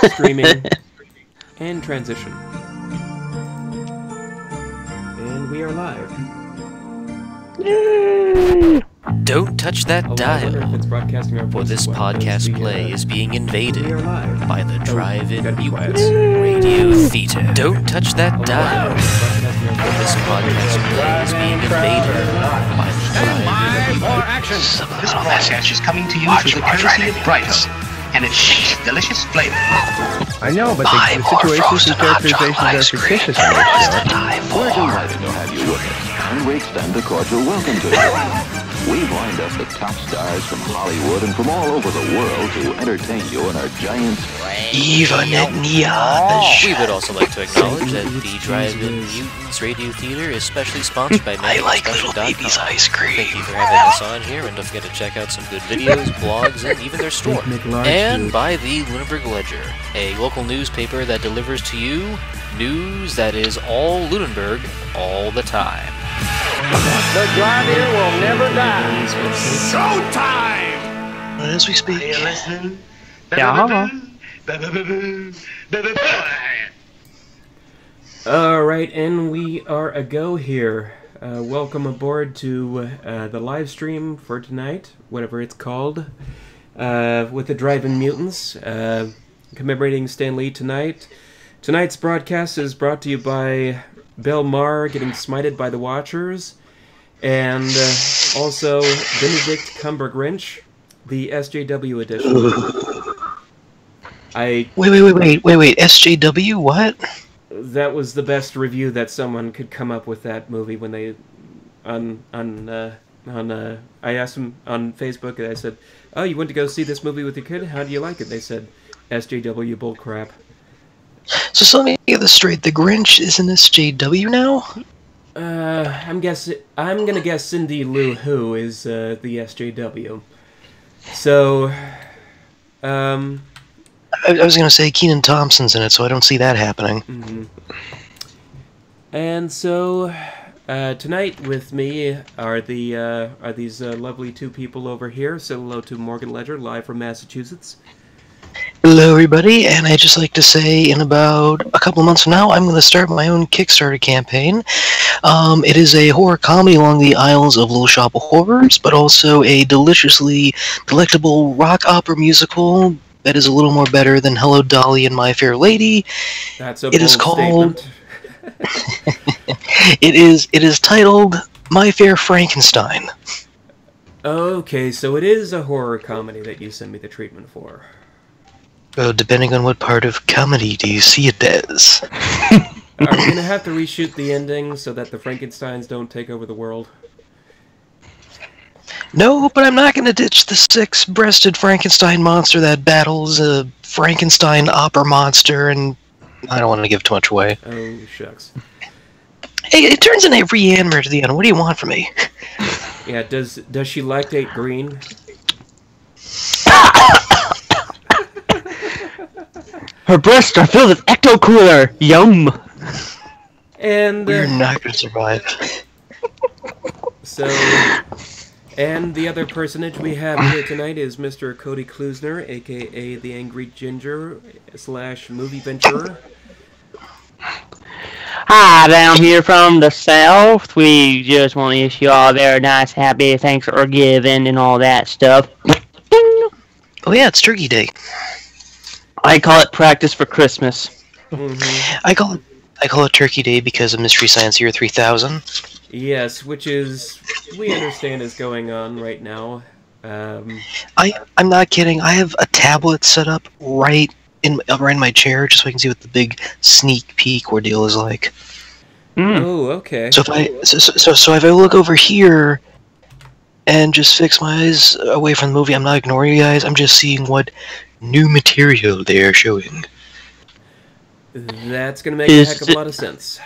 streaming, and transition. And we are live. Yay! Don't touch that dial, for this podcast play is being invaded by the Drive-In Mutants Radio Theater. Don't touch that dial, for this podcast play is being invaded by the Drive-In Mutants. This message is coming to you through the courtesy of Bryce, and it's delicious flavor. I know, but the situations and characterizations are fictitious in this show. We're delighted to have you with us, and we extend a cordial welcome to you. We've lined up the top stars from Hollywood and from all over the world to entertain you in our giant We would also like to acknowledge that the Drive-In Mutants Radio Theater is specially sponsored by MANIC.com. ice cream. Thank you for having us on here, and don't forget to check out some good videos, blogs, and even their store. And by the Lunenburg Ledger, a local newspaper that delivers to you news that is all Lunenburg all the time. The drive-in will never die. Showtime! As we speak. Are you listening? Yeah. Alright, and we are a go here. Welcome aboard to the live stream for tonight, whatever it's called, with the Drive-In Mutants, commemorating Stan Lee tonight. Tonight's broadcast is brought to you by Belmar getting smited by the Watchers, and also Benedict Cumbergrinch, the SJW edition. Wait, SJW, what? That was the best review that someone could come up with that movie when they I asked them on Facebook, and I said, "Oh, you went to go see this movie with your kid? How do you like it?" They said, "SJW bullcrap." So let me get this straight. The Grinch is an SJW now? I'm gonna guess Cindy Lou Who is the SJW. So, I was gonna say Kenan Thompson's in it, so I don't see that happening. Mm-hmm. And so, tonight with me are these lovely two people over here. Say hello to Morgan Ledger, live from Massachusetts. Hello, everybody, and I'd just like to say in about a couple of months from now, I'm going to start my own Kickstarter campaign. It is a horror comedy along the aisles of Little Shop of Horrors, but also a deliciously delectable rock opera musical that is a little more better than Hello, Dolly and My Fair Lady. That's a bold statement. It is titled My Fair Frankenstein. Okay, so it is a horror comedy that you send me the treatment for. Well, depending on what part of comedy do you see it as? Are we gonna have to reshoot the ending so that the Frankensteins don't take over the world? No, but I'm not going to ditch the six-breasted Frankenstein monster that battles a Frankenstein opera monster, and I don't want to give too much away. Oh, shucks. Hey, it turns into a reanimator to the end. What do you want from me? Yeah, does she lactate green? Her breasts are filled with ecto-cooler. Yum. And We're not going to survive. So, and the other personage we have here tonight is Mr. Cody Klusner, aka the Angry Ginger / Movie Venturer. Hi, down here from the south. We just want to wish you all very nice, happy Thanksgiving and all that stuff. Oh yeah, it's Turkey Day. I call it practice for Christmas. Mm-hmm. I call it Turkey Day because of Mystery Science Year 3000. Yes, which is, we understand, is going on right now. I'm not kidding. I have a tablet set up right in my chair just so I can see what the big sneak peek ordeal is like. Oh, okay. So if I look over here and just fix my eyes away from the movie, I'm not ignoring you guys. I'm just seeing what new material they are showing. That's gonna make a heck of a lot of sense.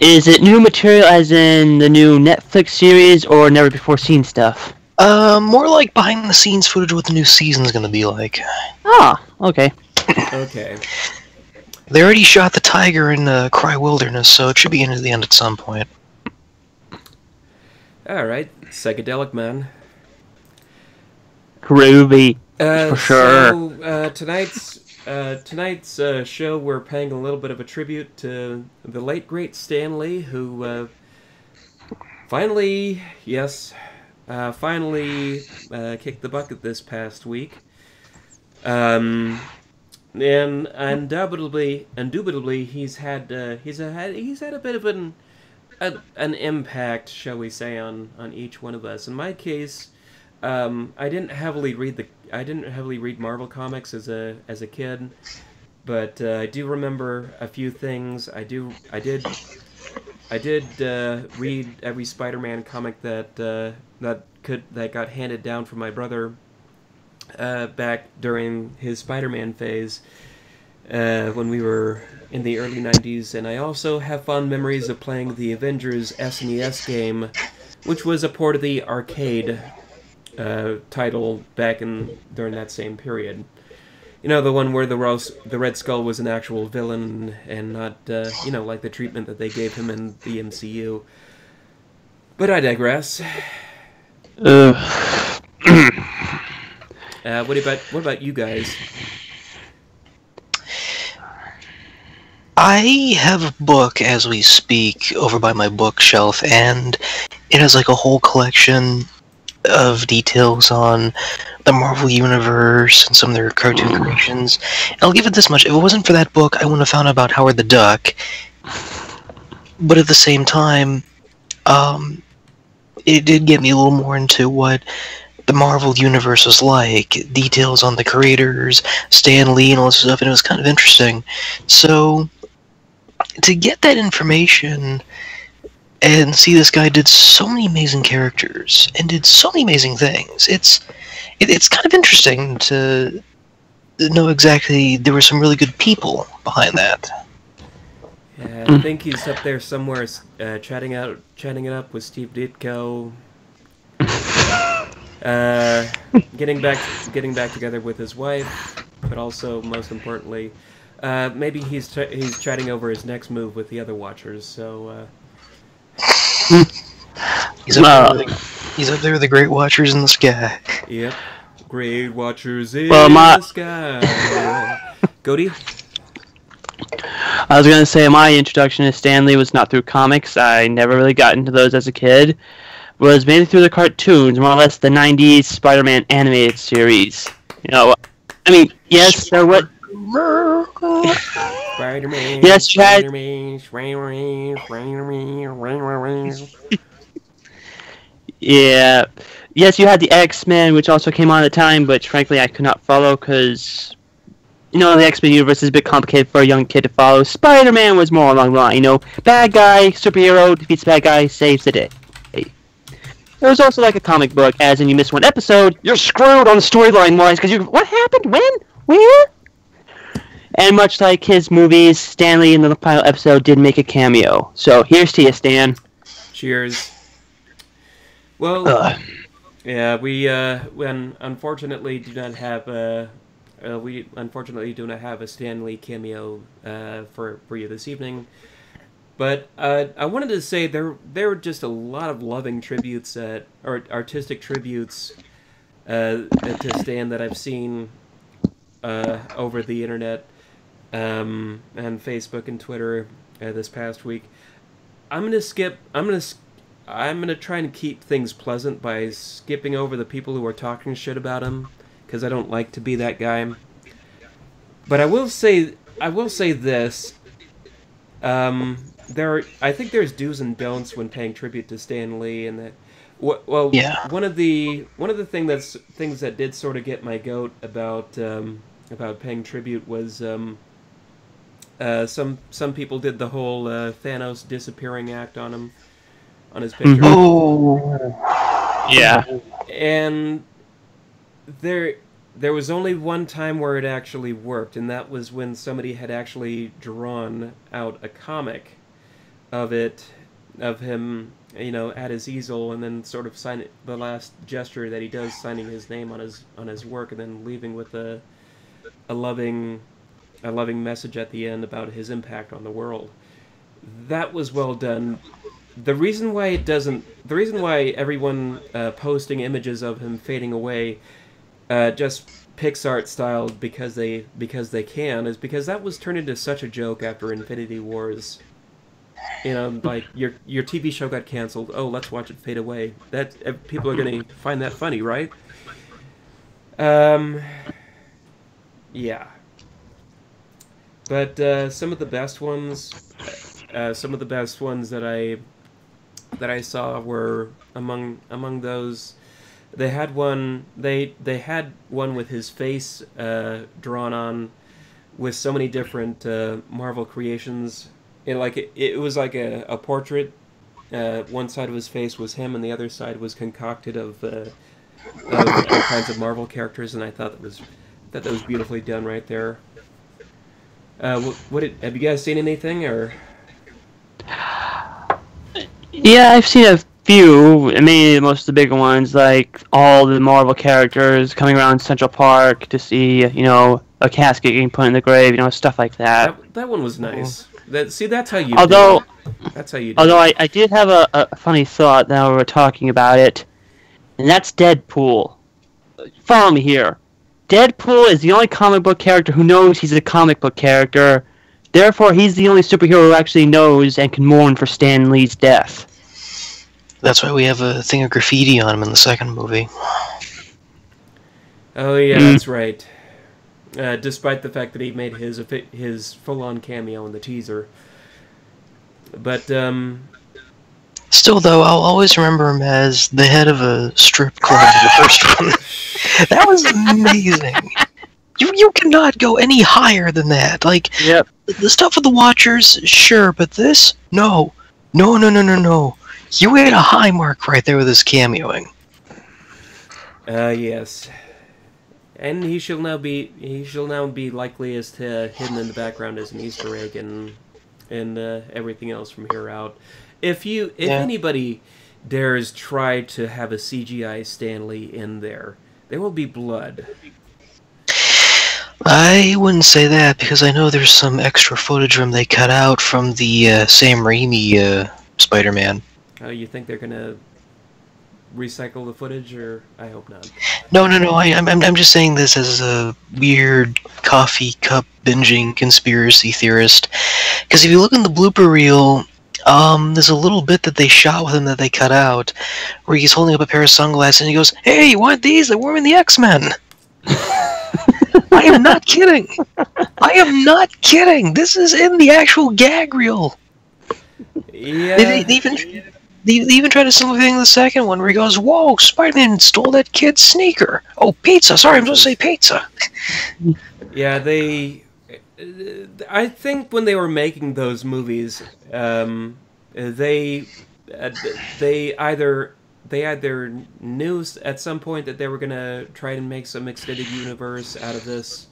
Is it new material as in the new Netflix series or never before seen stuff? More like behind the scenes footage of what the new season's gonna be like. Ah, okay. Okay. They already shot the tiger in Cry Wilderness, so it should be into the end at some point. Alright, psychedelic man. Groovy. For sure. So, tonight's tonight's show, we're paying a little bit of a tribute to the late, great Stan Lee, who finally kicked the bucket this past week. And indubitably, he's had a bit of an impact, shall we say, on each one of us. In my case, I didn't heavily read Marvel comics as a kid, but I do remember a few things. I did read every Spider-Man comic that got handed down from my brother back during his Spider-Man phase when we were in the early 90s, and I also have fond memories of playing the Avengers SNES game, which was a port of the arcade title back during that same period. You know, the one where the Red Skull was an actual villain and not, like the treatment that they gave him in the MCU. But I digress. What about you guys? I have a book as we speak over by my bookshelf, and it has like a whole collection of details on the Marvel Universe and some of their cartoon creations. And I'll give it this much: if it wasn't for that book, I wouldn't have found out about Howard the Duck. But at the same time, it did get me a little more into what the Marvel Universe was like, details on the creators, Stan Lee and all this stuff, and it was kind of interesting. So, to get that information and see this guy did so many amazing characters and did so many amazing things, it's kind of interesting to know exactly there were some really good people behind that. Yeah, I think he's up there somewhere, chatting it up with Steve Ditko. Getting back together with his wife, but also most importantly, maybe he's chatting over his next move with the other Watchers. So he's up there with the Great Watchers in the sky. Yep, Great Watchers in the sky. Cody? I was gonna say my introduction to Stan Lee was not through comics. I never really got into those as a kid. Was mainly through the cartoons, more or less the 90s Spider-Man animated series. You know, I mean, yes, there was... Spider-Man, yes, you had... yeah. Yes, you had the X-Men, which also came on at the time, but frankly I could not follow because, the X-Men universe is a bit complicated for a young kid to follow. Spider-Man was more along the line, bad guy, superhero, defeats bad guy, saves the day. There was also like a comic book, as in you miss one episode, you're screwed on storyline-wise, because what happened? When? Where? And much like his movies, Stan Lee in the final episode did make a cameo. So here's to you, Stan. Cheers. Well, yeah, we unfortunately do not have a Stan Lee cameo for you this evening. But I wanted to say there were just a lot of loving tributes, or artistic tributes to Stan that I've seen over the internet and Facebook and Twitter this past week. I'm gonna try and keep things pleasant by skipping over the people who are talking shit about him, because I don't like to be that guy. But I will say this. I think there's do's and don'ts when paying tribute to Stan Lee, and that. Well, yeah. One of the things that did sort of get my goat about paying tribute was some people did the whole Thanos disappearing act on him, on his picture. Oh, yeah. And there was only one time where it actually worked, and that was when somebody had actually drawn out a comic of him, at his easel, and then sort of sign it, the last gesture that he does, signing his name on his work, and then leaving with a loving message at the end about his impact on the world. That was well done. The reason why everyone posting images of him fading away just Pixar styled because they can, is because that was turned into such a joke after Infinity Wars. You know, like your TV show got canceled. Oh, let's watch it fade away. That people are going to find that funny, right? Yeah. But some of the best ones that I saw were among those. They had one with his face drawn on with so many different Marvel creations. It was like a portrait. One side of his face was him, and the other side was concocted of all kinds of Marvel characters. And I thought that was beautifully done right there. Have you guys seen anything or? Yeah, I've seen a few. I mean, most of the bigger ones, like all the Marvel characters coming around Central Park to see, a casket getting put in the grave, stuff like that. That one was nice. That's how you. Although, that's how you. I did have a funny thought now we were talking about it, and that's Deadpool. Follow me here. Deadpool is the only comic book character who knows he's a comic book character. Therefore, he's the only superhero who actually knows and can mourn for Stan Lee's death. That's why we have a thing of graffiti on him in the second movie. Oh yeah, that's right. Despite the fact that he made his full-on cameo in the teaser. But still, though, I'll always remember him as the head of a strip club in the first one. That was amazing. You cannot go any higher than that. Like, yep. The stuff with the Watchers, sure, but this? No. No. You hit a high mark right there with his cameoing. Yes. And he shall now be likeliest hidden in the background as an Easter egg and everything else from here out. If anybody dares try to have a CGI Stan Lee in there will be blood. I wouldn't say that, because I know there's some extra footage from they cut out from the Sam Raimi Spider-Man. Oh, you think they're gonna recycle the footage, or I hope not. No. I'm just saying this as a weird coffee cup binging conspiracy theorist. Because if you look in the blooper reel, there's a little bit that they shot with him that they cut out, where he's holding up a pair of sunglasses and he goes, "Hey, you want these? They wore them in the X-Men." I am not kidding. This is in the actual gag reel. Yeah. They even tried a similar thing in the second one, where he goes, "Whoa, Spider-Man stole that kid's sneaker. Oh, pizza. Sorry, I'm supposed to say pizza." Yeah, I think when they were making those movies, they either knew at some point that they were gonna try and make some extended universe out of this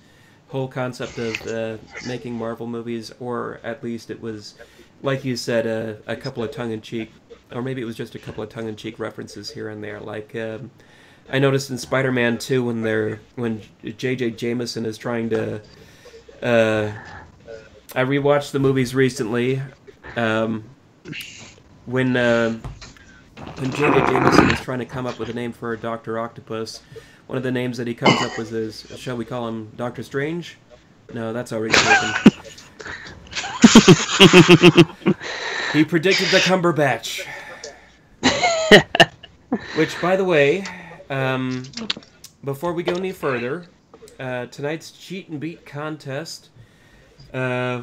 whole concept of making Marvel movies, or at least it was, like you said, a couple of tongue-in-cheek, or maybe it was just a couple of tongue-in-cheek references here and there. Like I noticed in Spider-Man 2 when J.J. Jameson is trying to. I rewatched the movies recently. When J.J. Jameson is trying to come up with a name for Dr. Octopus, one of the names that he comes up with is, shall we call him Doctor Strange? No, that's already taken. He predicted the Cumberbatch. Which, by the way, before we go any further, tonight's Cheat and Beat contest, as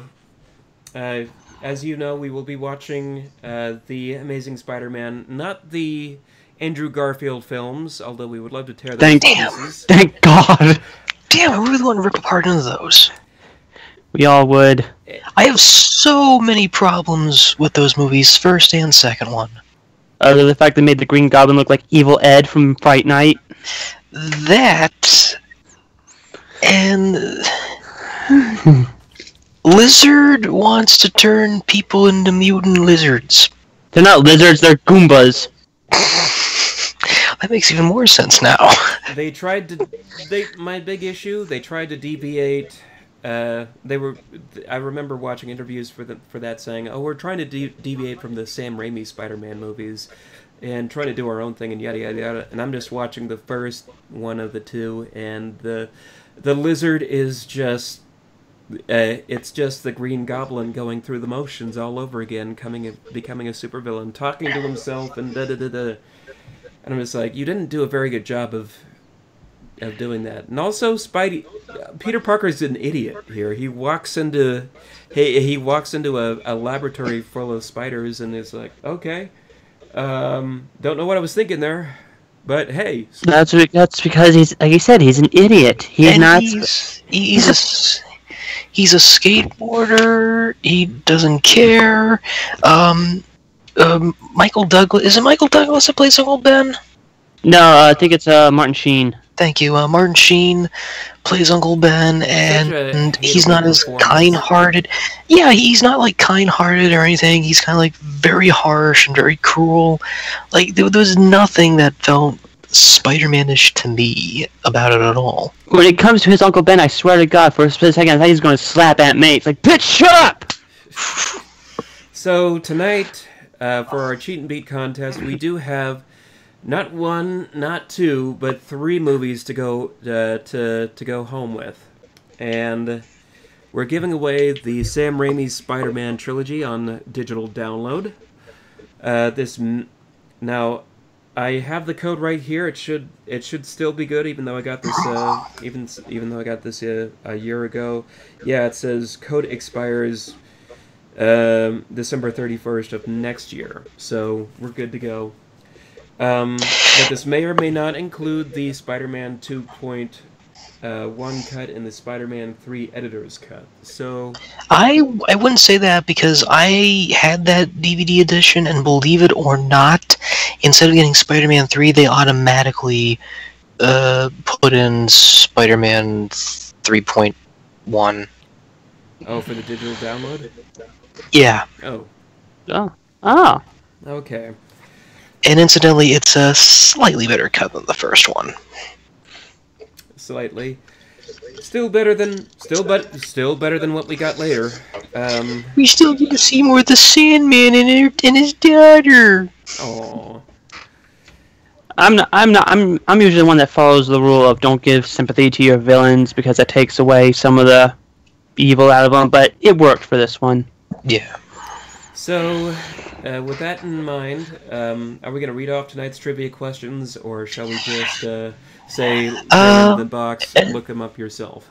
you know, we will be watching The Amazing Spider-Man, not the Andrew Garfield films, although we would love to tear those to pieces. Thank God! Damn, I really want to rip apart into those. We all would. I have so many problems with those movies, first and second one. Other than the fact they made the Green Goblin look like Evil Ed from Fright Night. That... and... Lizard wants to turn people into mutant lizards. They're not lizards, they're Goombas. That makes even more sense now. They tried to... my big issue, they tried to deviate... I remember watching interviews for that saying, "Oh, we're trying to deviate from the Sam Raimi Spider-Man movies." and trying to do our own thing and yada yada yada. And I'm just watching the first one of the two, and the lizard is just it's just the Green Goblin going through the motions all over again, becoming a supervillain, talking to himself and da da da da. And I'm just like, you didn't do a very good job of doing that. And also, Peter Parker's an idiot here. He walks into a laboratory full of spiders and is like, okay, don't know what I was thinking there, but hey. That's because he's, like you said, he's an idiot. He's a skateboarder. He doesn't care. Michael Douglas. Is it Michael Douglas that plays Uncle Ben? No, I think it's Martin Sheen. Thank you. Martin Sheen plays Uncle Ben, and he's not as kind-hearted. Yeah, he's not, like, kind-hearted or anything. He's kind of, like, very harsh and very cruel. Like, there was nothing that felt Spider-Man-ish to me about it at all. When it comes to his Uncle Ben, I swear to God, for a split second, I thought he was going to slap Aunt May. It's like, bitch, shut up! So, tonight, for our Cheat and Beat contest, we do have not one, not two, but 3 movies to go to go home with, and we're giving away the Sam Raimi's Spider-Man trilogy on digital download. Now, I have the code right here. It should still be good, even though I got this even though I got this a year ago. Yeah, it says code expires December 31st of next year, so we're good to go. But this may or may not include the Spider-Man 2.1 cut and the Spider-Man 3 editor's cut. So I wouldn't say that, because I had that DVD edition, and believe it or not, instead of getting Spider-Man 3, they automatically put in Spider-Man 3.1. Oh, for the digital download? Yeah. Oh. Okay. And incidentally, it's a slightly better cut than the first one. Slightly. Still better than what we got later. We still get to see more of the Sandman and his daughter. Oh. I'm usually the one that follows the rule of don't give sympathy to your villains, because that takes away some of the evil out of them, but it worked for this one. Yeah. So, with that in mind, are we going to read off tonight's trivia questions, or shall we just say, they're in the box, look them up yourself?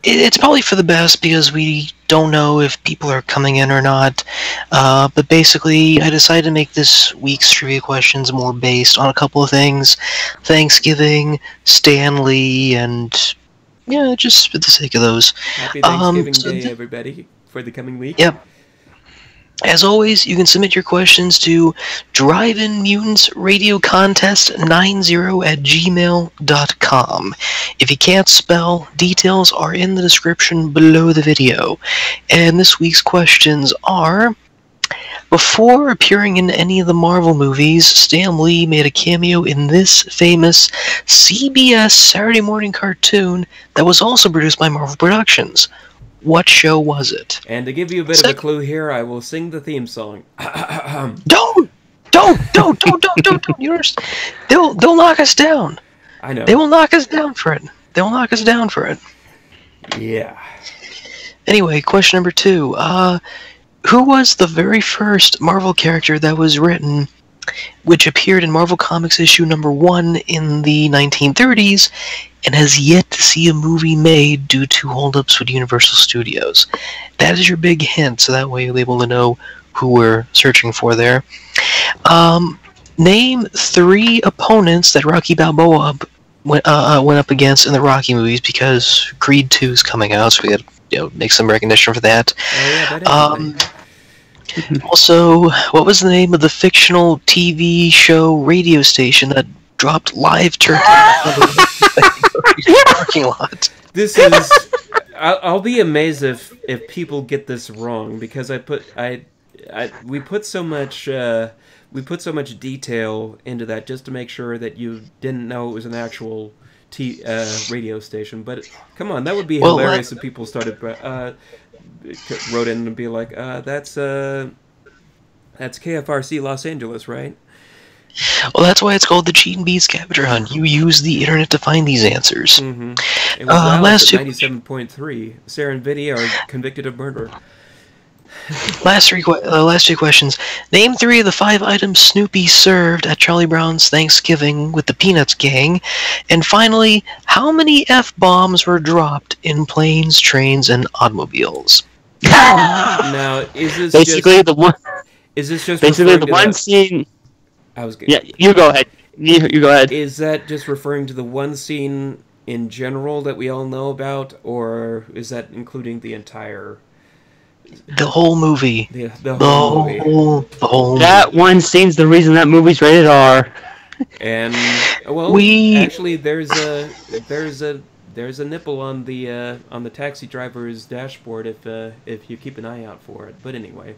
It's probably for the best, because we don't know if people are coming in or not. But basically, I decided to make this week's trivia questions more based on a couple of things. Thanksgiving, Stan Lee, and yeah, just for the sake of those. Happy Thanksgiving Day, everybody, for the coming week. Yep. As always, you can submit your questions to Drive-In Mutants Radio Contest 90@gmail.com. If you can't spell, details are in the description below the video. And this week's questions are: before appearing in any of the Marvel movies, Stan Lee made a cameo in this famous CBS Saturday morning cartoon that was also produced by Marvel Productions. What show was it? And to give you a bit of a clue here, I will sing the theme song. Don't! You understand? They'll knock us down. I know. They will knock us down for it. Yeah. Anyway, question number 2. Who was the very first Marvel character that was written, which appeared in Marvel Comics issue number 1 in the 1930s, and has yet to see a movie made due to holdups with Universal Studios? That is your big hint, so that way you'll be able to know who we're searching for there. Name 3 opponents that Rocky Balboa went up against in the Rocky movies, because Creed 2 is coming out, so we got to make some recognition for that. Oh, yeah, Also, what was the name of the fictional TV show radio station that dropped live turkey in the parking lot? This is... I'll be amazed if people get this wrong, because we put so much detail into that just to make sure that you didn't know it was an actual radio station. But come on, that would be hilarious if people started wrote in and be like, that's KFRC Los Angeles, right? Well, that's why it's called the Cheat and Beat Scavenger Hunt. You use the internet to find these answers. Mm-hmm. It was last at 97.3. Sarah and Vinny are convicted of murder. Last two questions. Name 3 of the 5 items Snoopy served at Charlie Brown's Thanksgiving with the Peanuts gang. And finally, how many F-bombs dropped in planes, trains, and automobiles? Now, is this basically just, the one? Is this just basically the one scene? Yeah, you go ahead. You go ahead. Is that just referring to the one scene in general that we all know about, or is that including the entire? The whole movie. The whole movie. The whole that movie. One scene's the reason that movie's rated R. And actually, there's a nipple on the taxi driver's dashboard if you keep an eye out for it. But anyway.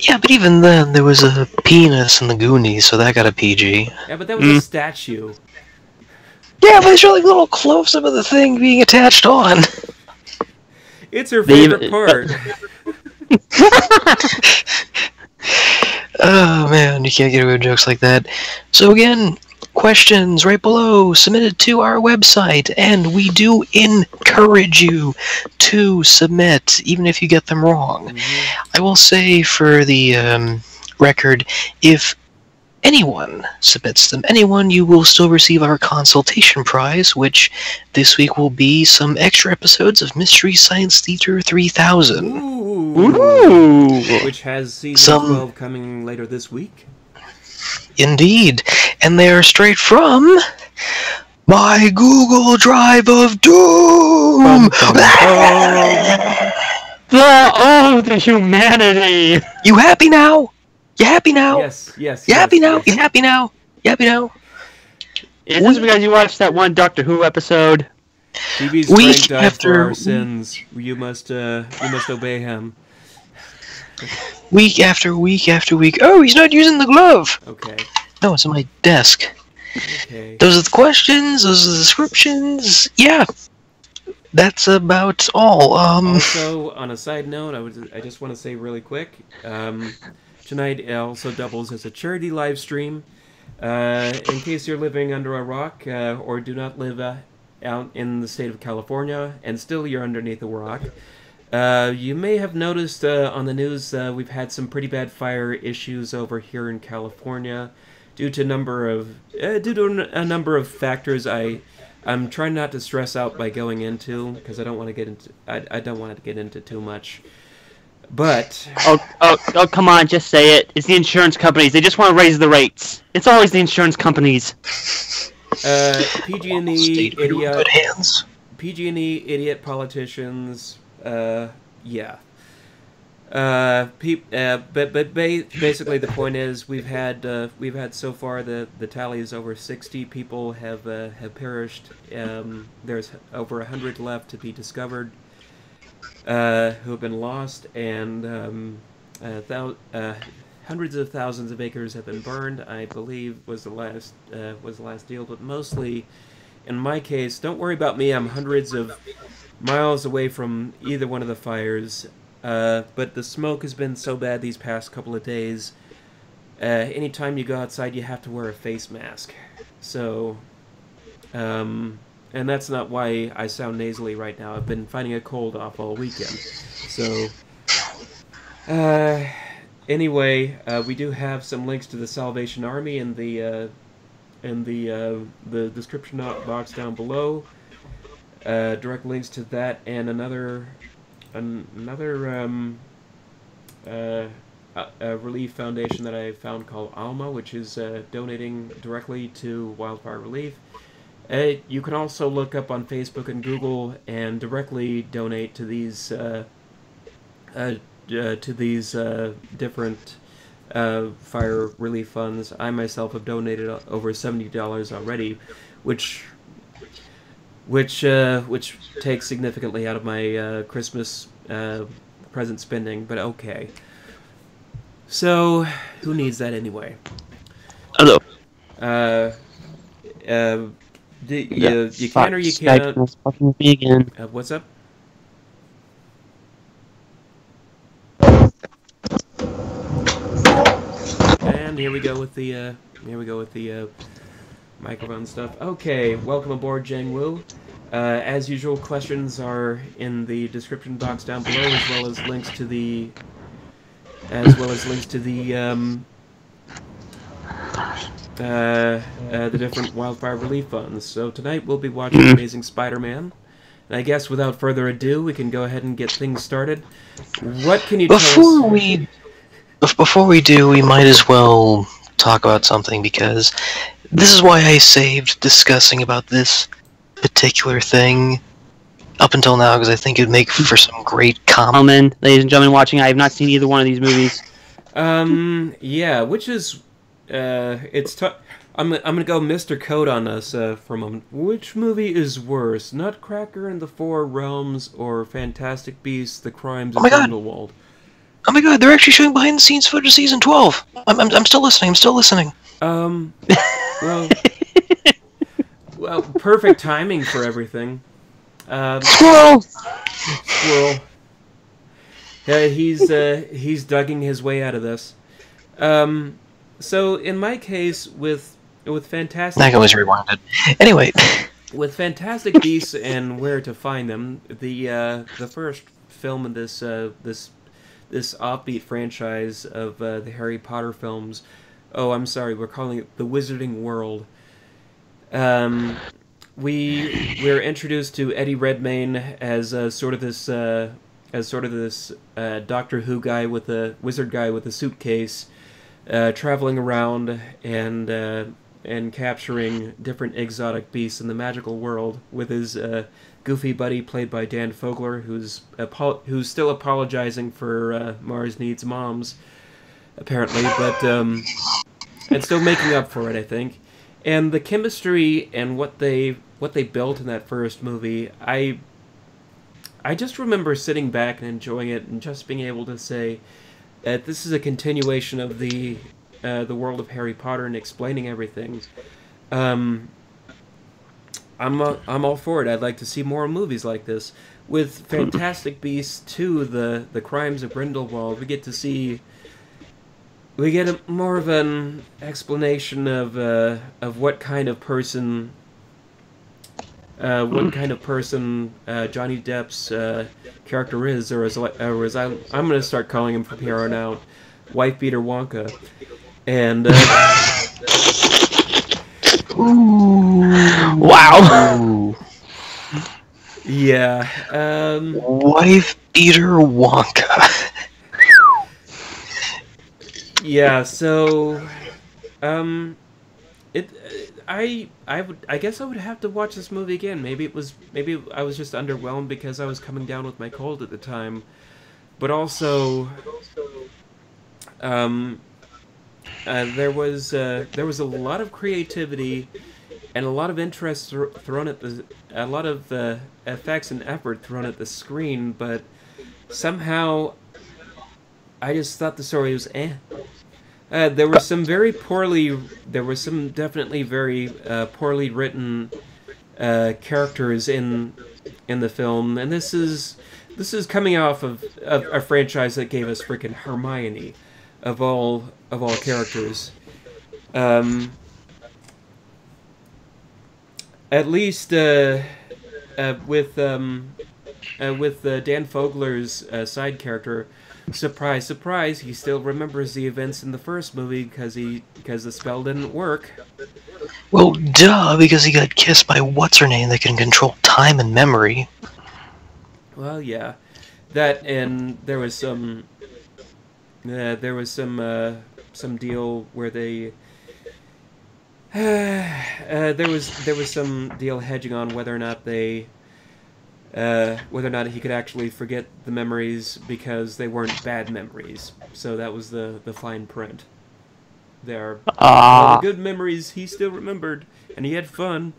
Yeah, but even then, there was a penis in the Goonies, so that got a PG. Yeah, but that was a statue. Yeah, but they show like little close-up of the thing being attached on. It's her favorite part. Oh man, you can't get away with jokes like that. So again, questions right below, submitted to our website, and we do encourage you to submit, even if you get them wrong. Mm-hmm. I will say for the record, if anyone submits them, you will still receive our consultation prize, which this week will be some extra episodes of Mystery Science Theater 3000. Ooh. Which has season 12 coming later this week. Indeed. And they are straight from my Google Drive of Doom! The humanity! You happy now? You happy now? Yes. You happy now? You happy now? You happy now? Is this because you watched that one Doctor Who episode? TV's Frank died for our sins. You must obey him. Week after week after week. Oh, he's not using the glove! Okay. No, it's on my desk. Okay. Those are the questions, those are the descriptions. Yeah. That's about all. Also, on a side note, I just want to say really quick, tonight it also doubles as a charity live stream. In case you're living under a rock or do not live out in the state of California and still you're underneath a rock, you may have noticed on the news we've had some pretty bad fire issues over here in California due to a number of factors. I'm trying not to stress out by going into because I don't want to get into I don't want to get into too much. But oh, come on, just say it. It's the insurance companies. They just want to raise the rates. It's always the insurance companies. PG&E idiot. PG&E idiot politicians. Yeah. But basically the point is we've had so far the tally is over 60 people have perished. There's over 100 left to be discovered who have been lost, and hundreds of thousands of acres have been burned. I believe was the last deal, but mostly in my case, don't worry about me. I'm hundreds of miles away from either one of the fires. But the smoke has been so bad these past couple of days. Anytime you go outside, you have to wear a face mask. So, and that's not why I sound nasally right now. I've been fighting a cold off all weekend. So, anyway, we do have some links to the Salvation Army in the description box down below. Direct links to that and another relief foundation that I found called Alma, which is donating directly to wildfire relief. You can also look up on Facebook and Google and directly donate to these different fire relief funds. I myself have donated over $70 already, which takes significantly out of my Christmas present spending, but okay. So, who needs that anyway? Hello. You can or you can't. Fucking with me again. What's up? And here we go with the Here we go with the microphone stuff. Okay, welcome aboard, Jang Woo. As usual, questions are in the description box down below, as well as links to the the different wildfire relief funds. So tonight we'll be watching Amazing Spider-Man. And I guess without further ado, we can go ahead and get things started. What can you tell us? Before we do, we might as well talk about something, because this is why I saved discussing about this particular thing up until now, because I think it'd make for some great comment. Ladies and gentlemen watching, I have not seen either one of these movies. Yeah, which is, it's tough. I'm gonna go Mr. Code on us for a moment. Which movie is worse, Nutcracker in the Four Realms or Fantastic Beasts: The Crimes of Grindelwald? Oh my god, they're actually showing behind-the-scenes footage of season 12. I'm still listening. I'm still listening. Well, perfect timing for everything. Squirrel. Squirrel. Yeah, he's dugging his way out of this. So in my case, with Fantastic... That was rewinded. Anyway. With Fantastic Beasts and Where to Find Them, the first film in this offbeat franchise of the Harry Potter films... Oh, I'm sorry, we're calling it The Wizarding World. We're introduced to Eddie Redmayne as sort of this Doctor Who guy with a wizard guy with a suitcase, traveling around and capturing different exotic beasts in the magical world with his goofy buddy played by Dan Fogler, who's still apologizing for Mars Needs Moms, apparently, but and still making up for it, I think. And the chemistry and what they built in that first movie, I just remember sitting back and enjoying it and just being able to say that this is a continuation of the world of Harry Potter and explaining everything. I'm all for it. I'd like to see more movies like this. With Fantastic Beasts 2, the Crimes of Grindelwald, we get more of an explanation of what kind of person Johnny Depp's character is, or as I'm going to start calling him from here on out, Wife Beater Wonka, and wow, yeah, Wife Beater Wonka. Yeah, so, I guess I would have to watch this movie again. Maybe I was just underwhelmed because I was coming down with my cold at the time, but also, there was a lot of creativity and a lot of interest thrown at a lot of effects and effort thrown at the screen, but somehow I just thought the story was eh. There were some definitely very poorly written characters in the film, and this is coming off of a franchise that gave us freaking Hermione, of all characters. At least with Dan Fogler's side character. Surprise, surprise, he still remembers the events in the first movie because the spell didn't work. Well, duh, because he got kissed by what's-her-name that can control time and memory. Well, yeah. That, and there was some deal where they... there was some deal hedging on whether or not he could actually forget the memories because they weren't bad memories. So that was the fine print there. All the good memories he still remembered, and he had fun.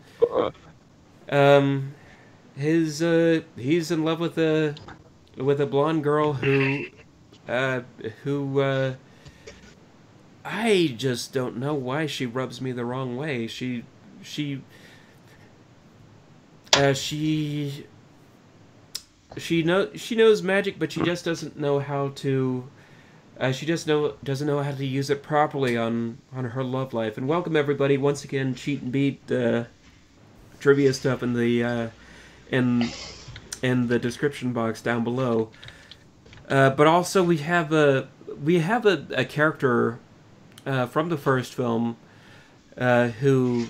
He's in love with a blonde girl who I just don't know why she rubs me the wrong way. She knows magic, but she just doesn't know how to She just doesn't know how to use it properly on her love life. And welcome everybody once again. Cheat and beat trivia stuff in the description box down below. But also we have a character from the first film who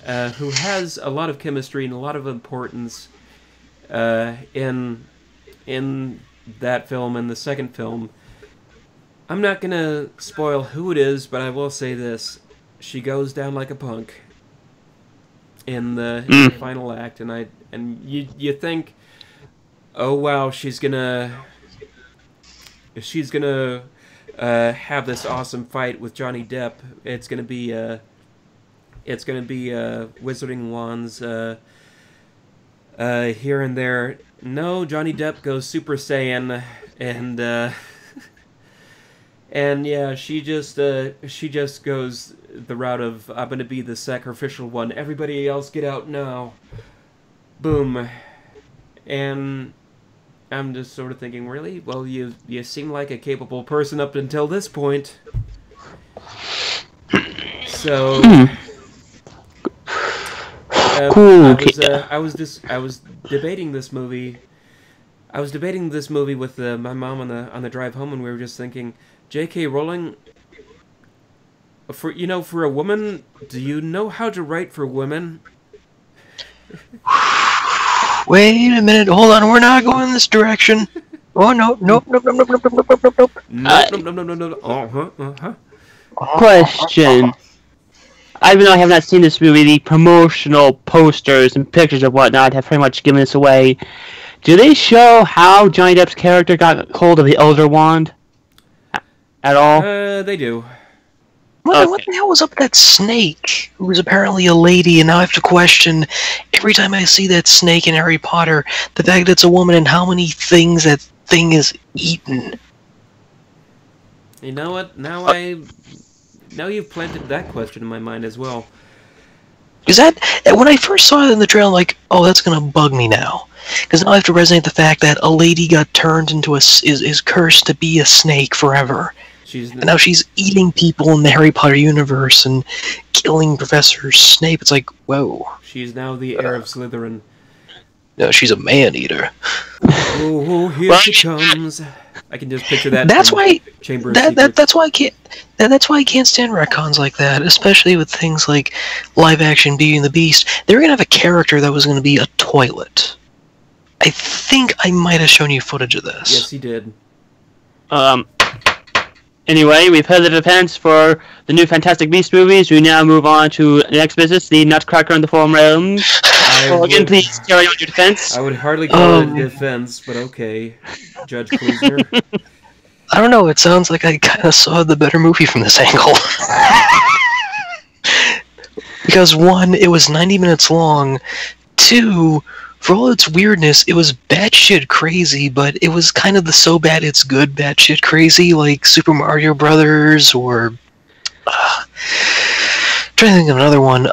has a lot of chemistry and a lot of importance in that film and the second film. I'm not gonna spoil who it is, but I will say this: she goes down like a punk in the final act, and you think, oh wow, she's gonna have this awesome fight with Johnny Depp. It's gonna be wizarding wands here and there. No, Johnny Depp goes Super Saiyan, and yeah, she just goes the route of, I'm gonna be the sacrificial one. Everybody else get out now. Boom. And I'm just sort of thinking, really? Well, you seem like a capable person up until this point. So cool. I was debating this movie. I was debating this movie with my mom on the drive home, and we were just thinking, J.K. Rowling, for a woman, do you know how to write for women? Wait a minute, hold on, we're not going this direction. Oh no, nope. Question. Even though I have not seen this movie, the promotional posters and pictures and whatnot have pretty much given this away. Do they show how Johnny Depp's character got hold of the Elder Wand? At all? They do. What the hell was up with that snake, who was apparently a lady, and now I have to question, every time I see that snake in Harry Potter, the fact that it's a woman and how many things that thing is eaten. You know what? Now you've planted that question in my mind as well. Because when I first saw it in the trailer, I'm like, oh, that's gonna bug me now. Because now I have to resonate the fact that a lady got turned into is cursed to be a snake forever. And now she's eating people in the Harry Potter universe and killing Professor Snape. It's like, whoa. She's now the heir of Slytherin. No, she's a man-eater. Oh, here she comes. I can just picture that. That's why. Chamber That's why I can't. That's why I can't stand retcons like that, especially with things like live-action Beauty and the Beast. They were gonna have a character that was gonna be a toilet. I think I might have shown you footage of this. Yes, he did. Anyway, we've heard the defense for the new Fantastic Beasts movies. We now move on to the next business, the Nutcracker and the Fallen Realms. Again, please carry on your defense. I would hardly call it a defense, but okay, Judge Klusner. I don't know, it sounds like I kind of saw the better movie from this angle. Because one, it was 90 minutes long. Two, for all its weirdness, it was batshit crazy, but it was kind of the so bad it's good batshit crazy, like Super Mario Brothers, or... trying to think of another one.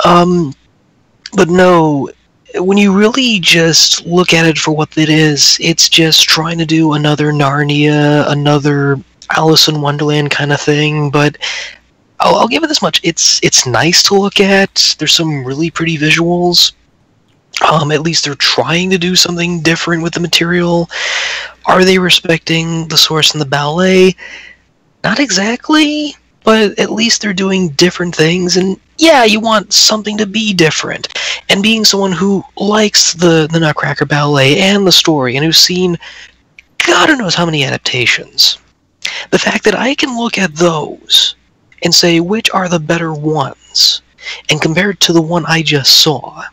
But no, when you really just look at it for what it is, it's just trying to do another Narnia, another Alice in Wonderland kind of thing, but I'll give it this much. It's nice to look at. There's some really pretty visuals. At least they're trying to do something different with the material. Are they respecting the source and the ballet? Not exactly, but at least they're doing different things, and yeah, you want something to be different. And being someone who likes the Nutcracker ballet and the story, and who's seen God knows how many adaptations, the fact that I can look at those and say which are the better ones, and compared to the one I just saw,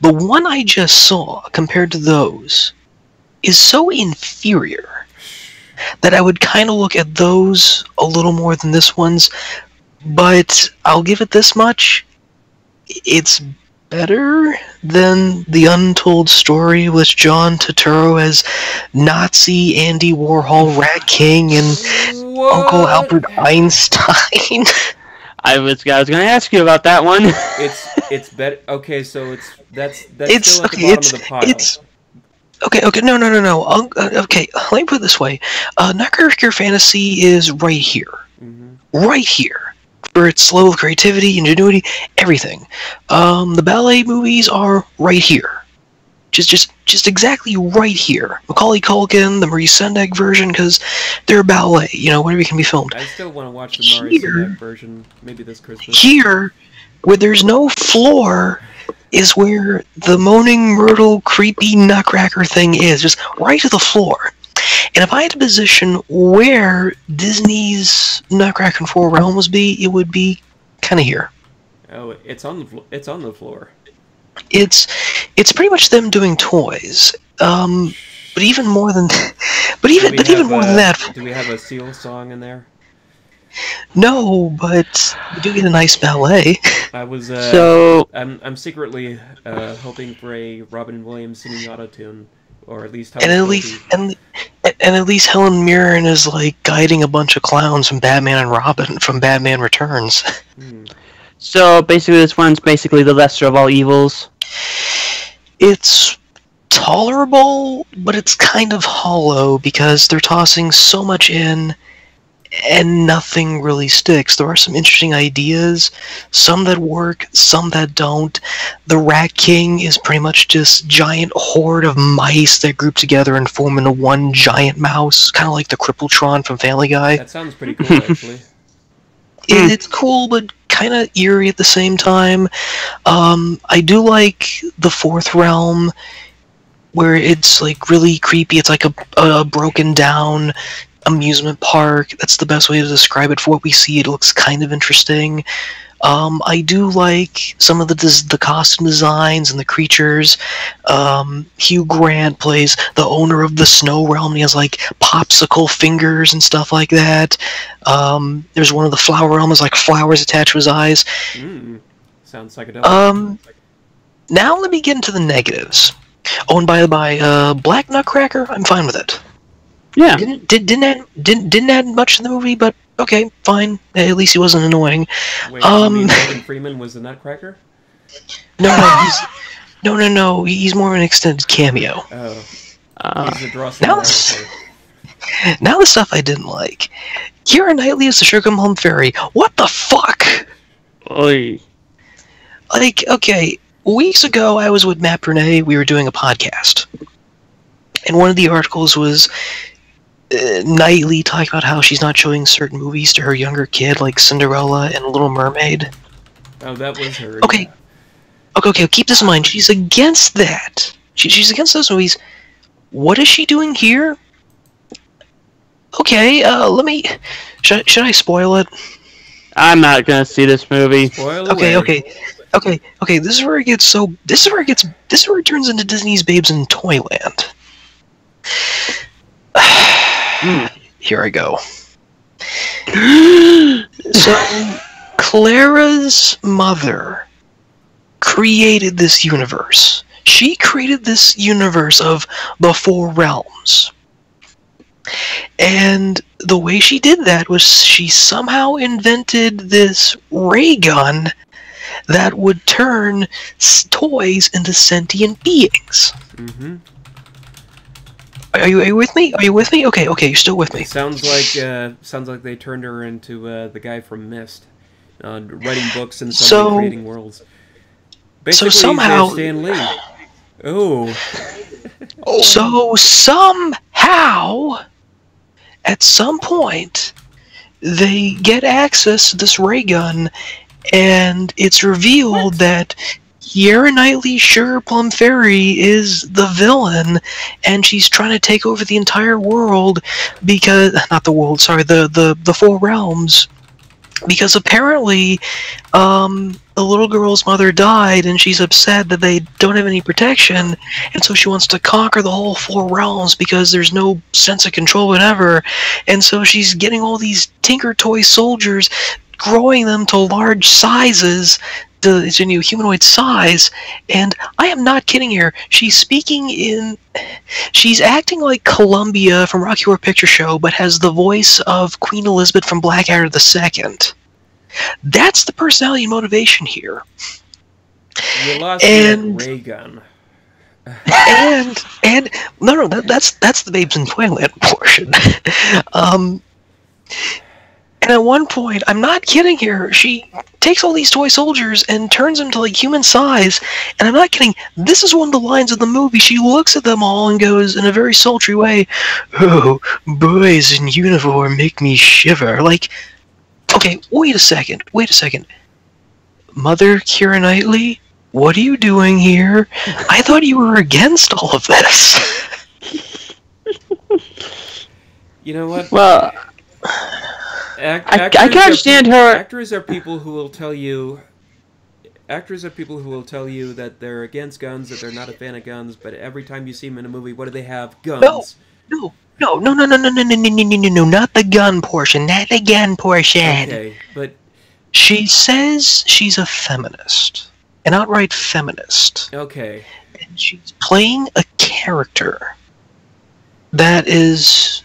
the one I just saw compared to those is so inferior that I would kind of look at those a little more than this one's, but I'll give it this much. It's better than the untold story with John Turturro as Nazi Andy Warhol, Rat King, and Uncle Albert Einstein. I was going to ask you about that one. It's better. Okay, so that's still at the bottom of the pile. Okay, no. Okay, let me put it this way. Nutcracker Fantasy is right here. Right here. For its level of creativity, ingenuity, everything. The ballet movies are right here. Just exactly right here. Macaulay Culkin, the Maurice Sendak version, because they're ballet, whatever can be filmed. I still want to watch the Maurice Sendak version, maybe this Christmas. Here, where there's no floor, is where the moaning, myrtle, creepy nutcracker thing is, just right to the floor. And if I had to position where Disney's Nutcracker in Four Realms would be, it would be kind of here. Oh, it's on the floor. It's pretty much them doing toys. But even more than more than that. Do we have a Seal song in there? No, but we do get a nice ballet. I was I'm secretly hoping for a Robin Williams singing autotune, or at least at least Helen Mirren is like guiding a bunch of clowns from Batman and Robin from Batman Returns. So basically, this one's basically the lesser of all evils. It's tolerable, but it's kind of hollow because they're tossing so much in and nothing really sticks. There are some interesting ideas, some that work, some that don't. The Rat King is pretty much just giant horde of mice that group together and form into one giant mouse, kind of like the Crippletron from Family Guy. That sounds pretty cool, actually. It's cool, but kind of eerie at the same time. I do like the Fourth Realm, where it's like really creepy. It's like a broken down amusement park. That's the best way to describe it. For what we see, it looks kind of interesting. I do like some of the costume designs and the creatures. Hugh Grant plays the owner of the Snow Realm, and he has like popsicle fingers and stuff like that. There's one of the Flower Realm has like flowers attached to his eyes. Sounds psychedelic. Now let me get into the negatives. Oh, and by the by, Black Nutcracker, I'm fine with it. Yeah. Didn't add much to the movie, but okay, fine. At least he wasn't annoying. Wait, you mean Morgan Freeman was the Nutcracker? No, he's more of an extended cameo. Oh. He's the Drossel. Now the stuff I didn't like. Keira Knightley is the Sugar Plum Fairy. What the fuck? Oy. Like, okay, weeks ago I was with Matt Bernay, we were doing a podcast. And one of the articles was Knightley talking about how she's not showing certain movies to her younger kid, like Cinderella and Little Mermaid. Oh, that was her. Okay. Yeah. Okay, keep this in mind. She's against that. She's against those movies. What is she doing here? Okay, let me... Should I spoil it? I'm not gonna see this movie. Spoil Okay. This is where it turns into Disney's Babes in Toyland. Here I go. So, Clara's mother created this universe. She created this universe of the Four Realms. And the way she did that was she somehow invented this ray gun that would turn toys into sentient beings. Mm-hmm. Are you with me? Are you with me? Okay, you're still with me. Sounds like they turned her into the guy from Myst, writing books and creating worlds. Basically, so somehow Stan Lee. Oh. So somehow, at some point, they get access to this ray gun, and it's revealed that Keira Knightley's Sugar Plum Fairy is the villain, and she's trying to take over the entire world because... Not the world, sorry, the Four Realms. Because apparently, the little girl's mother died, and she's upset that they don't have any protection, and so she wants to conquer the whole Four Realms because there's no sense of control whatever, and so she's getting all these Tinker Toy soldiers, growing them to large sizes, to humanoid size, and I am not kidding here. She's acting like Columbia from Rocky Horror Picture Show, but has the voice of Queen Elizabeth from Blackadder II. That's the personality and motivation here. You lost me at ray gun. and no, that's the Babes in Toyland portion. And at one point, I'm not kidding here, she takes all these toy soldiers and turns them to like human size, and I'm not kidding, this is one of the lines of the movie. She looks at them all and goes in a very sultry way, "Oh, boys in uniform make me shiver." Like, okay, wait a second. Mother Keira Knightley, what are you doing here? I thought you were against all of this. You know what? Well, I can understand her. Actors are people who will tell you that they're against guns, that they're not a fan of guns, but every time you see them in a movie, what do they have? Guns. No, not the gun portion, not the gun portion. Okay, but she says she's a feminist, an outright feminist. Okay. And she's playing a character that is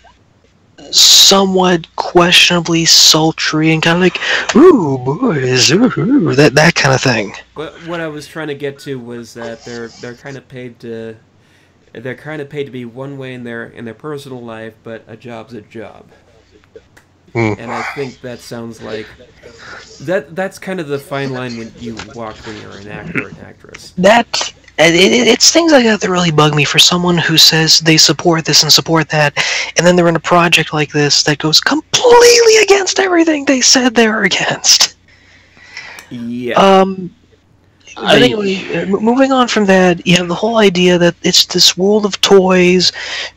somewhat questionably sultry and kind of like, "Ooh, boys, ooh," that kind of thing. But what I was trying to get to was that they're kind of paid to be one way in their personal life, but a job's a job. And I think that sounds like that's kind of the fine line when you walk when you're an actor or an actress. It's things like that that really bug me for someone who says they support this and support that, and then they're in a project like this that goes completely against everything they said they were against. Yeah. But anyway, moving on from that, you have the whole idea that it's this world of toys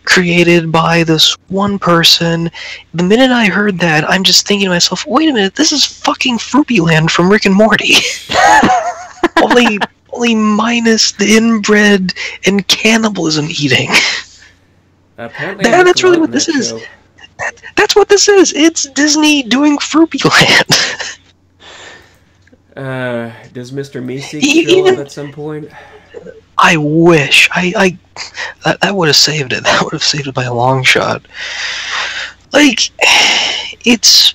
created by this one person. The minute I heard that, I'm just thinking to myself, wait a minute, this is fucking Fruppyland from Rick and Morty. only minus the inbred and cannibalism eating. That's really what this is. That's what this is. It's Disney doing Fruppyland. Does Mr. Meeseek show up at some point? I wish. That would have saved it. That would have saved it by a long shot. Like, it's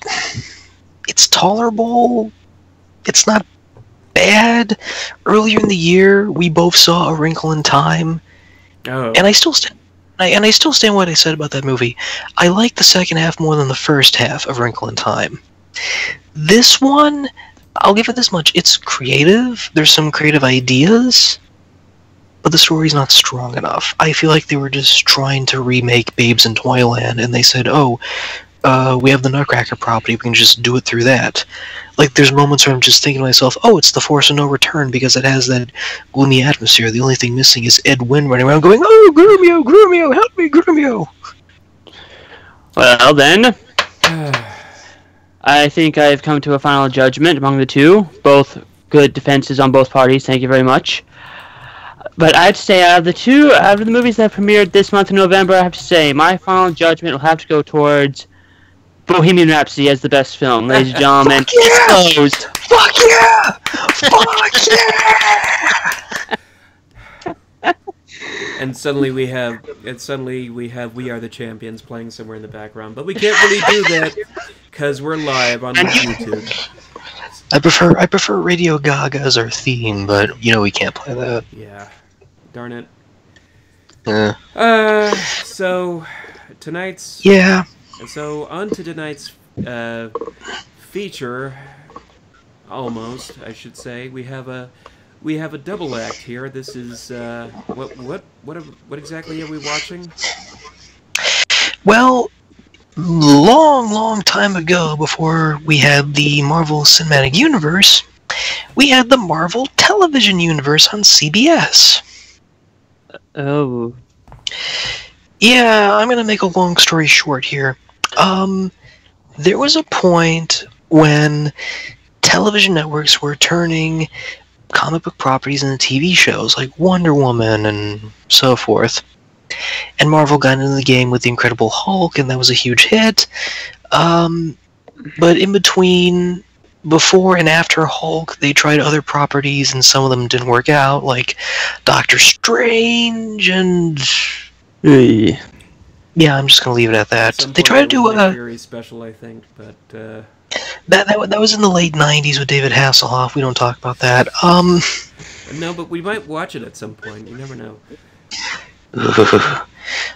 tolerable. It's not bad. Earlier in the year, we both saw A Wrinkle in Time, and I still stand. I still stand what I said about that movie. I like the second half more than the first half of Wrinkle in Time. This one, I'll give it this much. It's creative. There's some creative ideas, but the story's not strong enough. I feel like they were just trying to remake Babes in Toyland, and they said, "Oh, we have the Nutcracker property. We can just do it through that." Like, there's moments where I'm just thinking to myself, "Oh, it's The Force of No Return," because it has that gloomy atmosphere. The only thing missing is Ed Wynn running around going, "Oh, Grumio, help me, Grumio." Well, then, I think I've come to a final judgment among the two. Both good defenses on both parties. Thank you very much. But I'd say out of the movies that premiered this month in November, I have to say my final judgment will have to go towards Bohemian Rhapsody as the best film. Ladies and gentlemen, it's closed. Fuck yeah! Fuck yeah! And suddenly we have We Are the Champions playing somewhere in the background, but we can't really do that because we're live on YouTube. I prefer Radio Gaga as our theme, but we can't play that. Yeah, darn it. Yeah. So tonight's So on to tonight's feature. Almost, I should say. We have a double act here. This is what exactly are we watching? Well, long time ago, before we had the Marvel Cinematic Universe, we had the Marvel Television Universe on CBS. Oh. Yeah, I'm gonna make a long story short here. There was a point when television networks were turning comic book properties into TV shows like Wonder Woman and so forth. And Marvel got into the game with The Incredible Hulk, and that was a huge hit. But in between, before and after Hulk, they tried other properties, and some of them didn't work out, like Doctor Strange and... Yeah, I'm just gonna leave it at that. They tried to do a Fury special, I think, but that was in the late '90s with David Hasselhoff. We don't talk about that. No, but we might watch it at some point. You never know.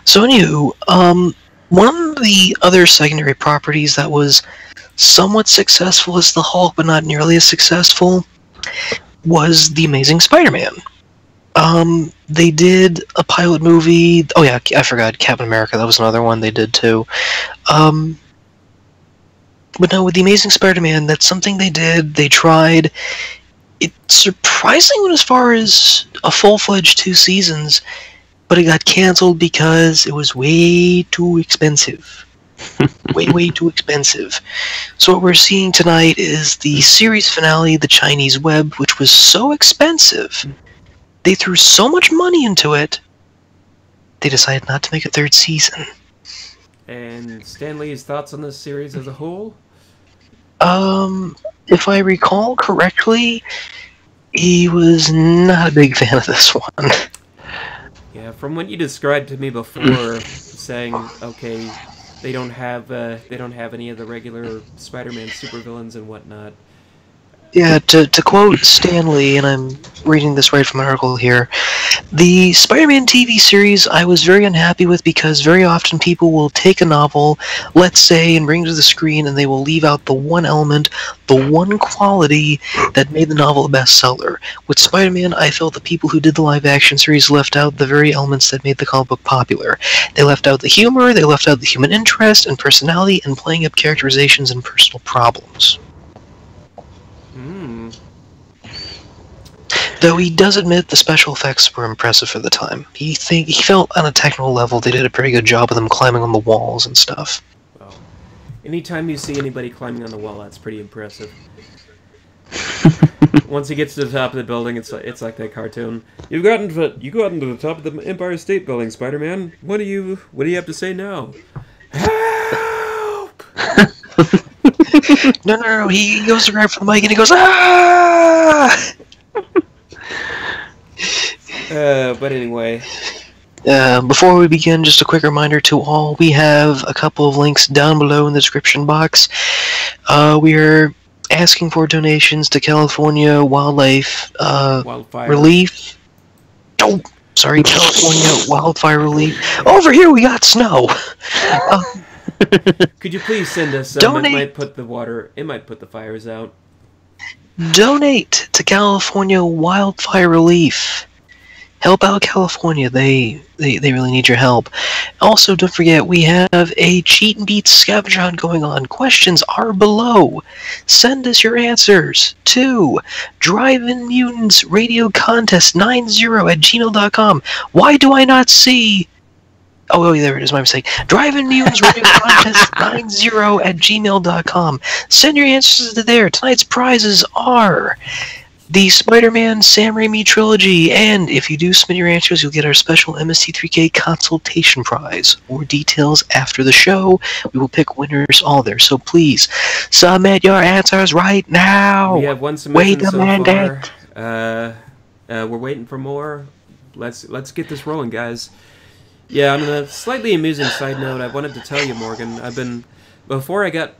So anywho, one of the other secondary properties that was somewhat successful as the Hulk, but not nearly as successful, was The Amazing Spider-Man. They did a pilot movie. Oh yeah, I forgot Captain America. That was another one they did too. But no, with The Amazing Spider-Man, that's something they did. They tried. It surprisingly went as far as a full-fledged 2 seasons, but it got canceled because it was way too expensive. way too expensive. So what we're seeing tonight is the series finale, The Chinese Web, which was so expensive. They threw so much money into it, they decided not to make a 3rd season. And Stanley's thoughts on this series as a whole? If I recall correctly, he was not a big fan of this one. Yeah, from what you described to me before, saying, okay, they don't have any of the regular Spider-Man supervillains and whatnot. Yeah, to quote Stanley, and I'm reading this right from an article here, the Spider-Man TV series I was very unhappy with because very often people will take a novel, let's say, and bring it to the screen, and they will leave out the one element, the one quality that made the novel a bestseller. With Spider-Man, I felt the people who did the live-action series left out the very elements that made the comic book popular. They left out the humor, they left out the human interest and personality, and playing up characterizations and personal problems. Though he does admit the special effects were impressive for the time. He felt on a technical level they did a pretty good job of them climbing on the walls and stuff. Well, anytime you see anybody climbing on the wall, that's pretty impressive. Once he gets to the top of the building, it's like that cartoon. You got into the top of the Empire State Building, Spider-Man. What do you have to say now? Help! No. He goes to grab for the mic and he goes, ah! But anyway. Before we begin, just a quick reminder to all, we have a couple of links down below in the description box. We are asking for donations to California Wildlife Relief. Oh, sorry, California Wildfire Relief. Over here we got snow! Could you please send us some? Donate. It might put the fires out. Donate to California Wildfire Relief. Help out California. They really need your help. Also, don't forget, we have a Cheat and Beat scavenger hunt going on. Questions are below. Send us your answers to Drive-In Mutants Radio Contest 90@gmail.com. Why do I not see... Oh, there it is, my mistake. Drive-In Mutants Radio Contest 90@gmail.com. Send your answers to there. Tonight's prizes are the Spider-Man Sam Raimi trilogy, and if you do submit your answers, you'll get our special MST3K consultation prize. More details after the show. We will pick winners all there, so please submit your answers right now. We have one submission so far. We're waiting for more. Let's get this rolling, guys. Yeah, on a slightly amusing side note, I wanted to tell you, Morgan, before I had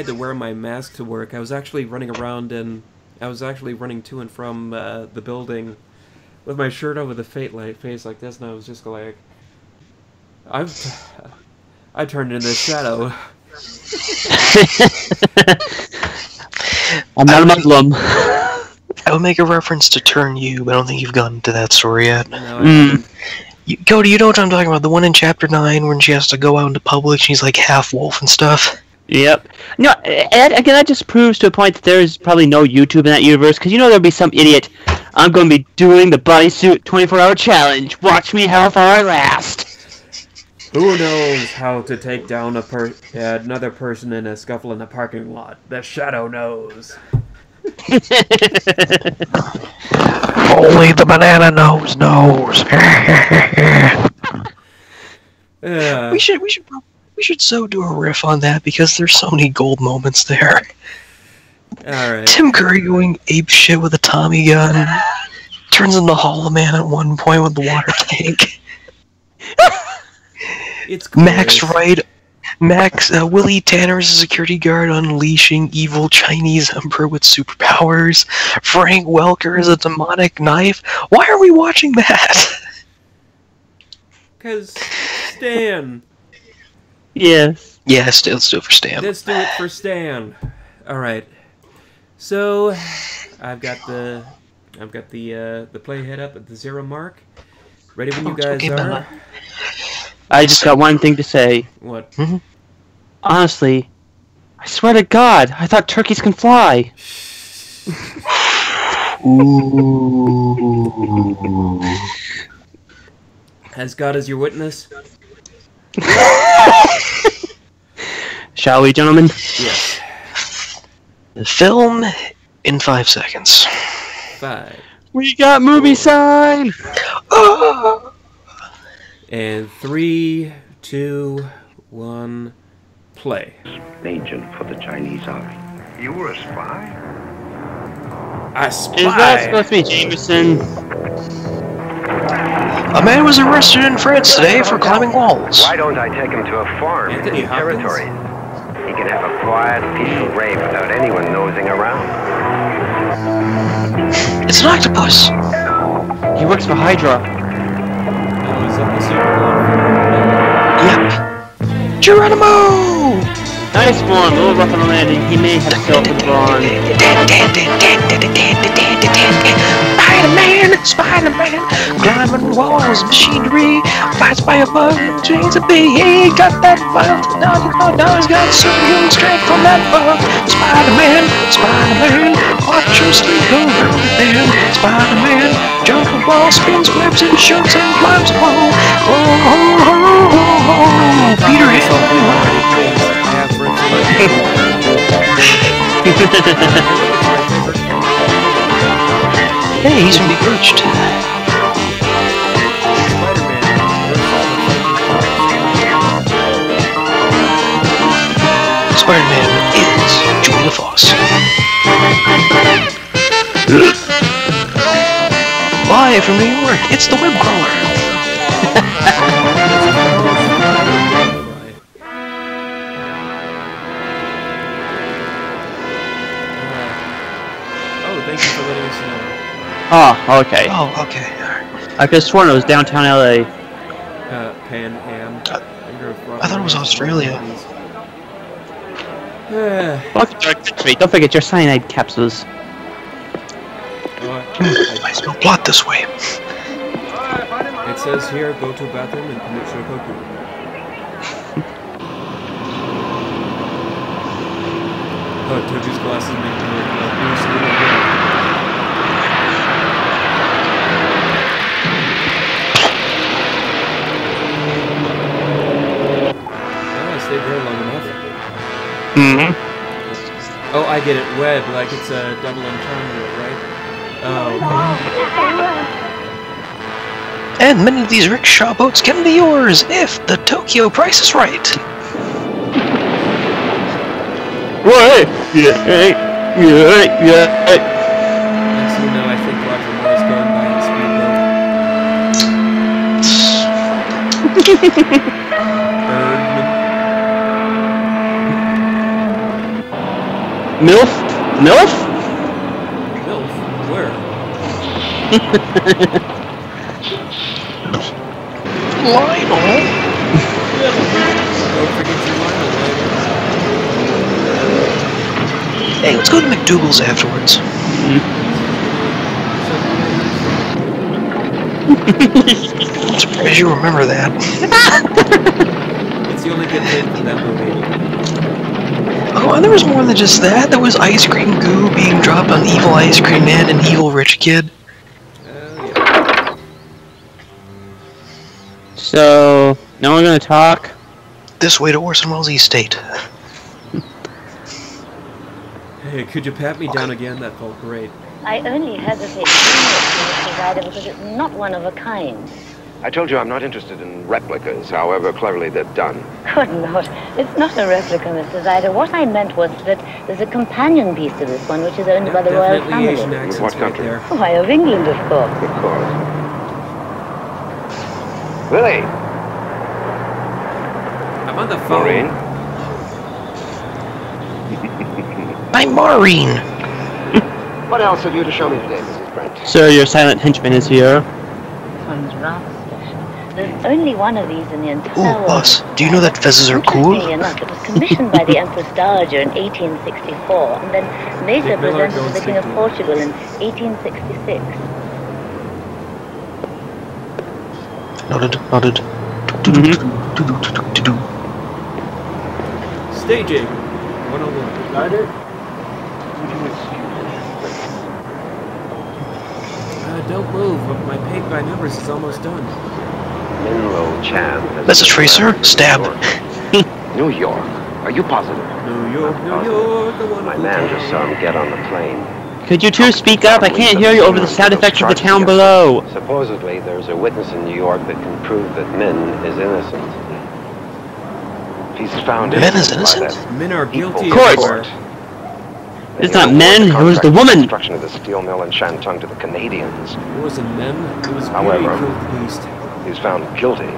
to wear my mask to work, I was actually running around and I was actually running to and from the building with my shirt over the face like this, and I was just like, I turned into a shadow. I'm not a Muslim. I would make a reference to Turn You, but I don't think you've gotten to that story yet. No, Cody, you know what I'm talking about? The one in Chapter 9 when she has to go out into public, she's like half wolf and stuff. Yep. No, again, that just proves to a point that there's probably no YouTube in that universe, because you know there'll be some idiot, I'm going to be doing the bodysuit 24-hour challenge. Watch me how far I last. Who knows how to take down another person in a scuffle in the parking lot? The Shadow knows. Only the banana knows. We should so do a riff on that because there's so many gold moments there. Alright. Tim Curry going ape shit with a Tommy gun. Turns into Hollow Man at one point with the water tank. It's cool. Willie Tanner is a security guard unleashing evil Chinese emperor with superpowers. Frank Welker is a demonic knife. Why are we watching that? Because Stan. Yes. Yeah, let's do it for Stan. Let's do it for Stan. All right. So I've got the playhead up at the 0 mark. Ready when you guys are. I just got one thing to say. What? Mm-hmm. Honestly, I swear to God, I thought turkeys can fly. Ooh. As God is your witness. Shall we, gentlemen? Yes. The film in 5 seconds. 5. We got movie sign! And 3, 2, 1, play. Agent for the Chinese army. You were a spy? A Is that supposed to be Jameson? A man was arrested in France today for climbing walls. Why don't I take him to a farm in Anthony his Hopkins? territory? He can have a quiet, peaceful grave without anyone nosing around. It's an octopus. He works for Hydra. Oh, is that the super Yep. Geronimo! Nice one, a little rough on the landing. He may have self with Braun. Spider-Man, climbing walls, machinery, fights by a bug, chains a bee. He ain't got that bug. Now he's got superhuman strength from that bug. Spider-Man, watch your sleep go round and then. Spider-Man, jumps the wall, spins webs and shoots and climbs the wall. Oh, Peter Hey, he's from Bewitched. Spider-Man is Joy LaFosse. Live from New York, it's the web crawler. Thank you for letting us know. Oh, okay. Oh, okay. I could have sworn it was downtown LA. Pan Am. I thought it was Australia. Welcome to our country. Don't forget your cyanide capsules. I smell blood this way. It says here, go to a bathroom and commit shokoku. Oh, Toji's glasses make me look like Bruce Lee again. Stayed there long enough. Mm-hmm. Oh, I get it. Web, like it's a double entendre, right? Oh, okay. And many of these rickshaw boats can be yours if the Tokyo price is right. What? Yeah. Actually, no, I think Roger Moore is going by the speedboat. Erdman. MILF? MILF? Where? Lionel? Don't forget your Lionel later. Hey, let's go to McDougal's afterwards. I'm surprised you remember that. It's the only good thing from that movie. Oh, and there was more than just that. There was ice cream goo being dropped on evil ice cream man and evil rich kid. Yeah. So, now we're gonna talk. This way to Orson Welles' estate. Hey, could you pat me down again? That felt great. I only hesitate to bring this to Mr. Ryder because it's not one of a kind. I told you I'm not interested in replicas, however cleverly they're done. Good Lord, it's not a replica, Mr. Ryder. What I meant was that there's a companion piece to this one which is owned by the royal Definitely Asian family. accents What right country? there. Why, of England, of course. Of course. Lily! I'm on the phone. Maureen? I'm Maureen. What else have you to show me today, Mrs. Brent? Sir, your silent henchman is here. This one's rather special. There's only one of these in the entire world. Ooh, boss, do you know that fezzes are cool? Interestingly enough, it was commissioned by the Empress Dowager in 1864 and then later presented to the King of Portugal in 1866. Nodded. Staging 101. Got it? Don't move. My paint by numbers is almost done. Minlo Chan. That's a tracer. Stab. New York. Are you positive? New York, New York. My man just saw him get on the plane. Could you two speak up? I can't hear you over the sound effects of the town below. Supposedly, there's a witness in New York that can prove that Min is innocent. He's found Min is innocent? Men are guilty Of course. everywhere. It's not men, it was the woman. Construction of the steel mill in Shantung to the Canadians. It wasn't men. It was However, Beauty killed the beast. He's found guilty.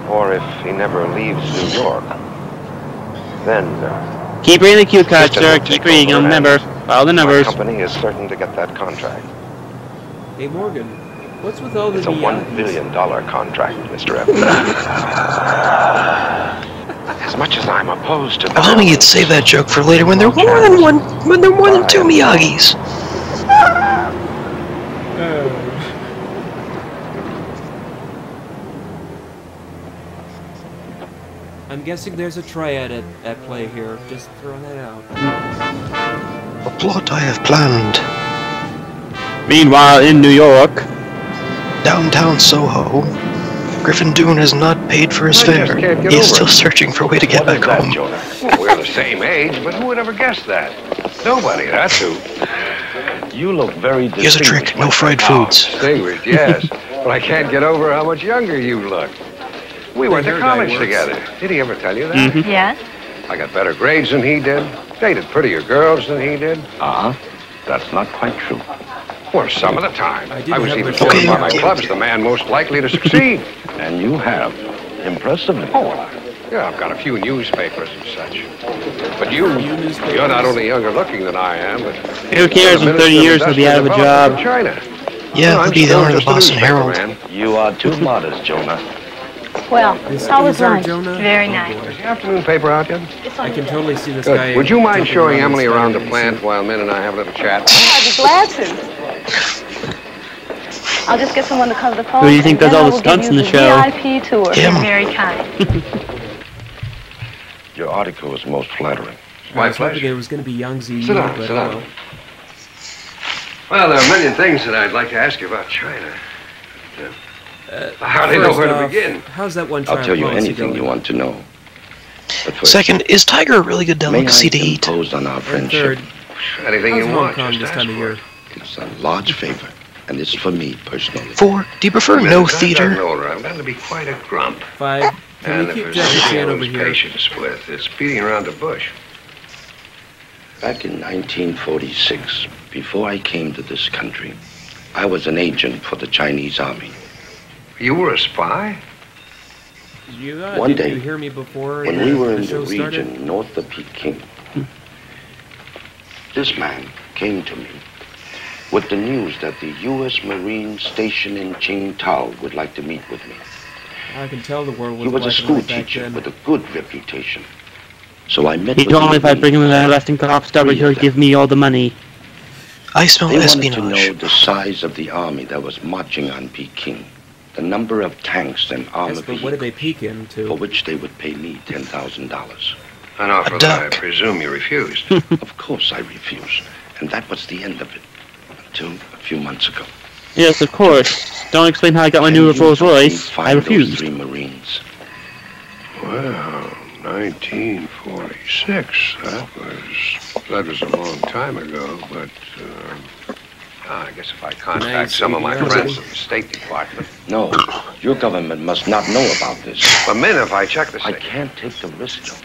Or if he never leaves New York, then Keep reading the cue card, sir. Keep reading. I'll remember. Follow the my numbers. company is certain to get that contract. Hey Morgan, what's with all the It's a $1 Miyagi's? billion contract, Mr. Evans. As much as I'm opposed to I was hoping you'd save that joke for later when there are more than one, when there are more than two Miyagis. I'm guessing there's a triad at play here. Just throwing that out. A plot I have planned. Meanwhile, in New York, Downtown Soho. Griffin Dune has not paid for his fare. He is still searching for a way to get back home. We're the same age, but who would ever guess that? Nobody, that's who. You look very Here's a trick, no fried foods. Distinguished, yes. But I can't get over how much younger you look. We went to hair college dye works. together. Did he ever tell you that? Yes? I got better grades than he did. Dated prettier girls than he did. That's not quite true. Well, some of the time. I didn't I was have even much told Okay, by my okay. clubs the man most likely to succeed. And you have. Impressively. Oh, yeah, I've got a few newspapers and such. But you're newspapers? not only younger looking than I am, but... who cares? In 30 years, he'll be out of a job. China. Yeah, I'm he'll be the still owner of the just a Boston newspaper Herald. man. You are too modest, Jonah. Well, how was our lunch? Jonah? Very Oh, nice. boy. Is the afternoon paper out yet? I can totally see this guy. Good. Would you mind jumping showing around Emily in around the Spider-Man plant while Min and I have a little chat? I'd be glad to. I'll just get someone to cover the phone. Who do you think and does all then the I will stunts give in you the show? VIP tour. Him. You're very kind. Your article is most flattering. I was hoping it was going to be Yang Zi, Sit down, but sit down. well. Well, there are a million things that I'd like to ask you about China. I hardly know First where to off, begin. How's that one I'll child tell you policy anything going? you want to know. But first, Second, is tiger a really good may I delicacy to eat? impose on our And friendship? third, Anything how's you Hong want, Kong just this ask time of for year? it. It's a large favor, and it's for me personally. 4, do you prefer As no I've gotten theater? older, I'm bound to be quite a grump. 5. Can And we if keep there's Jackie anything I Chan over lose here? patience with, it's beating around the bush. Back in 1946, before I came to this country, I was an agent for the Chinese army. You were a spy? One did day, you hear me before when the, we were the in the show started? region north of Peking, this man came to me with the news that the U.S. Marine station in Qingdao would like to meet with me. I can tell the world He was a black and school white back teacher then. with a good reputation. So I met he with told me him if I bring him an everlasting gobstopper, he'll give me all the money. I smell They wanted to know espionage. the size of the army that was marching on Peking, the number of tanks and armored Yes, but what did they vehicles, peek into? for which they would pay me $10,000. An offer A that I duck. presume you refused. Of course I refused, and that was the end of it, until a few months ago. Yes, of course. Don't explain how I got my Can new you Rolls help me Royce. I find those refused. 3 Marines? Well, 1946. That was a long time ago, but I guess if I contact Nice. some of my Yeah. friends at the State Department. No, your government must not know about this. But men, if I check the I State. can't take the risk, though.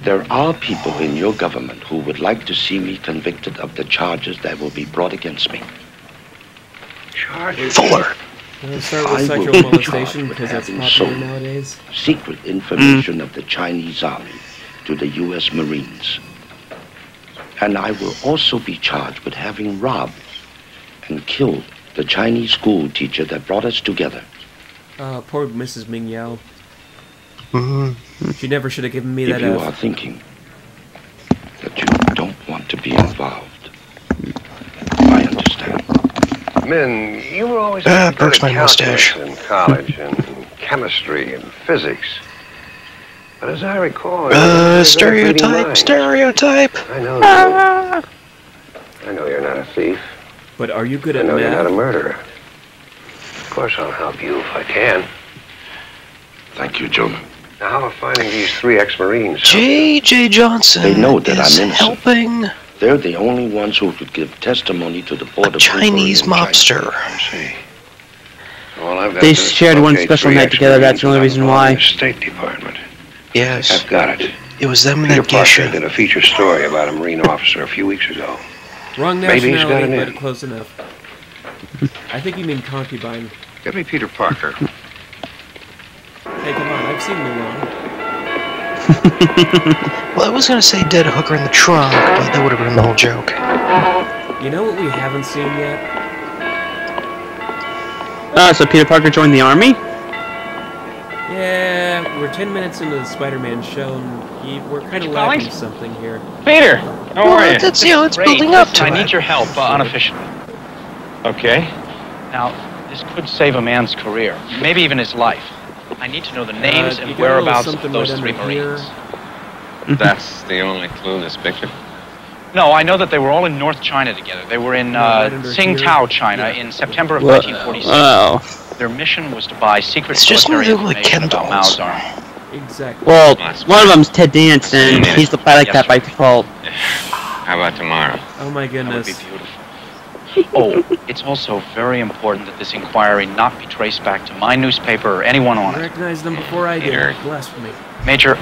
There are people in your government who would like to see me convicted of the charges that will be brought against me. Charges. Fuller. We'll start I with will sexual be molestation charged with because that's having popular sold nowadays. secret information of the Chinese army to the U.S. Marines. And I will also be charged with having robbed and killed the Chinese school teacher that brought us together Poor Mrs. Ming Yao. Mm-hmm. She never should have given me that If you F. are thinking that you don't want to be involved, I understand. Min, you were always perks my mustache. in college and chemistry and physics. But as I recall, stereotype. I know you're not a thief. But are you good at I know math? you're not a murderer. Of course, I'll help you if I can. Thank you, gentlemen. Now, how are finding these 3 ex-Marines? J.J. Johnson They know that is I'm innocent. helping They're the only ones who could give testimony to the a border. Chinese mobster. I see. Well, I've got They to shared one locate special 3 night together, that's the only ex-Marines reason involved why. in the State Department. Yes, I've got it. it was them and Peter that Parker geisha. did a feature story about a Marine officer a few weeks ago. Wrong Maybe he's got nationality, it but in. close enough. I think you mean concubine. Give me Peter Parker. Hey, come on, I've seen Mulan. Well, I was gonna say dead hooker in the trunk, but that would have been the whole joke. You know what we haven't seen yet? So Peter Parker joined the army? Yeah, we're 10 minutes into the Spider-Man show, and we're kind of lacking something here. Peter, how are you? It's, you know, it's building up to I it. need your help, unofficially. Okay. Now, this could save a man's career, maybe even his life. I need to know the names you and got a little whereabouts something of those right 3 under here. Marines. That's the only clue in this picture? No, I know that they were all in North China together. They were in right under Tsingtao, here. China, Yeah. in September of Well, 1946. oh. Their mission was to buy secret It's just military one of the, like, information about Ken Mao's dolls. army. Exactly. Well, Last one of night. them's Ted Danson. He's the guy like Yes, that by sir. default. How about tomorrow? Oh my That would be goodness. beautiful. Oh, it's also very important that this inquiry not be traced back to my newspaper or anyone on I it. recognize them before I Peter. did. Blasphemy. Major,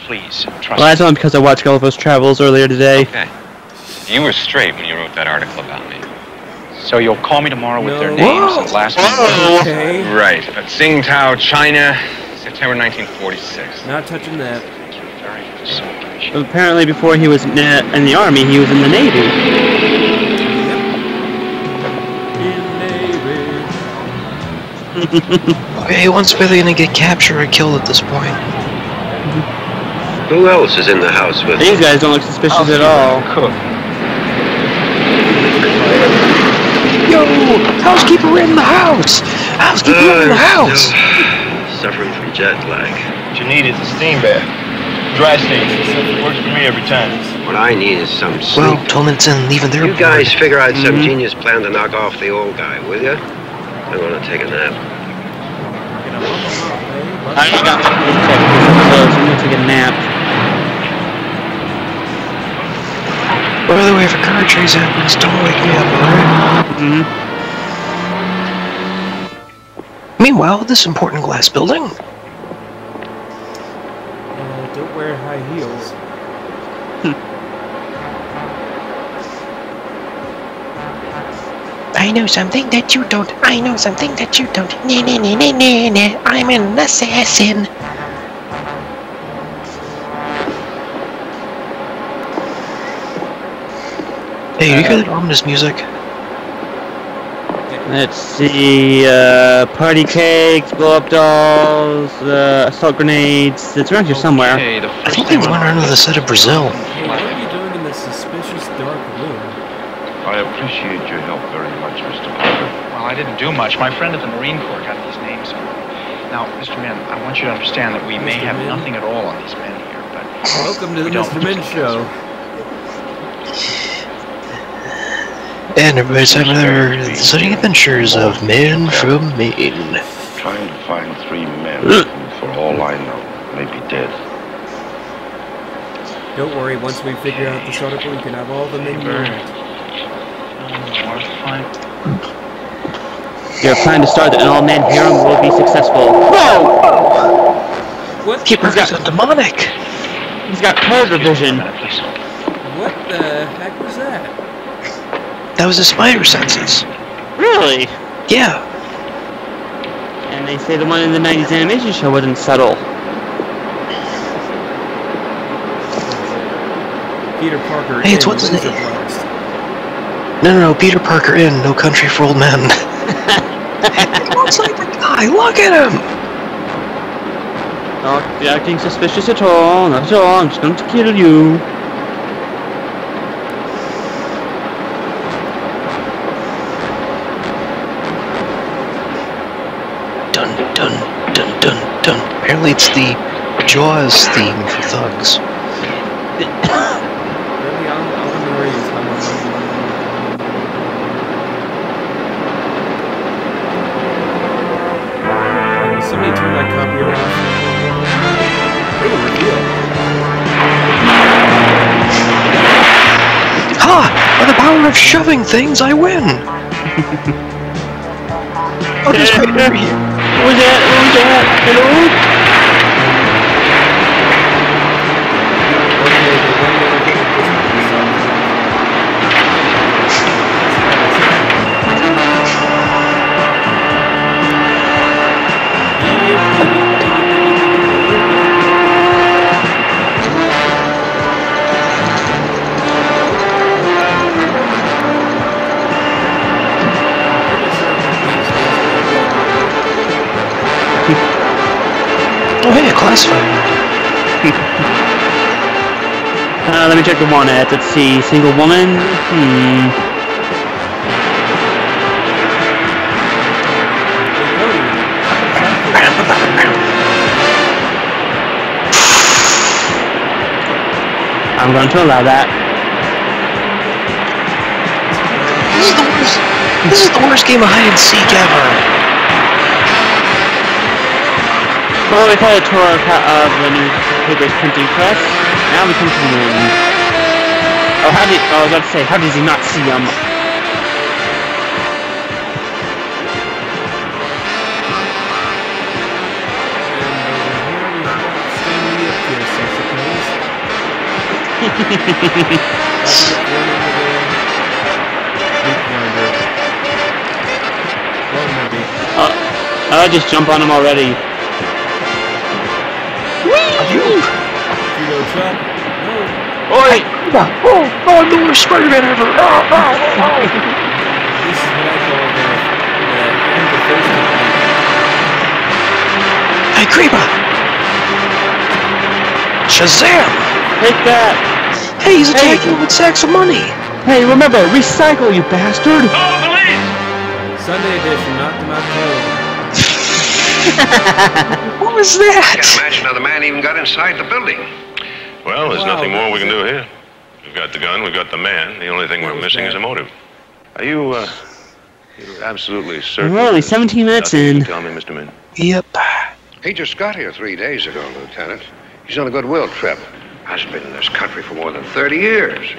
please, trust Well, me. that's only because I watched Gulliver's Travels earlier today. Okay. You were straight when you wrote that article about me. So you'll call me tomorrow with their No. names and last names. Okay. Right. Tsingtao, China, September 1946. Not touching that. Very much so appreciate But apparently before he was in the army, he was in the Navy. Okay, once Billy gonna get captured or killed at this point. Who else is in the house with These guys don't look suspicious at all. Cook. Yo, housekeeper in the house! Housekeeper in the house! Suffering from jet lag. What you need is a steam bath. Dry station. Works for me every time. What I need is some Well, 12 minutes in, leaving their You guys figure out some Mhm. genius plan to knock off the old guy, will you? I want to take a nap. I just got my paycheck, so I'm gonna take a nap. By the way, if a car chase happens, don't wake me up, alright? Mm-hmm. Meanwhile, this important glass building. Don't wear high heels. I know something that you don't. I know something that you don't. Nah, nah, nah, nah, nah, nah. I'm an assassin. Hey, you hear that ominous music? Let's see, party cakes, blow-up dolls, assault grenades. It's around here somewhere. Okay, the I first think they thing went around to the set of Brazil. Hey, what are you doing in this suspicious dark room? I appreciate your help very much, Mr. Parker. Well, I didn't do much. My friend at the Marine Corps got these names. Now, Mr. Min, I want you to understand that we may Mr. have Min? nothing at all on these men here, but... Welcome to the we don't. Mr. Min Show. And everybody's having their exciting adventures of Men from Maine. Trying to find 3 men who, for all I know, may be dead. Don't worry, once we figure out this article, you can have all the men you want. Your plan to start an all-man harem will be successful. Whoa! What? Keep got demonic. He's got pervert vision. What the heck was that? That was his spider senses. Really? Yeah. And they say the one in the 90s animation show wasn't subtle. Peter Parker. Hey, it's in what's his Laser name? Blast. No, Peter Parker in No Country for Old Men. It looks like the guy. Look at him. Not acting suspicious at all. Not at all. I'm just going to kill you. Dun dun dun dun dun. Apparently, it's the Jaws theme for thugs. Somebody turn that copy off. What a reveal. Ha! By the power of shoving things, I win! Oh, there's right over here. What was that? What was that? Hello? Oh, hey, a classified. Let me check the one ad. Let's see. Single woman. I'm going to allow that. This is the worst game of hide and seek ever. Well, we call it a tour of the newspaper's printing press. Now we come to the room. Oh, I was about to say, how does he not see him? I'll just jump on him already. Oi! Oh, I'm the worst Spider-Man ever! This is what I call the Hey, Creeper! Shazam! Take that! Hey, he's attacking you with sacks of money! Hey, remember, recycle, you bastard! Sunday edition, knocked him out cold. What was that? I can't imagine how the man even got inside the building. Well, there's nothing more we can do here. We've got the gun, we've got the man. The only thing we're missing is a motive. Are you're absolutely certain? We're only 17 minutes in. Tell me, Mr. Min. Yep. He just got here 3 days ago, Lieutenant. He's on a goodwill trip. Hasn't been in this country for more than 30 years.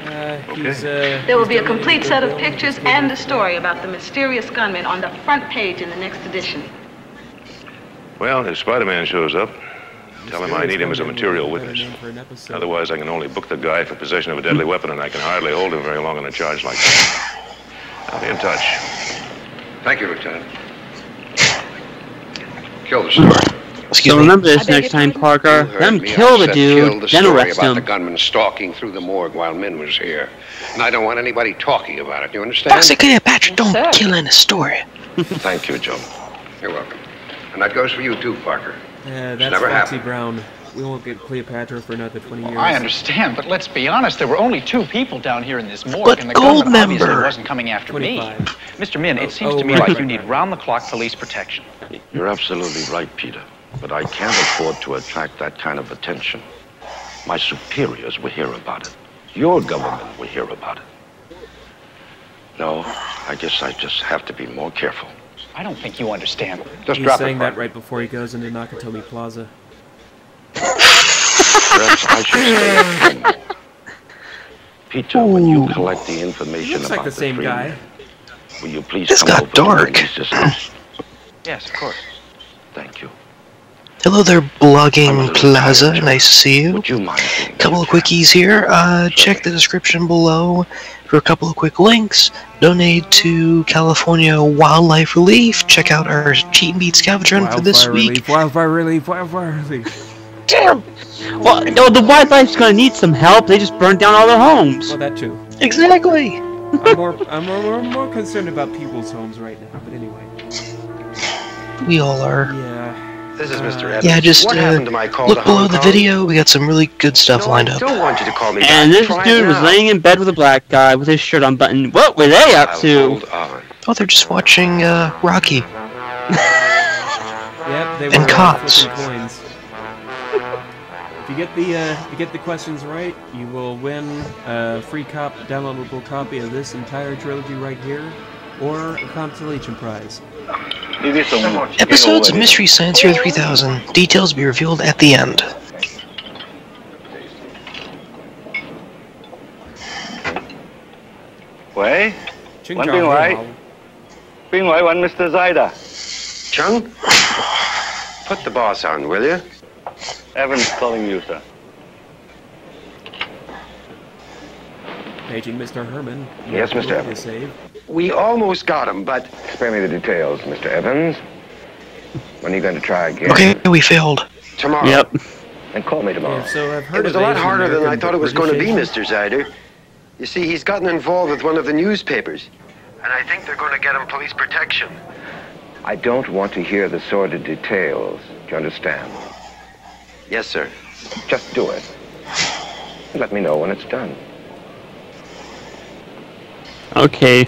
There will be a complete set of pictures and a story about the mysterious gunman on the front page in the next edition. Well, if Spider-Man shows up, tell him I need him as a material witness. Otherwise, I can only book the guy for possession of a deadly weapon, and I can hardly hold him very long on a charge like that. I'll be in touch. Thank you, Lieutenant. Kill the story. So remember this next time, Parker. Let him kill the dude, then arrest him. The gunman stalking through the morgue while Min was here. And I don't want anybody talking about it, you understand? Toxic Cleopatra, don't kill in a story. Thank you, Joe. You're welcome. And that goes for you too, Parker. That's never Foxy happened. Brown. We won't get Cleopatra for another 20 years. I understand, but let's be honest. There were only 2 people down here in this morgue, But and the Gold gunman obviously member. wasn't coming after 25. me. Mr. Min, it seems to me like you need round-the-clock police protection. You're absolutely right, Peter. But I can't afford to attract that kind of attention. My superiors will hear about it. Your government will hear about it. No, I guess I just have to be more careful. I don't think you understand. Just He's drop saying it, that right before he goes into Nakatomi Plaza. Perhaps I should stay at home. Peter, when you collect the information Looks like about the same three guy. men, will you please This come got over dark. to Lizzie's house? Yes, of course. Thank you. Hello there, Blogging Plaza. Nice to see you. Would you mind? Couple of quickies here. Check the description below for a couple of quick links. Donate to California Wildlife Relief. Check out our Cheat and Beat Scavenger Hunt for this week. Wildfire relief, wildfire relief. Damn! Well, no, the wildlife's gonna need some help. They just burned down all their homes. Well, that too. Exactly! I'm more concerned about people's homes right now, but anyway. We all are. Yeah. This is Mr. Evans. Yeah, just what happened to my call look to below Hong the Kong? video. We got some really good stuff lined up. I don't want you to call me And back. this Try dude was now. laying in bed with a black guy with his shirt unbuttoned. What were they up to? Hold on. Oh, they're just watching Rocky. Yep, they And were cops. flipping coins. If you get the questions right, you will win a free downloadable copy of this entire trilogy right here, or a consolation prize. Episodes of Mystery Science Year 3000. Details be revealed at the end. Wei, Ching Wan chong, Bing Wei. hao. Bing Wei, Wan Mr. Zaida. Chung, put the boss on, will you? Evans calling you, sir. Paging Mr. Herman. Yes, Mr. Your Evans. save. We almost got him, but... Spare me the details, Mr. Evans. When are you going to try again? Okay, we failed. Tomorrow. Yep. And call me tomorrow. Yeah, so I've heard It was of a lot Asian harder than I American, thought it was British going to be, Asian. Mr. Zyder. You see, he's gotten involved with one of the newspapers. And I think they're going to get him police protection. I don't want to hear the sordid details. Do you understand? Yes, sir. Just do it. And let me know when it's done. Okay.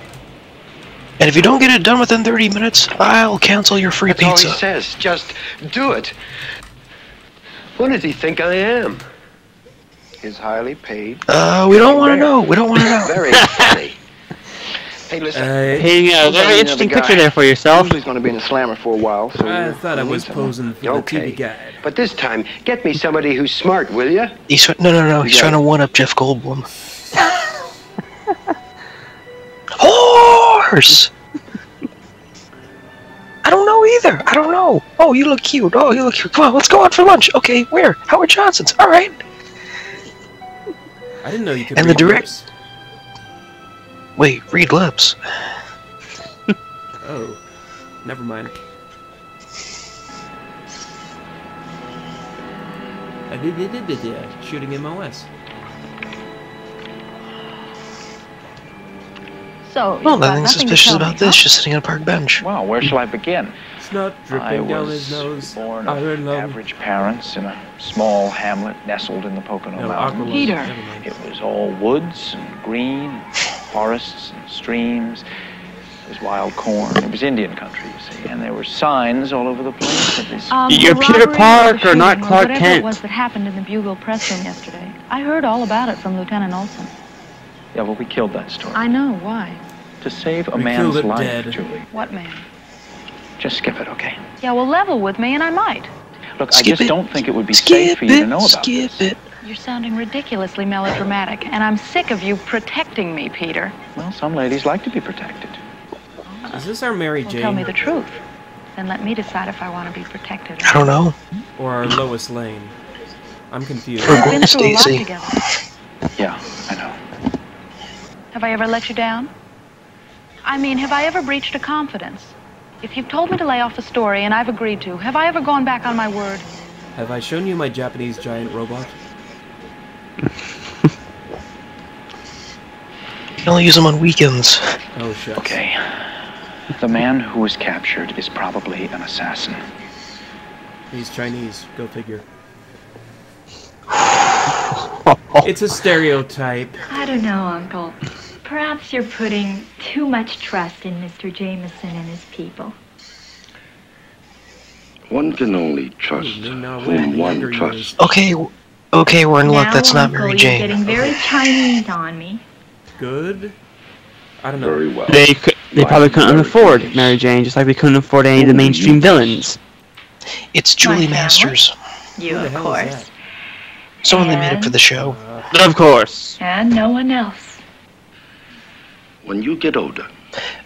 And if you don't get it done within 30 minutes, I'll cancel your free That's all pizza. he says. Just do it. What does he think I am? His highly paid. We don't want to know. We don't want to know. Very funny. Hey, listen. Hey, very interesting picture there for yourself. He's going to be in the slammer for a while, so... I thought I was posing for the Okay. TV guide. But this time, get me somebody who's smart, will you? He's no. He's trying to one-up Jeff Goldblum. Horse! I don't know either. I don't know. Oh, you look cute. Oh, you look cute. Come on, let's go out for lunch. Okay, where? Howard Johnson's. All right. I didn't know you could And read the direct- lips. Wait, read lips. Oh, never mind. Shooting MOS. So, Well, nothing suspicious about this. Just sitting on a park bench. Well, where shall I begin? Snot I dripping down was his nose. born of Iron lung. average parents in a small hamlet nestled in the Pocono No, Mountains. aqualung. Peter. Never mind. It was all woods and green, forests and streams. It was wild corn. It was Indian country, you see. And there were signs all over the place of this. You're Peter robbery Parker, or the not shooting or Clark whatever Kent. it was that happened in the Bugle press room yesterday. I heard all about it from Lieutenant Olson. Yeah, well, we killed that story. I know. Why? To save a We man's killed it life, dead. Julie. What man? Just skip it, okay? Yeah, well, level with me and I might. Look, Skip I just it. don't think it would be Skip safe for you to know about skip this. it. You're sounding ridiculously melodramatic, and I'm sick of you protecting me, Peter. Well, some ladies like to be protected. Is this our Mary Well, Jane? tell me the truth. Then let me decide if I want to be protected. I don't know. Or our Lois Lane? I'm confused. Or We've been Gwen through a lot Stacy. together. Yeah, I know. Have I ever let you down? I mean, have I ever breached a confidence? If you've told me to lay off a story and I've agreed to, have I ever gone back on my word? Have I shown you my Japanese giant robot? You can only use them on weekends. Oh, shucks. Okay. The man who was captured is probably an assassin. He's Chinese. Go figure. It's a stereotype. I don't know, Uncle. Perhaps you're putting too much trust in Mr. Jameson and his people. One can only trust whom one trusts. Okay, we're in luck. Now, That's not Uncle, Mary you're Jane. getting very Chinese on me. Good. I don't know. Very well. They probably couldn't afford Mary Jane, just like we couldn't afford any of the mainstream villains. It's Julie My Masters. You, Who the of hell is course. Someone they made up for the show. Of course. And no one else. When you get older,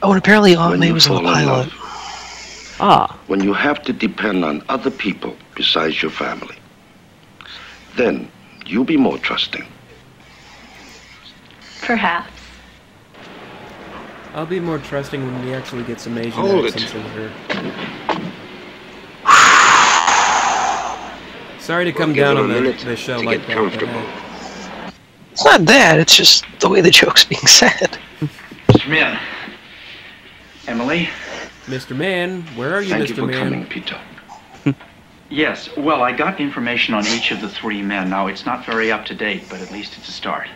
Oh, and apparently Aunt when May you was in the fall in pilot. love, Ah. when you have to depend on other people besides your family, then you'll be more trusting. Perhaps. I'll be more trusting when we actually get some Asian Hold it. accents in here. Sorry to come We'll give down it a on minute the show to like get that. comfortable. It's not that. It's just the way the joke's being said. Mr. Min. Emily, Mr. Man, where are you, Thank Mr. you for Man? coming, Peter. Yes, well, I got information on each of the 3 men. Now, it's not very up to date, but at least it's a start.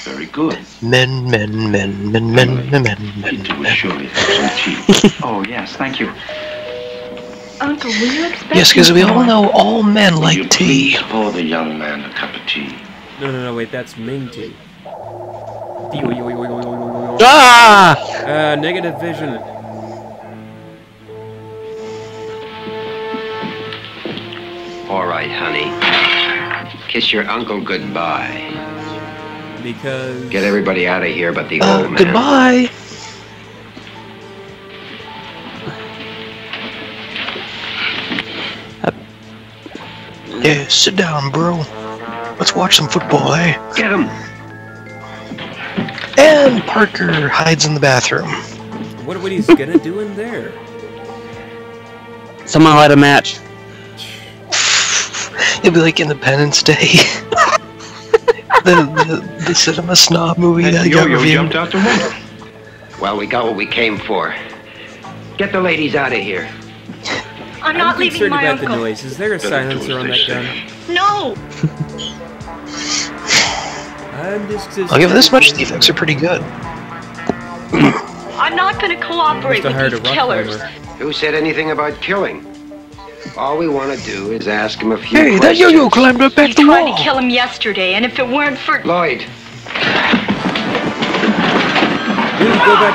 Very good. Men. Peter will surely have some tea. Oh, yes, thank you. Uncle, will you expect Yes, because we all know all men Will like you tea. please pour the young man a cup of tea? No, wait, that's Ming tea. Ah! Negative vision. All right, honey. Kiss your uncle goodbye. Because... Get everybody out of here but the old man. Goodbye. Yeah, sit down, bro. Let's watch some football, eh? Get him. And Parker hides in the bathroom. What he's gonna do in there? Someone light a match. It'd be like Independence Day. the cinema snob movie that got reviewed. Jumped out the window. Well, we got what we came for. Get the ladies out of here. I'm not leaving concerned my about uncle. the noise. Is there a silencer on that gun? No. I'm just... I'll give it this much. The effects are pretty good. I'm not going to cooperate with these killers. Who said anything about killing? All we want to do is ask him a few Hey, questions. that yo-yo climbed up back the Tried wall. to kill him yesterday, and if it weren't for... Lloyd.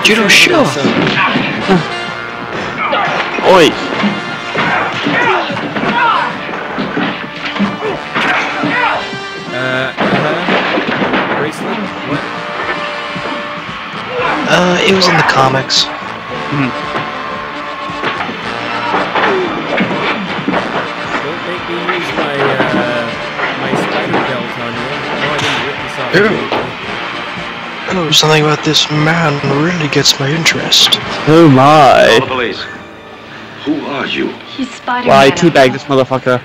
Judo show. Oi. Bracelet? What? It was in the comics. Don't make me use my spider belt on you. No, I didn't rip this off. Oh, something about this man really gets my interest. Oh my. Call the police. Who are you? He's Spider-Man. Why, teabag this motherfucker.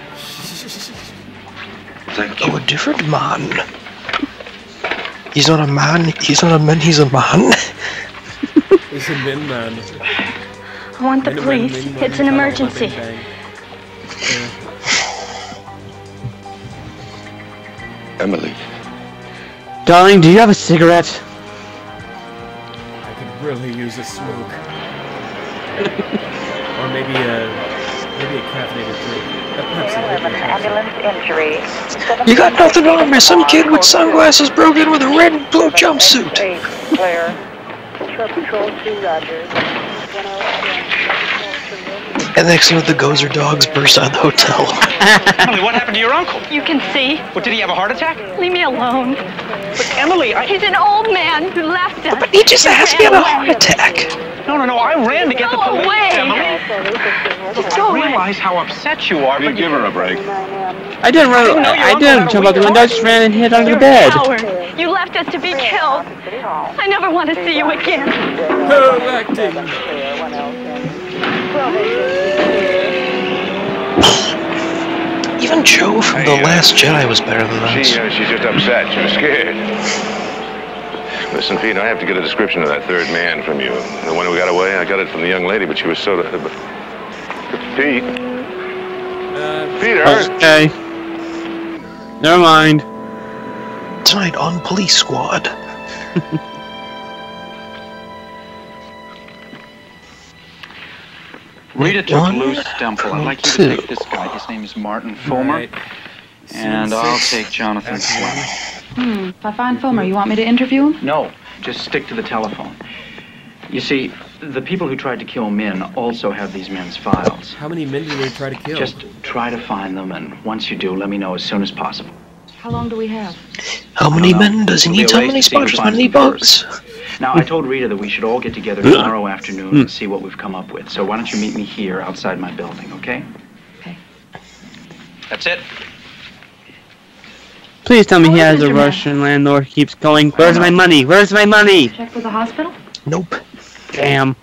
Thank you. Oh, a different man. He's not a man, he's not a man, he's a man. He's a min man. I want the police. It's an emergency. Emily. Darling, do you have a cigarette? I could really use a smoke. Or maybe a caffeinated drink. A Pepsi. Ambulance injury. You got nothing on me, some kid with sunglasses broke in with a red and blue jumpsuit. Clear. Patrol 2 Rogers. And next thing with the Gozer dogs burst out of the hotel. Emily, what happened to your uncle? You can see. What, did he have a heart attack? Leave me alone. But Emily, He's an old man who left us. But he just asked me about a heart attack. No, I ran to get the police, away. Emily. Just go I away. realize how upset you are, but Give her a break. I didn't run. I didn't jump out the window. I just ran and hid under the bed. Coward. You left us to be killed. I never want to see you again. Even Joe from The Last Jedi was better than that. She's just upset. She was scared. Listen, Pete, I have to get a description of that third man from you. The one who got away, I got it from the young lady, but she was so... Pete? Peter? Okay. Never mind. Tonight on Police Squad. Rita took loose Stemple. I'd like you to take this guy. His name is Martin Fulmer. Right. And I'll take Jonathan Slim. If I find Fulmer, you want me to interview him? No, just stick to the telephone. You see, the people who tried to kill Min also have these men's files. How many men did they try to kill? Just try to find them, and once you do, let me know as soon as possible. How long do we have? How many men does he need? How many spiders? How many bugs? Now, I told Rita that we should all get together tomorrow afternoon and see what we've come up with. So why don't you meet me here outside my building, okay? Okay. That's it. Please tell me he has a Russian landlord who keeps going, where's my money? Where's my money? Check with the hospital? Nope. Damn.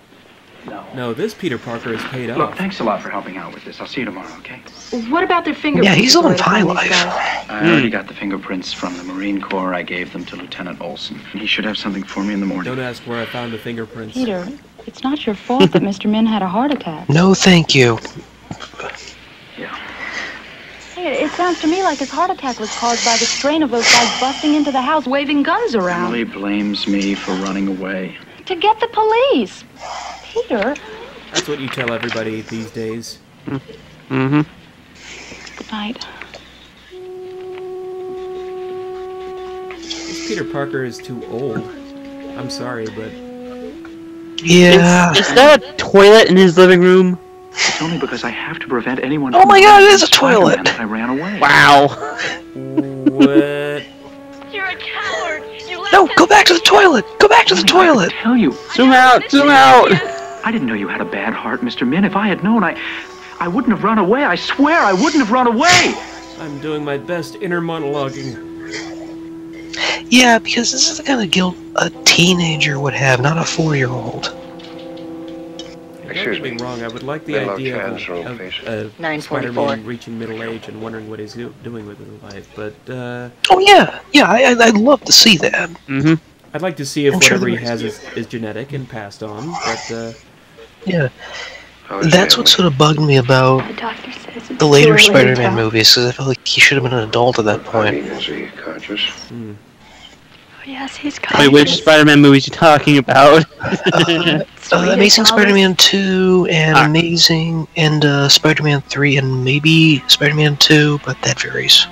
No, this Peter Parker is paid off. Look, thanks a lot for helping out with this. I'll see you tomorrow, okay? What about their fingerprints? Yeah, he's living high life. I already got the fingerprints from the Marine Corps. I gave them to Lieutenant Olson. He should have something for me in the morning. Don't ask where I found the fingerprints. Peter, It's not your fault that Mr. Min had a heart attack. No, thank you. Hey, it sounds to me like his heart attack was caused by the strain of those guys busting into the house, waving guns around. Emily blames me for running away. To get the police. Peter. That's what you tell everybody these days. Mm-hmm. Good night. This Peter Parker is too old. I'm sorry, but... Yeah. Is that a toilet in his living room? It's only because I have to prevent anyone Oh from my god, it is a toilet! that I ran away. Wow. What? You're a coward. You No, go back to the toilet! Go back to the toilet! I tell you. Zoom out! Zoom out! I didn't know you had a bad heart, Mr. Min. If I had known, I wouldn't have run away. I swear I wouldn't have run away. I'm doing my best inner monologuing. Yeah, because this is the kind of guilt a teenager would have, not a 4-year-old. Excuse me. Wrong. I would like the idea of Spider-Man reaching middle age and wondering what he's doing with his life, but oh yeah, yeah, I'd love to see that. Mm-hmm. I'd like to see if whatever he has is genetic and passed on, but yeah, that's what sort of bugged me about the later Spider-Man movies, because I felt like he should have been an adult at that point. Is he conscious? Yes, he's Wait, which Spider-Man movies are you talking about? Amazing Spider-Man 2 and Spider-Man 3 and maybe Spider-Man 2, but that varies.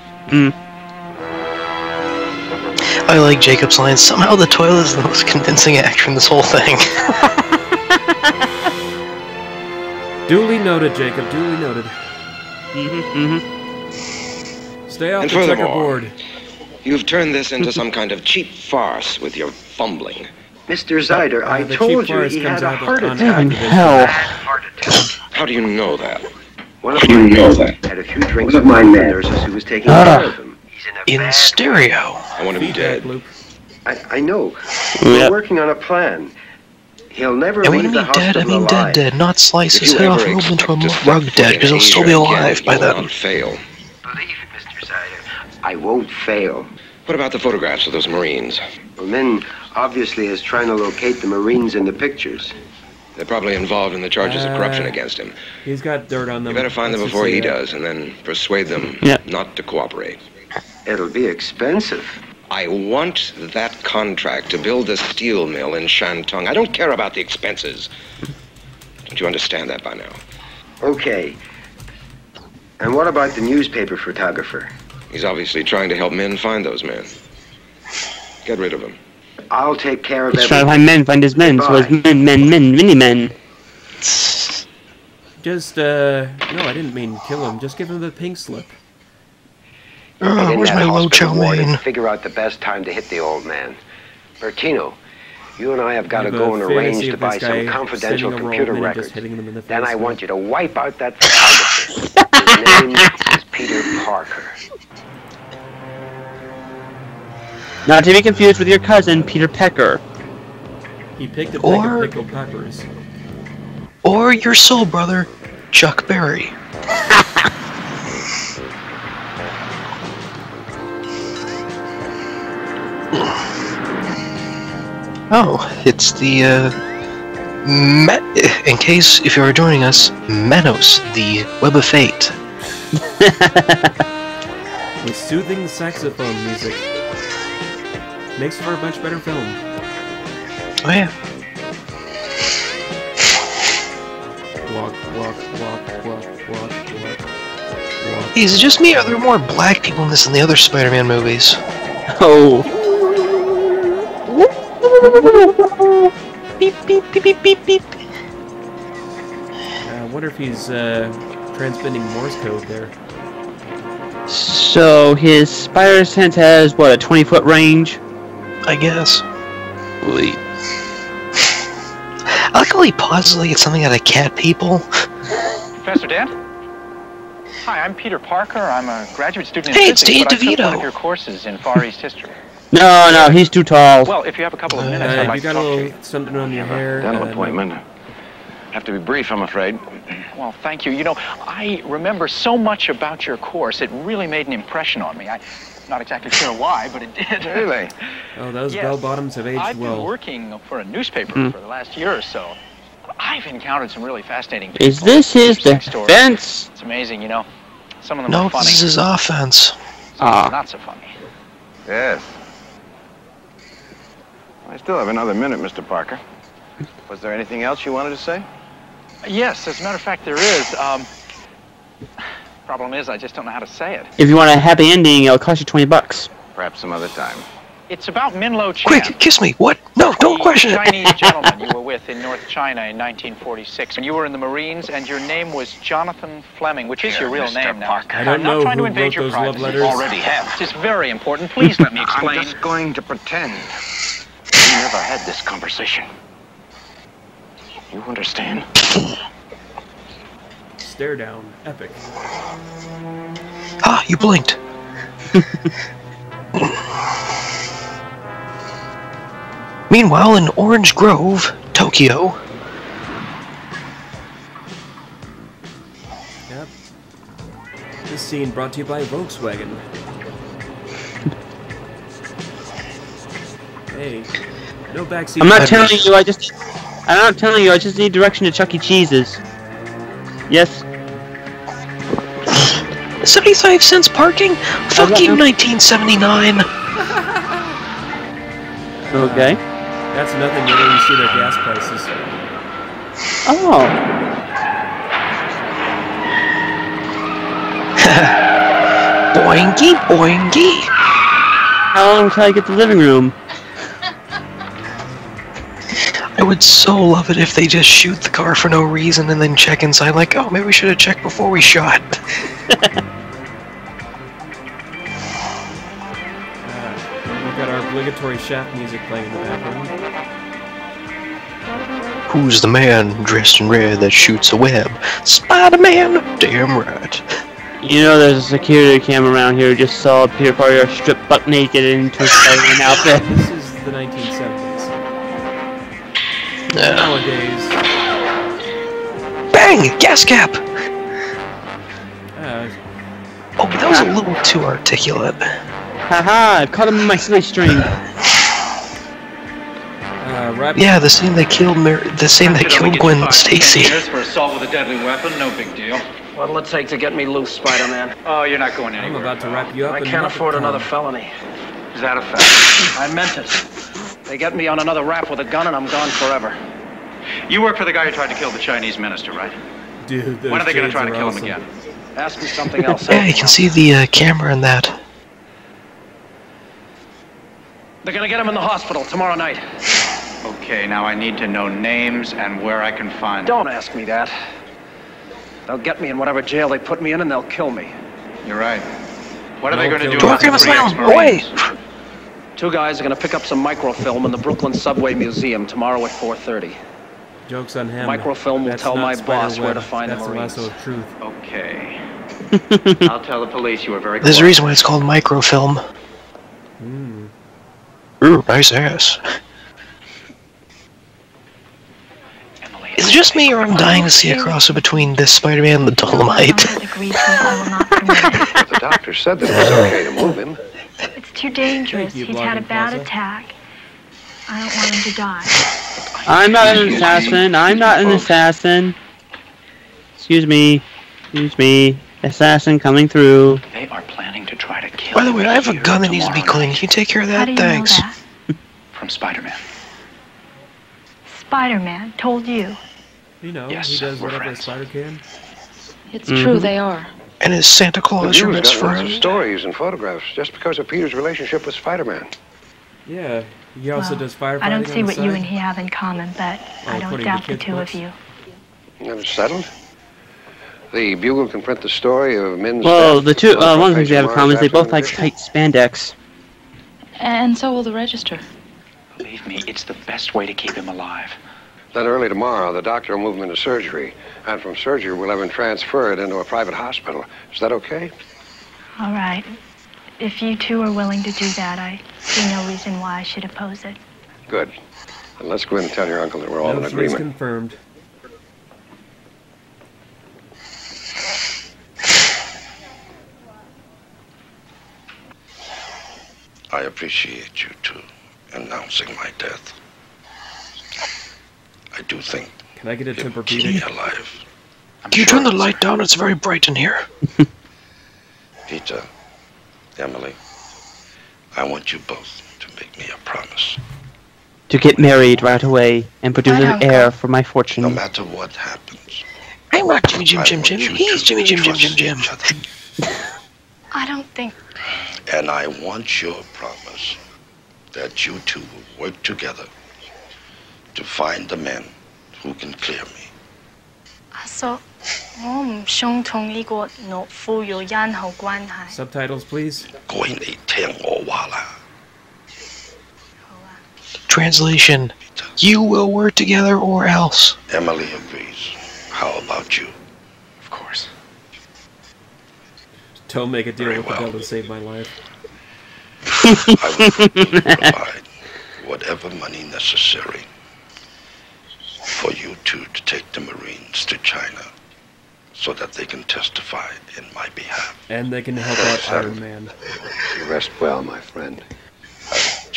I like Jacob's line, somehow the toilet is the most convincing actor in this whole thing. Duly noted, Jacob, duly noted. Stay off And the furthermore, checkerboard. You've turned this into some kind of cheap farce with your fumbling. Mr. Zyder, I told you he had a heart attack. Hell. How do you know that? One of my men had a few drinks with one of the nurses who was taking care of him. In stereo. I want him dead. I know. We're working on a plan. He'll never And when I leave the mean dead, I hospital mean alive. dead, not slice his If you head off ever and roll into a expect to rug step dead, foot because in he'll still be Asia alive again, by you will then. not fail. Believe me, Mr. Zyder, I won't fail. What about the photographs of those Marines? Well, Min obviously is trying to locate the Marines in the pictures. They're probably involved in the charges of corruption against him. He's got dirt on them. You better find them before he does, and then persuade them not to cooperate. It'll be expensive. I want that contract to build the steel mill in Shantung. I don't care about the expenses. Don't you understand that by now? Okay. And what about the newspaper photographer? He's obviously trying to help men find those men. Get rid of him. I'll take care of He's everything. trying to find men, find his men, so his men, mini-men. Just, no, I didn't mean kill him. Just give him the pink slip. And in where's that my low hospital chow ward and mein? figure out the best time to hit the old man. Bertino, you and I have got I to have go a and fantasy arrange to of buy this guy some confidential sending a computer roll and records. just hitting them in the Then face I with want you to wipe out that photographer. His name is Peter Parker. Not to be confused with your cousin, Peter Pecker. He picked a bag of pickled peppers. Or your soul brother, Chuck Berry. Oh, it's the, in case, if you're joining us, Manos, the Web of Fate. With soothing saxophone music. Makes for a much better film. Oh yeah. Walk, walk, walk, walk, walk, walk, walk. Hey, is it just me, or are there more black people in this than the other Spider-Man movies? Oh. Beep, beep, beep, beep, beep, beep. I wonder if he's transmitting Morse code there. So his spider sense has what, a 20-foot range? I guess. Wait. I like how he pauses like it's something out of Cat People. Professor Dent? Hi, I'm Peter Parker. I'm a graduate student in Hey, it's physics, Dave but I took one DeVito. of your courses in Far East history. No, he's too tall. Well, if you have a couple of minutes, I'd You like to got a talk to little you. something on your hair. Dental appointment. Have to be brief, I'm afraid. Well, thank you. You know, I remember so much about your course. It really made an impression on me. I'm not exactly sure why, but it did. Really? Oh, those Yes. bell bottoms have aged I've well. been working for a newspaper for the last year or so. I've encountered some really fascinating people. Is this his defense? It's amazing, you know. Some of them No, are funny. this is his offense. Some of them are not so funny. Yes. I still have another minute, Mr. Parker. Was there anything else you wanted to say? Yes, as a matter of fact, there is. Problem is, I just don't know how to say it. If you want a happy ending, it'll cost you $20. Perhaps some other time. It's about Minlo Chan. Quick, kiss me. What? No, don't question it. Chinese gentleman you were with in North China in 1946. And you were in the Marines, and your name was Jonathan Fleming, which is your real name now. I don't know trying to who invade wrote your those love privacy. letters. Already have. This is very important. Please let me explain. I'm just going to pretend. We never had this conversation. You understand? Stare down. Epic. Ah, you blinked. Meanwhile, in Orange Grove, Tokyo. Yep. This scene brought to you by Volkswagen. Hey, no backseat. I'm not telling you. I'm not telling you. I just need direction to Chuck E. Cheese's. Yes. 75 cents parking? Fuck you, 1979. Okay. That's nothing when you see their gas prices. Oh. Boingy, boingy. How long until I get to the living room? I would so love it if they just shoot the car for no reason and then check inside like, oh, maybe we should have checked before we shot. We've got our obligatory Shaft music playing in the background. Who's the man dressed in red that shoots a web? Spider-Man! Damn right. You know there's a security cam around here who just saw Peter Parker stripped buck naked into a Spider-Man outfit. This is the 1970s. Nowadays. Bang! Gas cap! Oh, but that was a little too articulate. Haha, I've caught him in my silly string. Yeah, the same that killed Gwen Stacy. For assault with a deadly weapon, no big deal. What'll it take to get me loose, Spider-Man? Oh, you're not going anywhere. I'm about to wrap you up. I can't afford another felony. Is that a fact? I meant it. They get me on another rap with a gun and I'm gone forever. You work for the guy who tried to kill the Chinese minister, right? Dude, when are they going to try to kill him again? Ask me something else. Yeah, you can see the camera in that. They're gonna get him in the hospital tomorrow night. Okay, now I need to know names and where I can find them. Don't ask me that. They'll get me in whatever jail they put me in and they'll kill me. You're right. What are they going to do about the 3 ex-Marines? Two guys are gonna pick up some microfilm in the Brooklyn Subway Museum tomorrow at 4:30. Joke's on him. Microfilm will tell my boss where to find the Marines. That's the lasso of truth. Okay. I'll tell the police you were very There's a reason why it's called microfilm. Ooh, nice ass. Is it just me, or I'm dying to see a crossover between this Spider-Man and the Dolomite? The doctor said that it was okay to move him. It's too dangerous. He's had a bad attack. I don't want him to die. I'm not an assassin. I'm not an assassin. Excuse me. Excuse me. Assassin coming through. They are planning to try to kill. By the way, I have a gun that needs to be cleaned. Can you take care of that? How do you Thanks. know that? From Spider-Man. Spider-Man told you. You know, yes, he does we're whatever friends. a spider can. It's true, they are. And is Santa Claus your best got lots of friend? stories and photographs just because of Peter's relationship with Spider-Man. Yeah, he also does firefighting. I don't see on the what you side. and he have in common, but I don't according doubt to the kids' two books. of you. And it's settled. The Bugle can print the story of Min's Well, death. the two, one of the things they have in Tomorrow's common is they both like afternoon tight spandex. And so will the register. Believe me, it's the best way to keep him alive. Then early tomorrow, the doctor will move him into surgery. And from surgery, we'll have him transferred into a private hospital. Is that okay? All right. If you two are willing to do that, I see no reason why I should oppose it. Good. And let's go in and tell your uncle that we're all in No, she's agreement. confirmed. I appreciate you two announcing my death. I do think Can I get a Tempur-Pedic? Keep me alive. Can you turn the light down? It's very bright in here. Peter, Emily, I want you both to make me a promise. To get married right away and produce an heir for my fortune. No matter what happens. I'm not Jimmy Jim Jim Jim. He's Jimmy Jim Jim Jim Jim. I don't think... And I want your promise that you two will work together to find the men who can clear me. 阿叔，我唔想同呢個懦夫有任何關係。 Subtitles, please. 各位你聽我話啦。 Translation: You will work together or else. Emily agrees. How about you? Of course. Don't make a deal with the devil to save my life. I will provide whatever money necessary for you two to take the Marines to China so that they can testify in my behalf. And they can help out Iron Man. You rest well, my friend.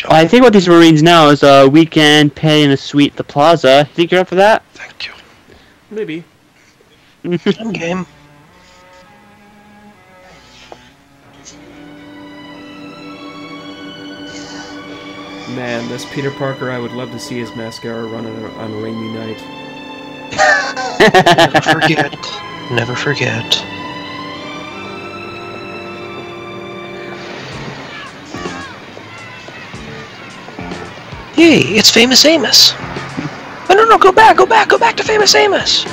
I think what these Marines know is a weekend pay in a suite at the Plaza. Think you're up for that? Thank you. Maybe. I'm game. Man, this Peter Parker, I would love to see his mascara run on a rainy night. Never forget. Never forget. Yay, it's Famous Amos. Oh, no, go back to Famous Amos.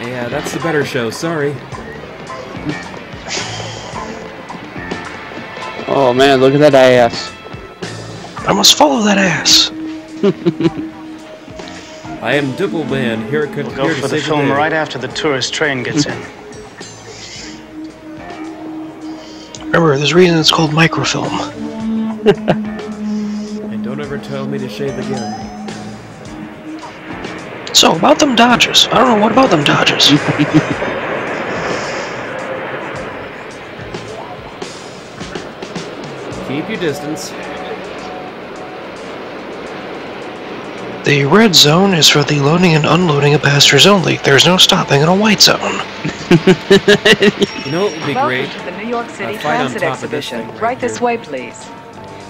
Yeah, that's the better show, sorry. Oh man, look at that ass. I must follow that ass. I am Dibble Man, here to Go for the film right after the tourist train gets in. Remember, there's a reason it's called microfilm. And don't ever tell me to shave again. So, about them Dodgers. I don't know, what about them Dodgers? Keep your distance. The red zone is for the loading and unloading of passengers only. There's no stopping in a white zone. You know what would be great? Welcome to the New York City fight on Transit top of this Exhibition. thing Right this way, please.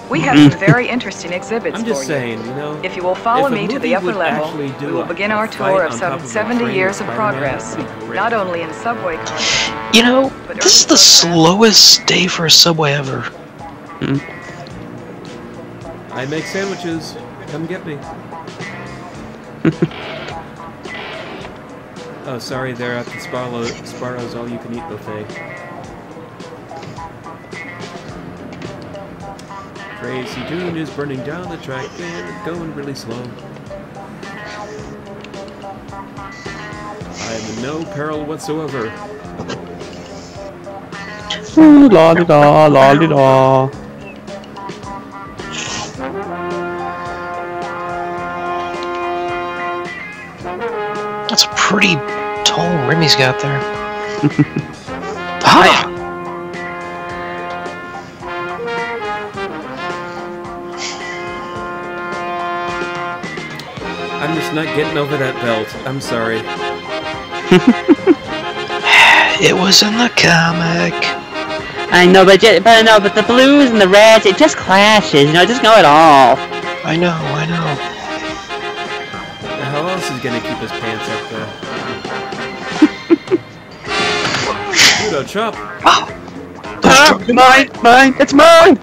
We have some very interesting exhibits I'm for just saying, you know, If you will follow if a me to movie the upper would level, actually do we will a begin our fight tour on of top some of a 70 train years with of Spider-Man, progress, that'd be great. not only in subway cars. You know, this is the slowest day for a subway ever. I make sandwiches. Come get me. Oh, sorry, they're at the Sparrow's all-you-can-eat buffet. Crazy Dune is burning down the track and going really slow. I am in no peril whatsoever. Ooh, la-di-da, la-di-da. That's a pretty tall rim he's got there. Ah! I'm just not getting over that belt. I'm sorry. It was in the comic. I know, but the blues and the reds, it just clashes. You know, just know it all. I know. How else is gonna keep his pants up there? Dude, chop! Mine! It's mine!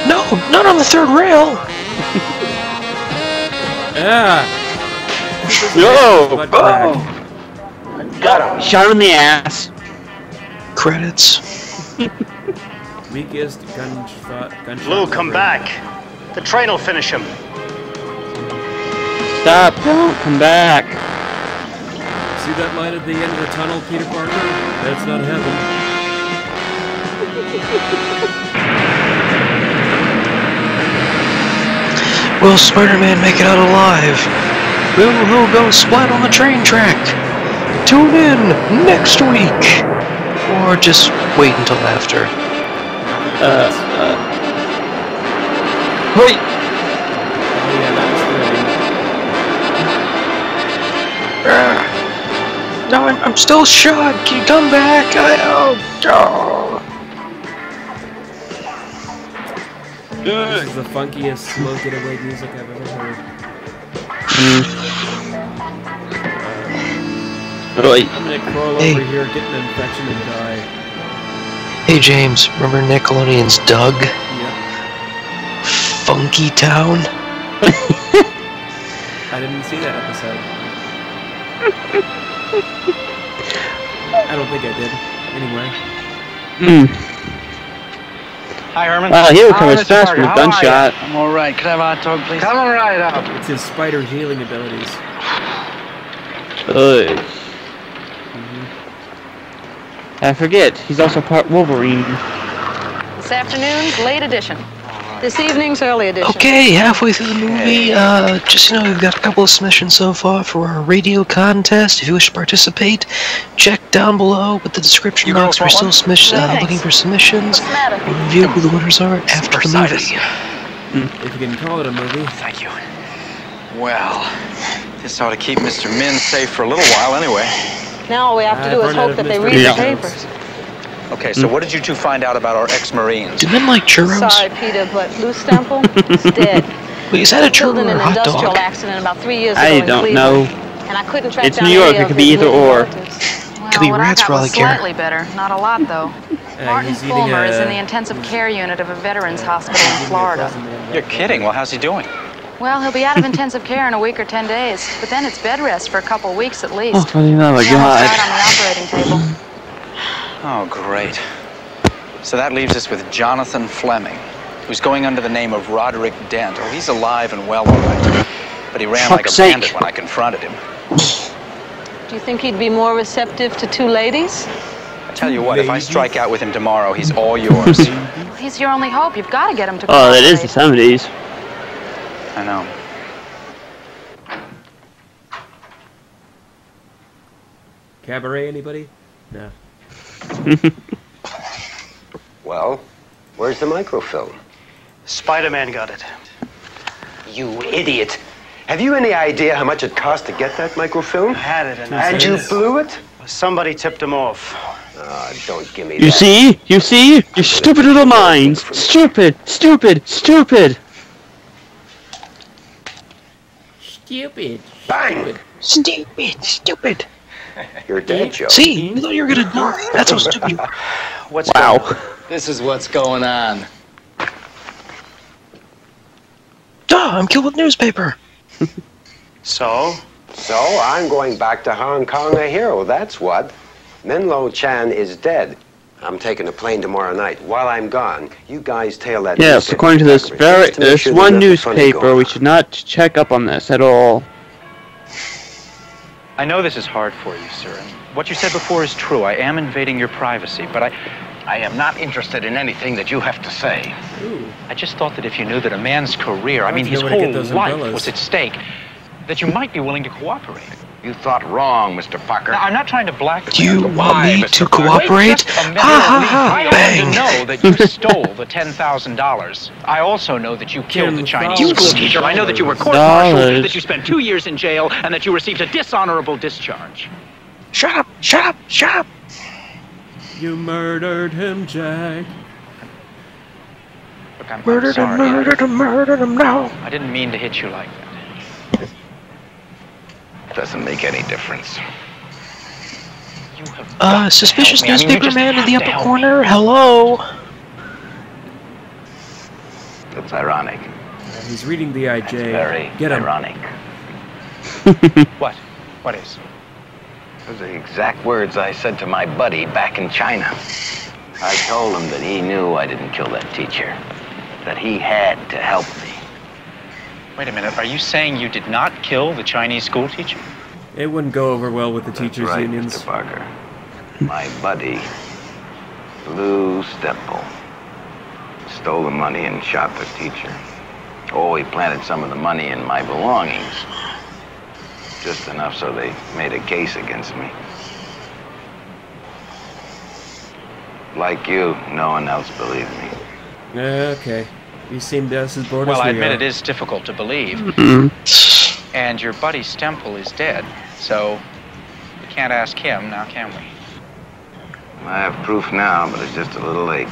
No, not on the third rail! Yeah! Yo! Got him! Shot him in the ass. Credits. Weakest gunshot. Lou, come back. The train will finish him. Stop! Don't come back. See that light at the end of the tunnel, Peter Parker? That's not heaven. Will Spider-Man make it out alive? Will he go splat on the train track? Tune in next week! Or just wait until after. Wait! Oh yeah, that was No, I'm still shot! Can you come back? This is the funkiest slow getaway music I've ever heard. I'm gonna crawl over here, get an infection, and die. Hey James, remember Nickelodeon's Doug? Yep. Funky Town? I didn't see that episode. I don't think I did. Anyway. Hi, Herman. Wow, he recovers fast from a gunshot. I'm all right. Could I have a hot dog, please? Come right up. It's his spider healing abilities. I forget, he's also part Wolverine. This afternoon's late edition. This evening's early edition. Okay, halfway through the movie, just so you know, we've got a couple of submissions so far for our radio contest. If you wish to participate, check down below with the description box. We're still looking for submissions. We'll review who the winners are after the movie. If you can call it a movie. Thank you. Well, this ought to keep Mr. Min safe for a little while anyway. Now all we have to do is hope that they read the papers. Okay, so what did you two find out about our ex-Marines? Do men like churros? Sorry, Peter, but Lou Stemple is dead. Wait, is that a churro Killed in or a an hot industrial dog? accident about 3 years ago I in don't Cleveland. know. And I couldn't track It's down New York, any it could of be his either living or. relatives. Could be What I rats got for all I was care. slightly better, not a lot though. Martin he's eating Fulmer is a- in the intensive care unit of a veterans hospital in Florida. You're kidding. Well, how's he doing? Well, he'll be out of intensive care in a week or 10 days, but then it's bed rest for a couple of weeks at least. Oh, for the love of Now he's God. right on the operating table. Oh, great. So that leaves us with Jonathan Fleming, who's going under the name of Roderick Dent. Oh, he's alive and well, all right. But he ran like a bandit when I confronted him. Do you think he'd be more receptive to two ladies? I tell you what, if I strike out with him tomorrow, he's all yours. He's your only hope. You've got to get him to Oh, that is the 70s. I know. Cabaret, anybody? No. Well, where's the microfilm? Spider-Man got it. You idiot. Have you any idea how much it cost to get that microfilm? I had it, And you blew it? Somebody tipped him off. Don't give me You that. see? You see? Your stupid little minds. Stupid, stupid, stupid. Stupid. Bang! Stupid, stupid. You're dead, Joe. See, you thought you were gonna die. That's how stupid you are. What's Wow. going on? This is what's going on. Duh, I'm killed with newspaper. So? So, I'm going back to Hong Kong a hero, that's what. Min Lo Chan is dead. I'm taking a plane tomorrow night. While I'm gone, you guys tail that Yes, newspaper according to this backwards, just to make this sure one there's nothing funny newspaper, going we on. should not check up on this at all. I know this is hard for you, sir. And what you said before is true. I am invading your privacy, but I am not interested in anything that you have to say. I just thought that if you knew that a man's career, I mean you his know where to get whole those life umbrellas. was at stake, that you might be willing to cooperate. You thought wrong, Mr. Parker. Now, I'm not trying to blackmail Do you want me to Wait cooperate? just a minute. Ha ha ha! I Bang! also know that you stole the $10,000. I also know that you killed the Chinese You school stole teacher. I know that you were court-martialed, that you spent 2 years in jail, and that you received a dishonorable discharge. Shut up! Shut up! Shut up! You murdered him, Jack. Look, I'm Murdered him! sorry. Murdered him! Murdered him! No! I didn't mean to hit you like that. Doesn't make any difference. Suspicious help me. I mean, you newspaper just man in have the to upper help corner. Hello. It's ironic. He's reading the IJ. Very Get him. ironic. What? What is? Those are the exact words I said to my buddy back in China. I told him that he knew I didn't kill that teacher. That he had to help me. Wait a minute. Are you saying you did not kill the Chinese school teacher? It wouldn't go over well with the teachers' Right, unions. Mr. Parker. My buddy, Lou Stemple, stole the money and shot the teacher. Oh, he planted some of the money in my belongings. Just enough so they made a case against me. Like you, no one else believed me. Okay. You seem just as bored Well, as I we admit are. it is difficult to believe. And your buddy Stemple is dead, so we can't ask him now, can we? I have proof now, but it's just a little late.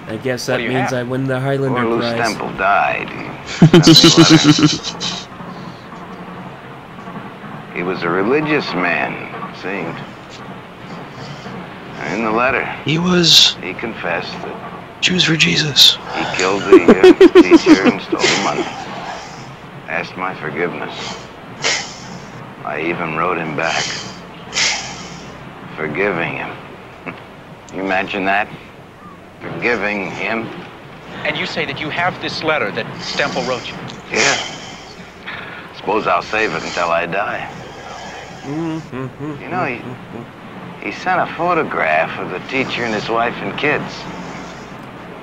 I guess that means I win the Highlander Poor Lou prize. Stemple died. He sent me a letter. He was a religious man, it seemed. And in the letter, he confessed that Jews for Jesus. He killed the teacher and stole the money. Asked my forgiveness. I even wrote him back, forgiving him. You imagine that? Forgiving him? And you say that you have this letter that Stemple wrote you? Yeah. Suppose I'll save it until I die. You know, he sent a photograph of the teacher and his wife and kids.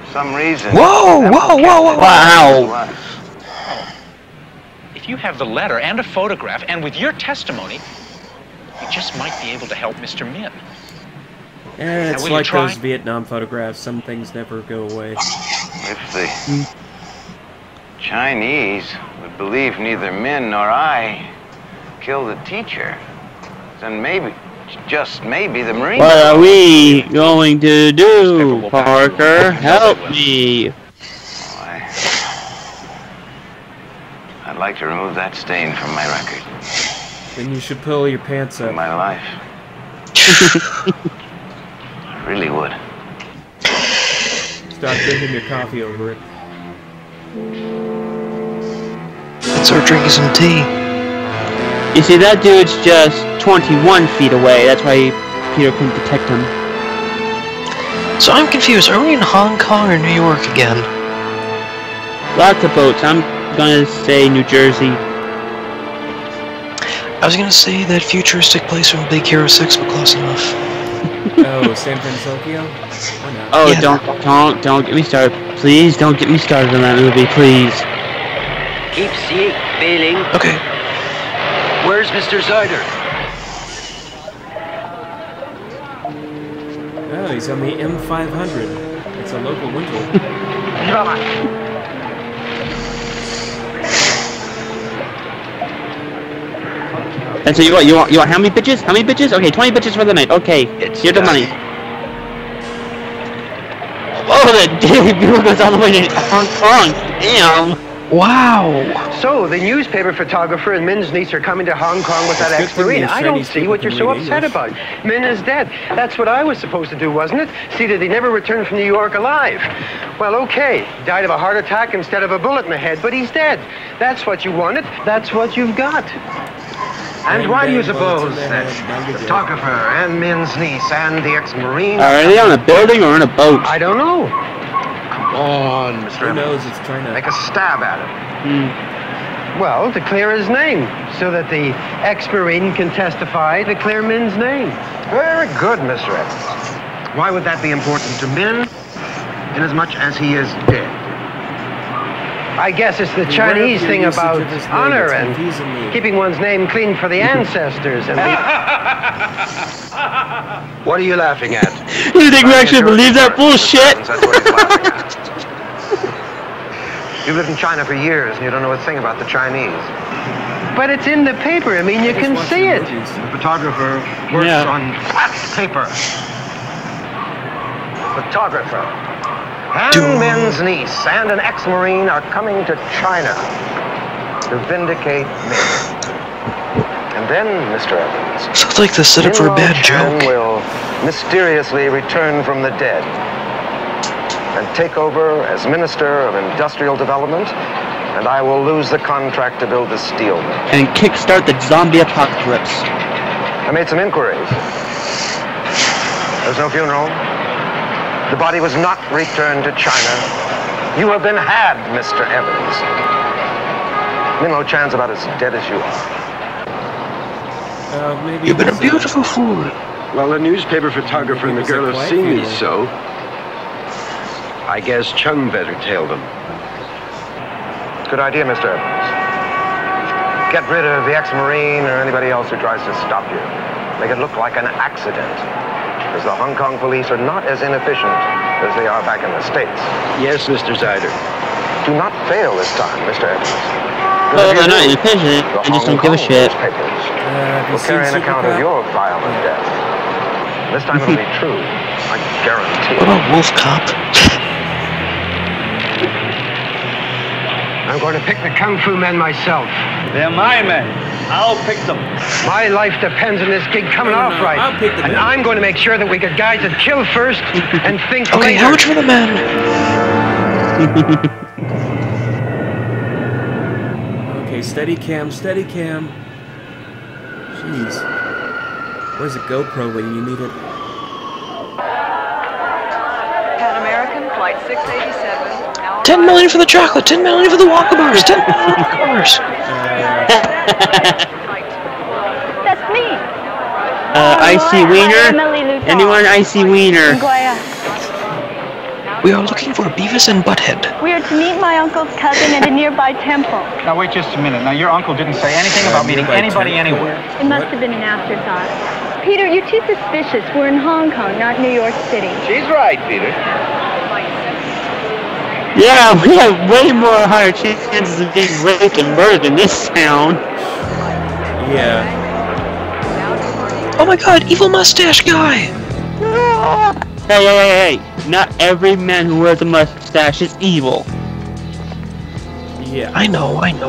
For some reason. Whoa! Wow! If you have the letter and a photograph, and with your testimony, you just might be able to help Mr. Min. Yeah, it's will like you try? those Vietnam photographs. Some things never go away. If the Chinese would believe neither Min nor I killed the teacher, then maybe, just maybe, the Marines... What are we going to do, Parker? Help me. I'd like to remove that stain from my record. Then you should pull your pants up. My life. I really would. Stop drinking your coffee over it. Let's start drinking some tea. You see, that dude's just 21 feet away. That's why Peter couldn't detect him. So I'm confused. Are we in Hong Kong or New York again? Lots of boats. I'm gonna say New Jersey. I was gonna say that futuristic place from Big Hero 6, but close enough. Oh, San Francisco? Oh, yeah. Don't get me started. Please don't get me started on that movie, please. Keep feeling. Okay. Where's Mr. Zyder? Oh, he's on the M500. It's a local winter. And so you want how many bitches? How many bitches? Okay, 20 bitches for the night. Okay, here's the money. Oh, the Daily Bugle goes all the way to Hong Kong. Damn. Wow. So, the newspaper photographer and Min's niece are coming to Hong Kong with that ex-Marine. I don't see what you're so upset about. Min is dead. That's what I was supposed to do, wasn't it? See that he never returned from New York alive. Well, okay. Died of a heart attack instead of a bullet in the head, but he's dead. That's what you wanted. That's what you've got. And why do you suppose that the photographer and Min's niece and the ex-Marine... Are they on a building or in a boat? I don't know. Come on, Mr. Who knows? It's trying to... Make a stab at it. Well, to clear his name, so that the ex-Marine can testify to clear Min's name. Very good, Mr. Evans. Why would that be important to Min, inasmuch as he is dead? I guess it's the Chinese thing about honor and keeping one's name clean for the ancestors. And what are you laughing at? You think we actually believe that bullshit? That's what he's laughing at. You've lived in China for years and you don't know a thing about the Chinese. But it's in the paper. I mean, you can see it. The photographer works on paper. Photographer. Han Min's niece and an ex-Marine are coming to China to vindicate Min. And then, Mr. Evans... Sounds like the setup for a bad joke. will mysteriously return from the dead and take over as Minister of Industrial Development, and I will lose the contract to build the steel mill. And kickstart the zombie apocalypse. I made some inquiries. There was no funeral. The body was not returned to China. You have been had, Mr. Evans. Minlo Chan's about as dead as you are. Maybe You've been a beautiful fool. Well, the newspaper photographer and the girl have seen me so. I guess Chung better tell them. Good idea, Mr. Evans. Get rid of the ex-Marine or anybody else who tries to stop you. Make it look like an accident. Because the Hong Kong police are not as inefficient as they are back in the States. Yes, Mr. Zyder. Do not fail this time, Mr. Edwards. Well, they're not independent. I just don't give a shit. We'll carry an account of your violent death. This time it'll be true. I guarantee it. What about Wolf Cop? I'm going to pick the Kung Fu men myself. They're my men. I'll pick them. My life depends on this gig coming off right. I'll pick the and men. I'm going to make sure that we get guys that kill first and think Okay, later. how much for the men? Okay, steady cam, steady cam. Jeez. Where's a GoPro when you need it? Pan American, flight 687. 10 million for the chocolate, 10 million for the Wonka bars, 10 million for the Wonka bars. That's me. Icy Wiener? Anyone Icy Wiener? We are looking for Beavis and Butthead. We are to meet my uncle's cousin at a nearby temple. Now, wait just a minute. Now, your uncle didn't say anything about meeting anybody anywhere. It must have been an afterthought. Peter, you're too suspicious. We're in Hong Kong, not New York City. She's right, Peter. Yeah, we have way more higher chances of being raped and murdered in this town. Yeah. Oh my god, evil mustache guy! Hey. Not every man who wears a mustache is evil. Yeah. I know. I'm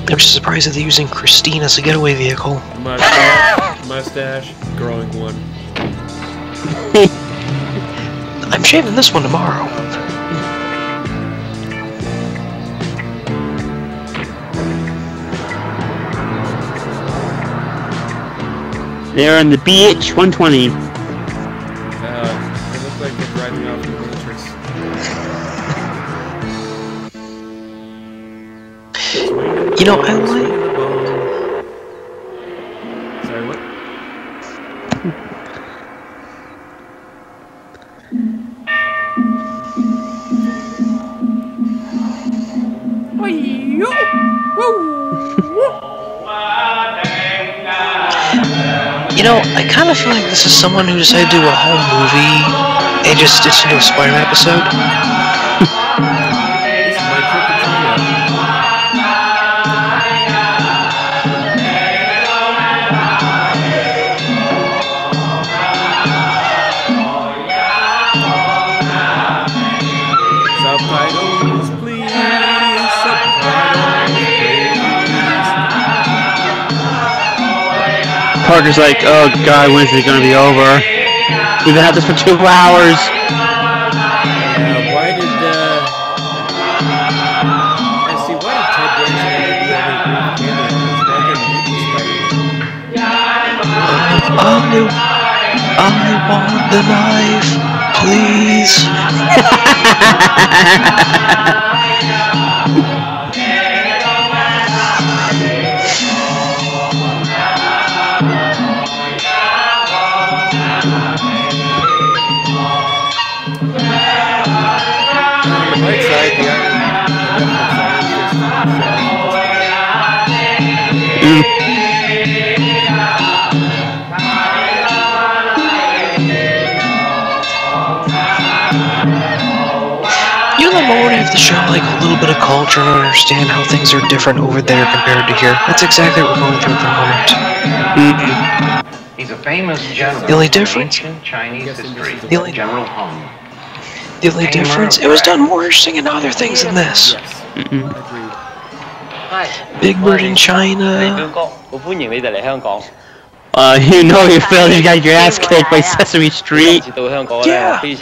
just surprised that they're using Christine as a getaway vehicle. Mustache, growing one. I'm shaving this one tomorrow. They're on the BH-120. They look like they're driving off the Matrix. You know, I like... Sorry, what? You know, I kind of feel like this is someone who decided to do a whole movie and just stitched into a Spider-Man episode. This is my trip to China. Subtitles, please. Subtitles, please. Parker's like, oh god, when is it gonna be over? We've been at this for 2 hours. Why did, let's see, why did Ted Danson have to be on the I want the knife, please. right side, the You know, more have to show like a little bit of culture and understand how things are different over there compared to here. That's exactly what we're going through at the moment. He's a famous general. The only difference? Chinese history. The only General Hung. The only difference? It was done more interesting in other things than this. Big Bird in China. You know you failed. You got your ass kicked by Sesame Street. Yeah. It's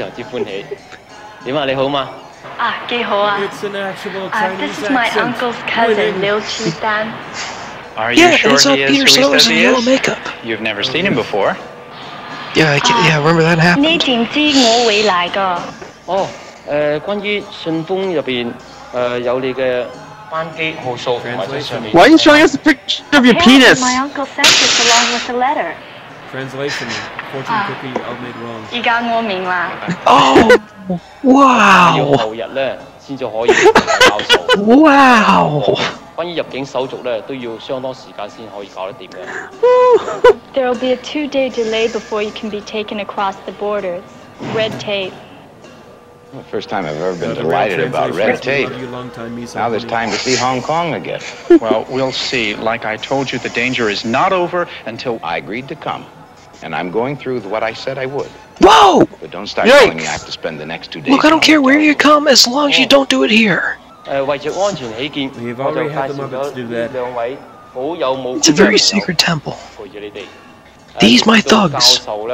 an actual Chinese This is my accent. uncle's cousin, Liu Qidan. Are you sure it's all he is Peter who he Sellers says in he yellow is? makeup. You've never seen him before. Yeah, I remember that happened. 你點知我會嚟㗎？關於信封入邊有你嘅班機號數同埋喺上面。 Why are you showing us a picture of your penis? My uncle sent this along with the letter. Translation, fortune cookie all made wrong. 而家我明啦。 Oh, 要 wow. 後日咧先至可以交數。 Wow. 關於入境手續咧，都要相當時間先可以搞得掂嘅。 There will be a 2-day delay before you can be taken across the borders. Red tape. The first time I've ever been delighted about red tape. Now there's time to see Hong Kong again. Well, we'll see. Like I told you, the danger is not over until I agreed to come. And I'm going through with what I said I would. Whoa! But don't start telling me I have to spend the next 2 days. Look, I don't care where you come as long as you don't do it here. We've already had the Muppets do that. It's a very sacred temple. These my thugs. Go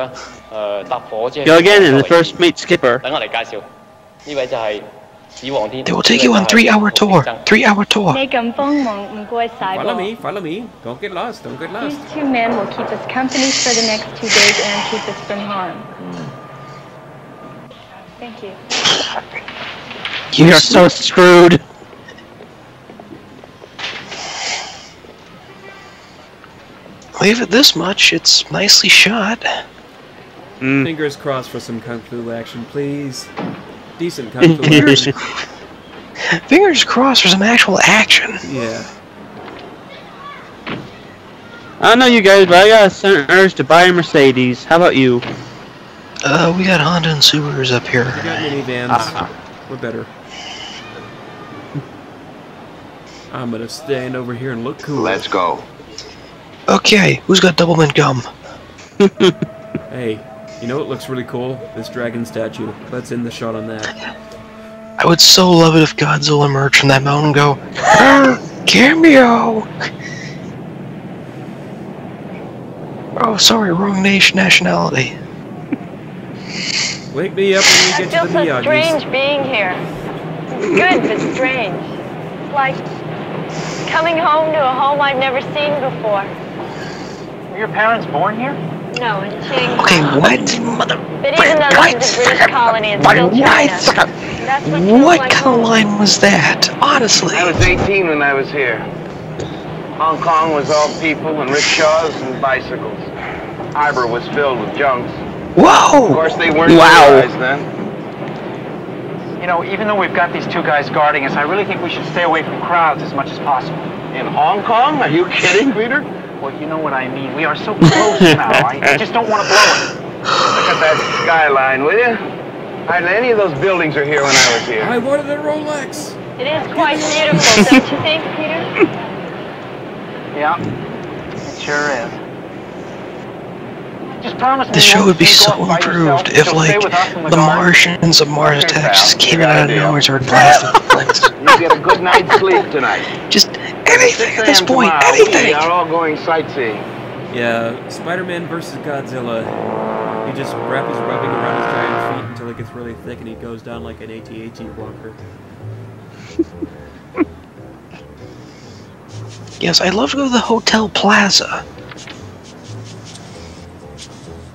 again and the first mate skipper. They will take you on 3-hour tour. 3-hour tour. Follow me. Don't get lost. Don't get lost. These two men will keep us company for the next 2 days and keep us from harm. Thank you. You're so screwed. Leave it this much, it's nicely shot. Fingers crossed for some kung fu action, please. Decent kung fu action. Fingers crossed for some actual action. Yeah. I don't know you guys, but I got a certain urge to buy a Mercedes. How about you? We got Honda and Subarus up here. We got minivans. We're better. I'm gonna stand over here and look cool. Let's go. Okay, who's got double mint gum? Hey, you know what looks really cool? This dragon statue. Let's end the shot on that. I would so love it if Godzilla emerged from that mountain and go, cameo! Oh, sorry, wrong nationality. Wake me up when we get to the Miyagis. I feel so strange being here. It's good, but strange. It's like coming home to a home I've never seen before. Were your parents born here? No, in Qing. Okay, what? But even though this is a British colony, it's still China. That's what kind of line was that? Honestly. I was 18 when I was here. Hong Kong was all people and rickshaws and bicycles. Harbor was filled with junks. Whoa! Of course, they weren't civilized then. You know, even though we've got these two guys guarding us, I really think we should stay away from crowds as much as possible. In Hong Kong? Are you kidding, Peter? Well, you know what I mean. We are so close now. I just don't want to blow it. Look at that skyline, will you? Hardly any of those buildings are here when I was here. I wanted a Rolex. It is quite beautiful, don't you think, Peter? Yeah, it sure is. Just promise me The show would be so improved if, like, the Martians of Mars Attacks just came out of nowhere and started blasting the place. You get a good night's sleep tonight. Just anything at this point, anything. We are all going sightseeing. Yeah, Spider-Man versus Godzilla. He just wraps his rubbing around his giant feet until it gets really thick and he goes down like an AT-AT walker. Yes, I'd love to go to the Hotel Plaza.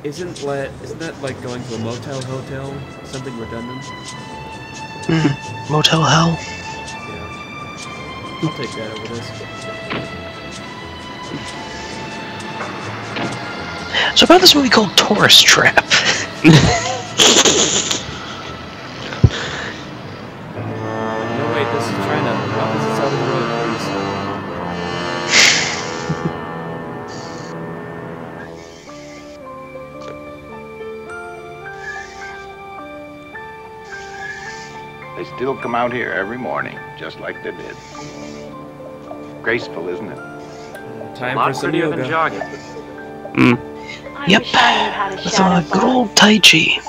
Isn't that like going to a motel hotel? Something redundant? Motel Hell? Yeah. I'll take that over this. So about this movie called Tourist Trap. No, wait, this is China. Opposite side of the road, please. They still come out here every morning, just like they did. Graceful, isn't it? Time for some yoga. Than jogging. Yep. With a good old Tai Chi.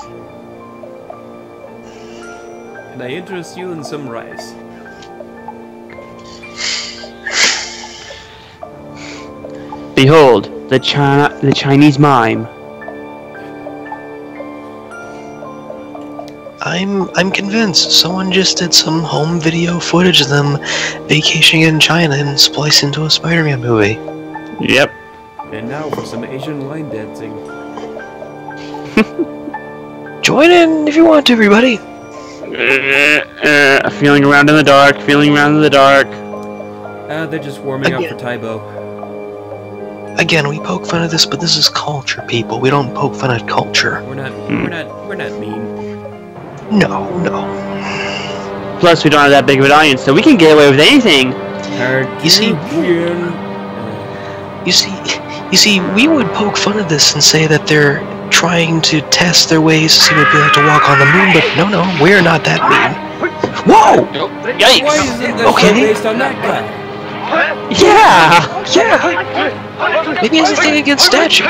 Can I interest you in some rice? Behold, the Chinese mime. I'm convinced someone just did some home video footage of them vacationing in China and spliced into a Spider-Man movie. Yep. And now for some Asian line dancing. Join in if you want to, everybody. Feeling around in the dark, feeling around in the dark. They're just warming up for Taibo. Again, we poke fun of this, but this is culture, people. We don't poke fun at culture. We're not mean. No. Plus, we don't have that big of an audience, so we can get away with anything. You see, we would poke fun of this and say that they're trying to test their ways to see what it'd be like to walk on the moon, but no, we're not that mean. Whoa! Yikes! Why isn't the show based on that guy? Yeah! Maybe he has a thing against statues.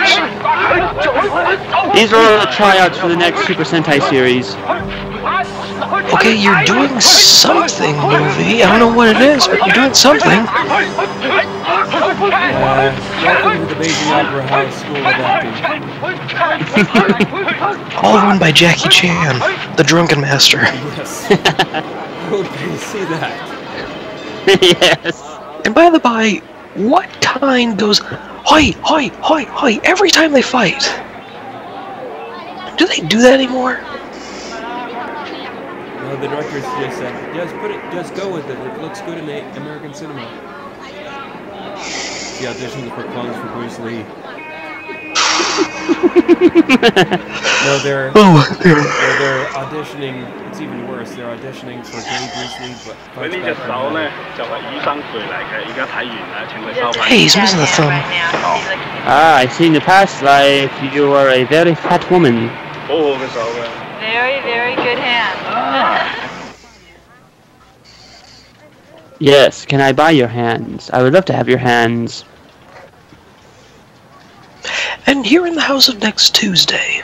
These are all the tryouts for the next Super Sentai series. Okay, you're doing something, movie. I don't know what it is, but you're doing something. Welcome to the Beijing Opera House School of Acting. All run by Jackie Chan, the drunken master. Yes. Okay, see that. Yes. And by the by, what kind goes hoi hoi hoi hoi every time they fight? Do they do that anymore? No, the directors just said, just go with it. It looks good in American cinema. The auditions for clones for Bruce Lee. No, they're auditioning. It's even worse. They're auditioning for gay Bruce Lee, but hey, he's missing the thumb. Ah, I see in the past life you were a very fat woman. Very, very good hand. Yes, can I buy your hands? I would love to have your hands. And here in the house of next Tuesday.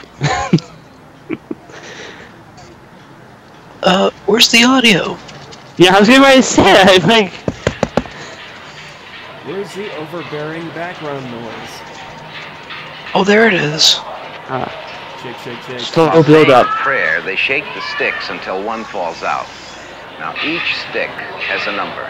Where's the audio? Yeah, I was getting ready to say it, I think. Where's the overbearing background noise? Oh, there it is. Shake. Slow build up. Prayer, they shake the sticks until one falls out. Now each stick has a number.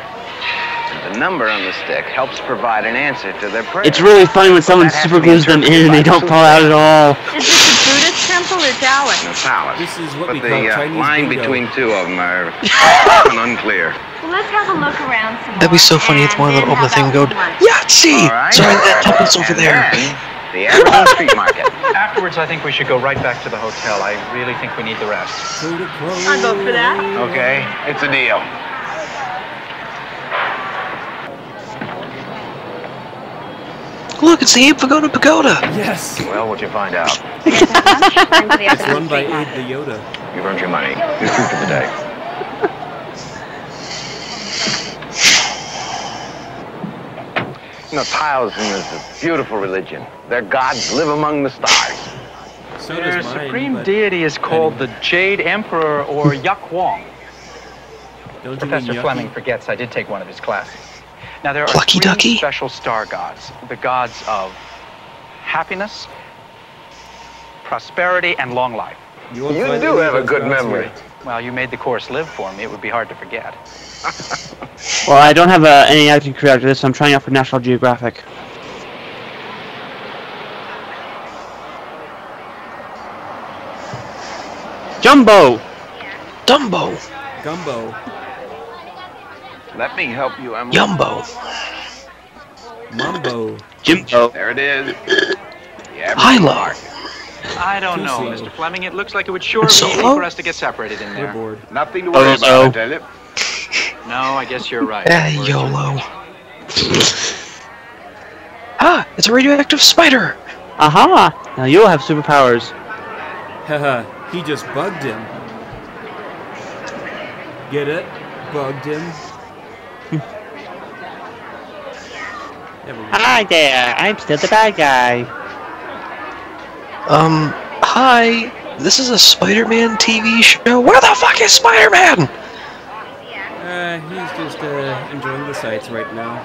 And the number on the stick helps provide an answer to their prayer. It's really funny when someone super glues them in and they don't fall out at all. Is this a Buddhist temple or Taoist? No, Taoist. This is what but we call Chinese line bingo. between two of them are often unclear. Well, let's have a look around some That'd be so funny if one of them open the thing and go, Yahtzee! All right. Sorry, that temple's over there. The Evergreen Street Market. Afterwards, I think we should go right back to the hotel. I really think we need the rest. I'll go for that. Okay, it's a deal. Look, it's the Ape Pagoda Pagoda! Yes! Well, what'd you find out? It's run by Abe the Yoda. You've earned your money. You're through for the day. You know, Taoism is a beautiful religion. Their gods live among the stars. So Their does mine, supreme but deity is called the Jade Emperor or Yak Huang. don't you Professor mean Fleming yucky? forgets I did take one of his classes. Now there are Plucky three Ducky? special star gods. The gods of happiness, prosperity, and long life. You won't You find do any have of a those good gods memory. here. Well, you made the course live for me. It would be hard to forget. Well, I don't have any acting career after this, so I'm trying out for National Geographic. Jumbo! Dumbo! Gumbo. Let me help you, Emily. Yumbo! Mumbo. Jimbo. There it is. The Evergreen Hilo! Market. I don't Too know, slow. Mr. Fleming. It looks like it would sure be Solo? easy for us to get separated in We're there. bored. Nothing to worry so. about, I tell you. No, I guess you're right. YOLO. Ah, it's a radioactive spider! Aha! Now you'll have superpowers. Haha, he just bugged him. Get it? Bugged him. Never mind. Hi there, I'm still the bad guy. Hi. This is a Spider-Man TV show. Where the fuck is Spider-Man? He's just enjoying the sights right now.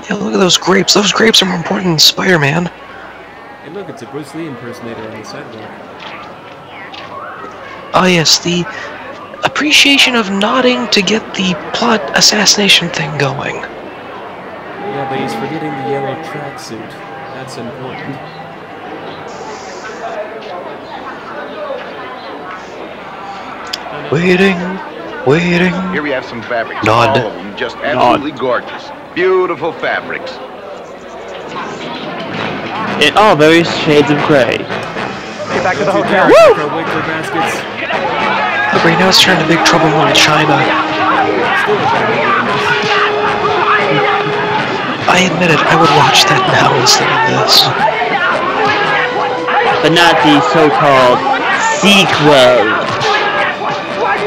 Yeah, look at those grapes. Those grapes are more important than Spider-Man. Hey, look, it's a Bruce Lee impersonator on the sidewalk. Ah, yes, the appreciation of nodding to get the plot assassination thing going. Yeah, but he's forgetting the yellow tracksuit. That's important. Waiting. Here we have some fabrics. Nod. All of them just absolutely gorgeous. Beautiful fabrics. In all various shades of gray. Get back to the hotel. Woo! Wicker baskets. Look, right now it's turning to Big Trouble in Little China. I admit it, I would watch that now instead of this. but not the so-called sequel.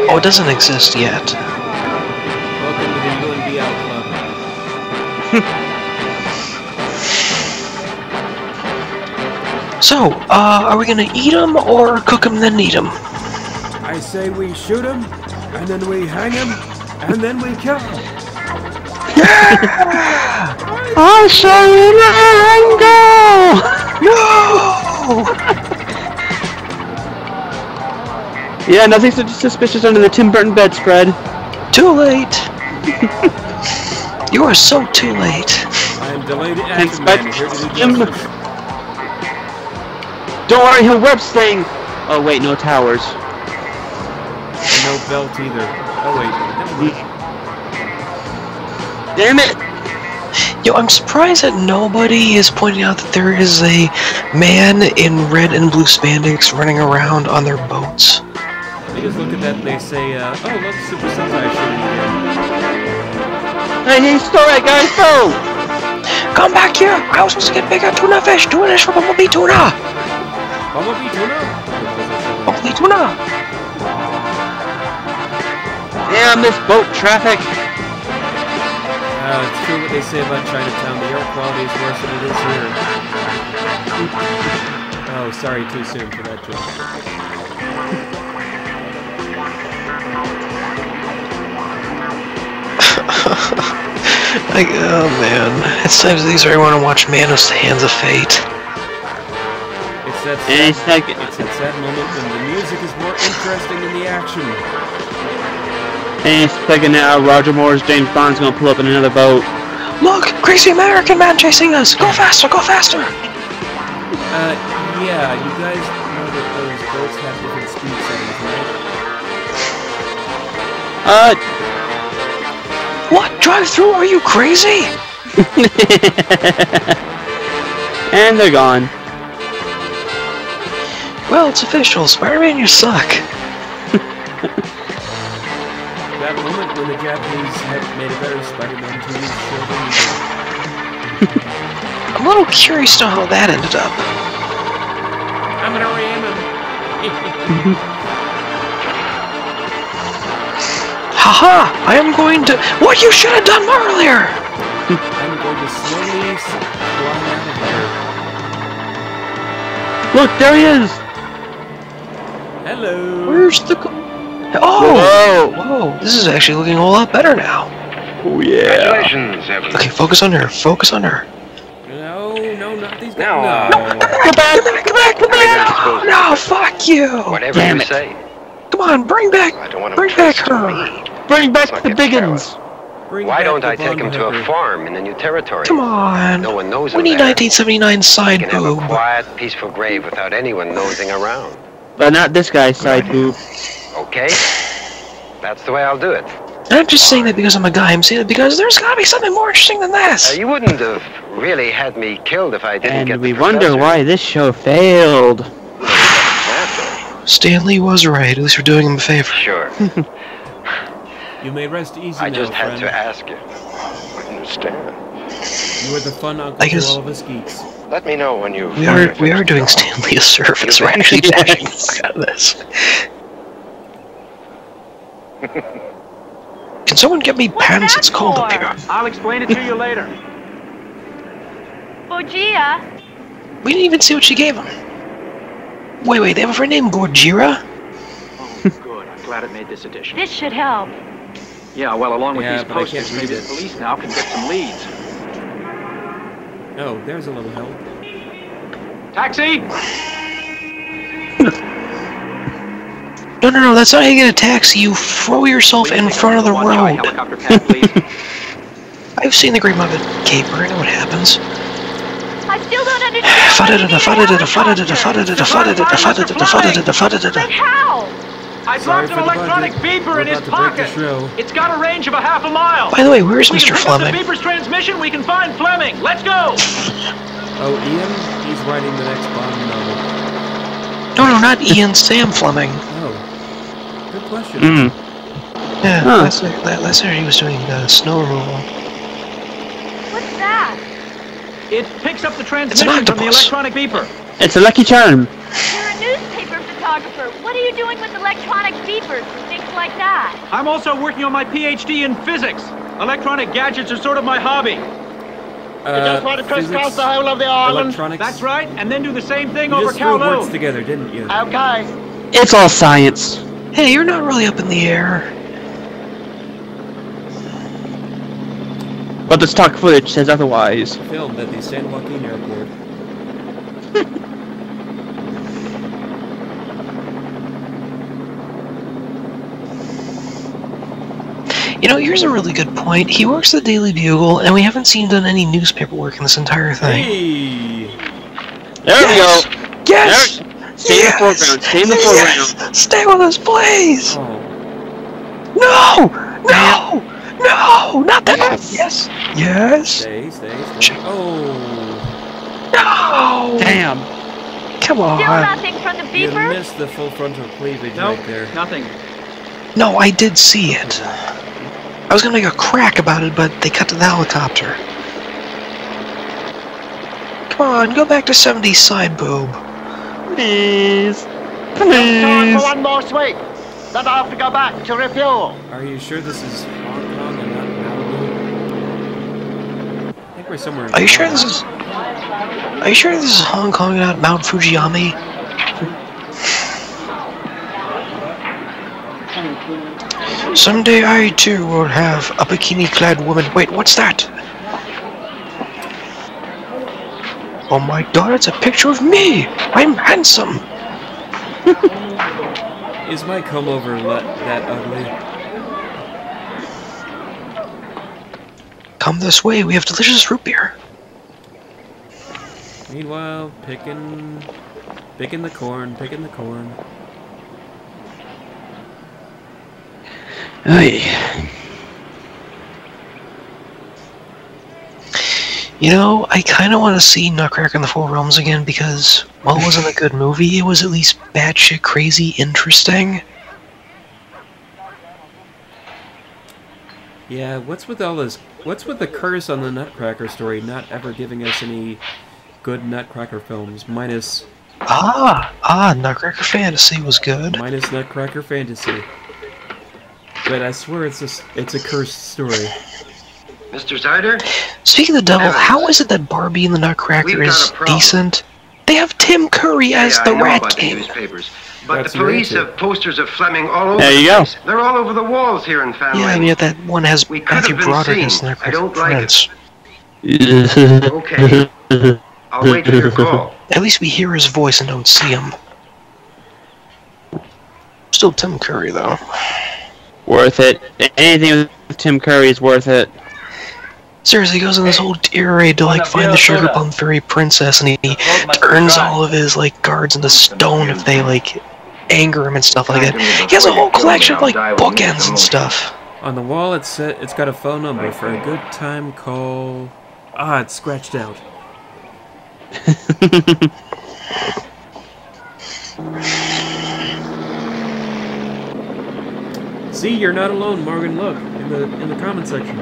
Oh, it doesn't exist yet. Welcome to the UNBL club. So, are we gonna eat them or cook them then eat them? I say we shoot him, and then we hang him, and then we kill him. Yeah! I say no! Yeah, nothing suspicious under the Tim Burton bedspread. Too late. You are so too late. I am delayed action man here to do justice. Don't worry, he'll web sling. Oh wait, no towers. No belt either. Oh wait, damn it! Yo, I'm surprised that nobody is pointing out that there is a man in red and blue spandex running around on their boats. They just look at that and they say, oh look, Super Sentai shooting again. Hey, story guys, go! Come back here! I was supposed to get bigger tuna fish! Doing this for Bumblebee Tuna! Bumblebee Tuna? Bumblebee Tuna! Damn this boat traffic! It's true what they say about Chinatown. The air quality is worse than it is here. Oh, sorry, too soon for that joke. Like, oh man. It's times these where I want to watch Man of Hands of Fate. It's that sad moment when the music is more interesting than the action. Any second now, Roger Moore's James Bond's gonna pull up in another boat. Look! Crazy American man chasing us! Go faster! Go faster! Yeah, you guys know that those boats have different speed settings, right? What? Drive-through? Are you crazy? And they're gone. Well, it's official. Spider-Man, you suck. That moment when the Japanese have made a better Spider-Man TV show than you did. I'm a little curious to know how that ended up. I'm gonna ram him. Haha! I am going to... What you should have done earlier! I'm going to slowly climb out of here. Look, there he is! Hello! Where's the... Oh! Whoa! This is actually looking a whole lot better now. Oh yeah! Congratulations, Evan. Okay, focus on her. Focus on her. No, not these guys. Now, No. Come back! No, fuck you! Whatever Damn you it. say. Come on, bring back her! Bring back the biggins! Why don't I take him to a farm in the new territory? Come on! No one knows We him need there. 1979 He side can have a boob. quiet, peaceful grave without anyone nosing around. But not this guy's side boob. Okay? That's the way I'll do it. I'm not just saying that because I'm a guy, I'm saying it because there's gotta be something more interesting than this! You wouldn't have really had me killed if I didn't get And the we wonder professor. why this show failed. Stanley was right, at least we're doing him a favor. Sure. You may rest easy I now, just had friend. to ask you. I understand. You are the fun uncle I to guess- all of us geeks. Let me know when you... We are doing Stanley a service. We're actually bashing the fuck out of this. Can someone get me pants? It's cold up here. I'll explain it to you later. Bojia? We didn't even see what she gave him. Wait, they have a friend named Gorgira? Oh, good. I'm glad it made this edition. This should help. Yeah, well, along with Yeah, these but I can't posters, maybe read the it. police now can get some leads. Oh, there's a little help. Taxi! No, that's not how you get a taxi. You throw yourself in front of the road. Helicopter pad, please. I've seen the Great Muppet Caper. I know what happens. I still don't understand. But how? I Sorry dropped an for the electronic budget. beeper We're in his about to break the pocket. show. It's got a range of a half a mile. By the way, where's We Mr. can pick up Fleming? the beeper's transmission. We can find Fleming. Let's go. Oh, Ian? He's writing the next Bond novel. No, not Ian. Sam Fleming. Oh. Good question. Yeah, Huh. last year he was doing snow removal. What's that? It picks up the It's an transmission from the octopus. electronic beeper. It's a lucky charm. You're a newspaper photographer. What are you doing with electronic beepers and things like that? I'm also working on my PhD in physics. Electronic gadgets are sort of my hobby. You just want to crisscross the whole of the island? Electronics. That's right, and then do the same thing you over just threw Kowloon. words together, didn't you? Okay. It's all science. Hey, you're not really up in the air. But the stock footage says otherwise. Filmed at the San Joaquin Airport. You know, here's a really good point. He works at the Daily Bugle, and we haven't seen him done any newspaper work in this entire thing. Hey! There we go. Yes! Stay in the foreground. Stay in the foreground. Stay with us, please! Oh. No! No! No! Not that one! Yes! Yes! Stay. Oh! No! Damn! Come on! Still nothing from the You beeper? missed the full frontal cleavage Nope, right there. nothing. No, I did see it. I was gonna make a crack about it, but they cut to the helicopter. Come on, go back to 70's side boob. Please. Time for one more sweep. Then I have to go back to refuel. Are you sure this is Hong Kong and not Malibu? I think we're somewhere in Are you sure Florida. this is... Are you sure this is Hong Kong and not Mount Fujiyama? Someday I too will have a bikini-clad woman. Wait, what's that? Oh my god, it's a picture of me! I'm handsome! Is my comb-over that ugly? Come this way, we have delicious root beer. Meanwhile, picking the corn. Hey. You know, I kind of want to see Nutcracker in the Four Realms again because, while it wasn't a good movie, it was at least batshit crazy interesting. Yeah, what's with all this? What's with the curse on the Nutcracker story not ever giving us any good Nutcracker films? Minus Nutcracker Fantasy was good. Minus Nutcracker Fantasy. But I swear it's a cursed story. Mr. Zyder? Speaking of the devil, how is it that Barbie and the Nutcracker is decent? They have Tim Curry as the Rat King. Newspapers, but the police have posters of Fleming all over There you the go. place. They're all over the walls here in Fan Yeah, Lane. and yet that one has We could Matthew have been Broderick seen. as the I Nutcracker don't like Prince. Okay. I'll wait for your call. At least we hear his voice and don't see him. Still Tim Curry, though. Worth it. Anything with Tim Curry is worth it. Seriously, he goes on this whole tirade to like find the Sugar Plum Fairy Princess, and he turns all of his like guards into stone if they like anger him and stuff like that. He has a whole collection of like bookends and stuff. On the wall, it's got a phone number for a good time call. Ah, it's scratched out. See, you're not alone, Morgan. Look in the comment section.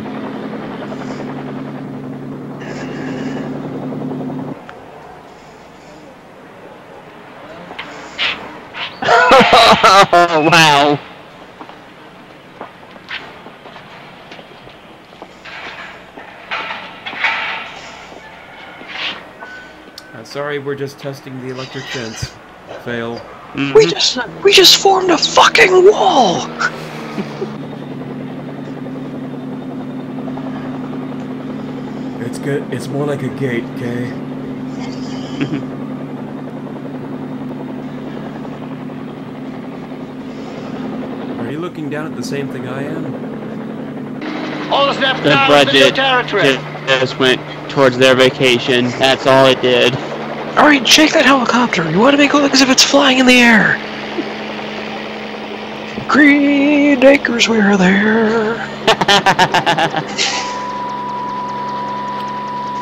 Oh, wow. Sorry, we're just testing the electric fence. Fail. We just formed a fucking wall. It's good. It's more like a gate, okay? Are you looking down at the same thing I am? All that's left The now is the new budget territory. just went towards their vacation. That's all it did. Alright, shake that helicopter. You want to make it look as if it's flying in the air. Green Acres, we are there.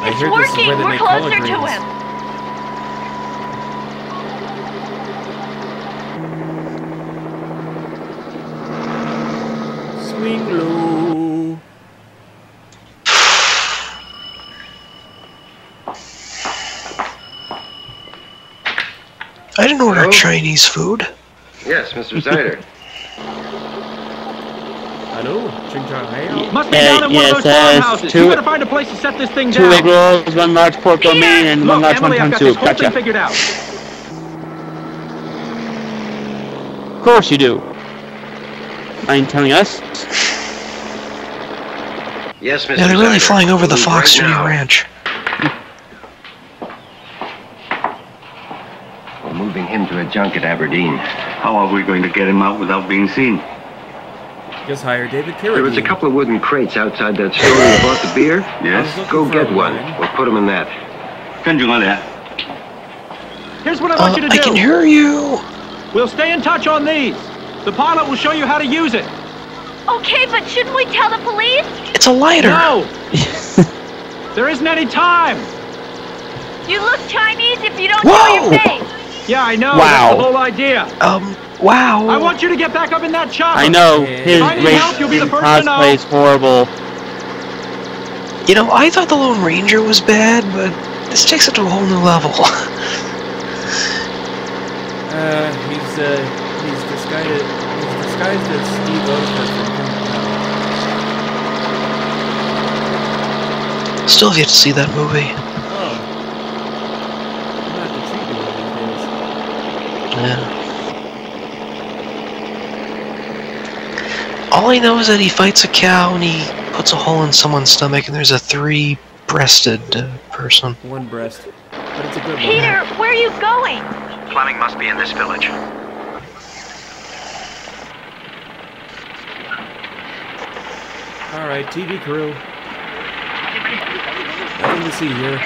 It's working. We're closer to him. Swing low. I didn't order Hello? Chinese food. Yes, Mr. Zyder. Hello, CHAO. Must be down in one of those farmhouses. You better find a place to set this thing down. 2 egg rolls, 1 large pork romaine, and 1 large Emily, I've wonton got this soup. whole thing Gotcha. figured out. Of course you do. Mind telling us? Yes, Mr. Yeah, they're really Zyder. flying over the Leave Fox right Studio now. Ranch. We're moving him to a junk at Aberdeen. How are we going to get him out without being seen? Just hire David Carradine. There was a couple of wooden crates outside that store where you bought the beer. Yes? Go get one. We'll put them in that. Here's what I want you to do. I can hear you. We'll stay in touch on these. The pilot will show you how to use it. Okay, but shouldn't we tell the police? It's a lighter. No! There isn't any time. You look Chinese if you don't show your face. Yeah, I know. Wow. That's the whole idea. Wow. I want you to get back up in that chopper. I know, his If I need help, you'll be the first to know. cosplay is horrible. You know, I thought the Lone Ranger was bad, but this takes it to a whole new level. He's disguised as Steve O. Still have yet to see that movie. Oh. I'm not the treat one of these days. Yeah. All I know is that he fights a cow and he puts a hole in someone's stomach and there's a 3-breasted person. One breast. But it's a good one. Peter, where are you going? Fleming must be in this village. Alright, TV crew. Nothing to see here.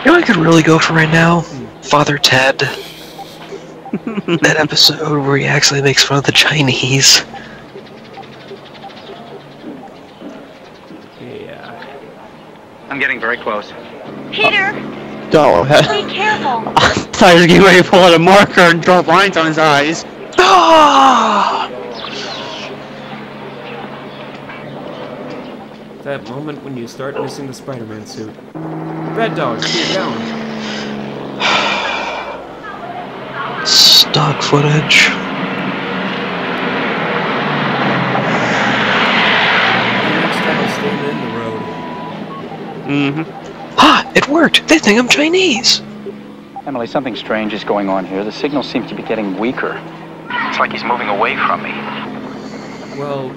You know what I could really go for right now? Father Ted. That episode where he actually makes fun of the Chinese. Yeah. I'm getting very close. Peter, Don't. be careful. I thought he was getting ready to pull out a marker and draw lines on his eyes. Ah! That moment when you start missing the Spider-Man suit. Red Dog, you're down. Stock footage. Next time I'll stand in the road. Ha! It worked! They think I'm Chinese! Emily, something strange is going on here. The signal seems to be getting weaker. It's like he's moving away from me. Well,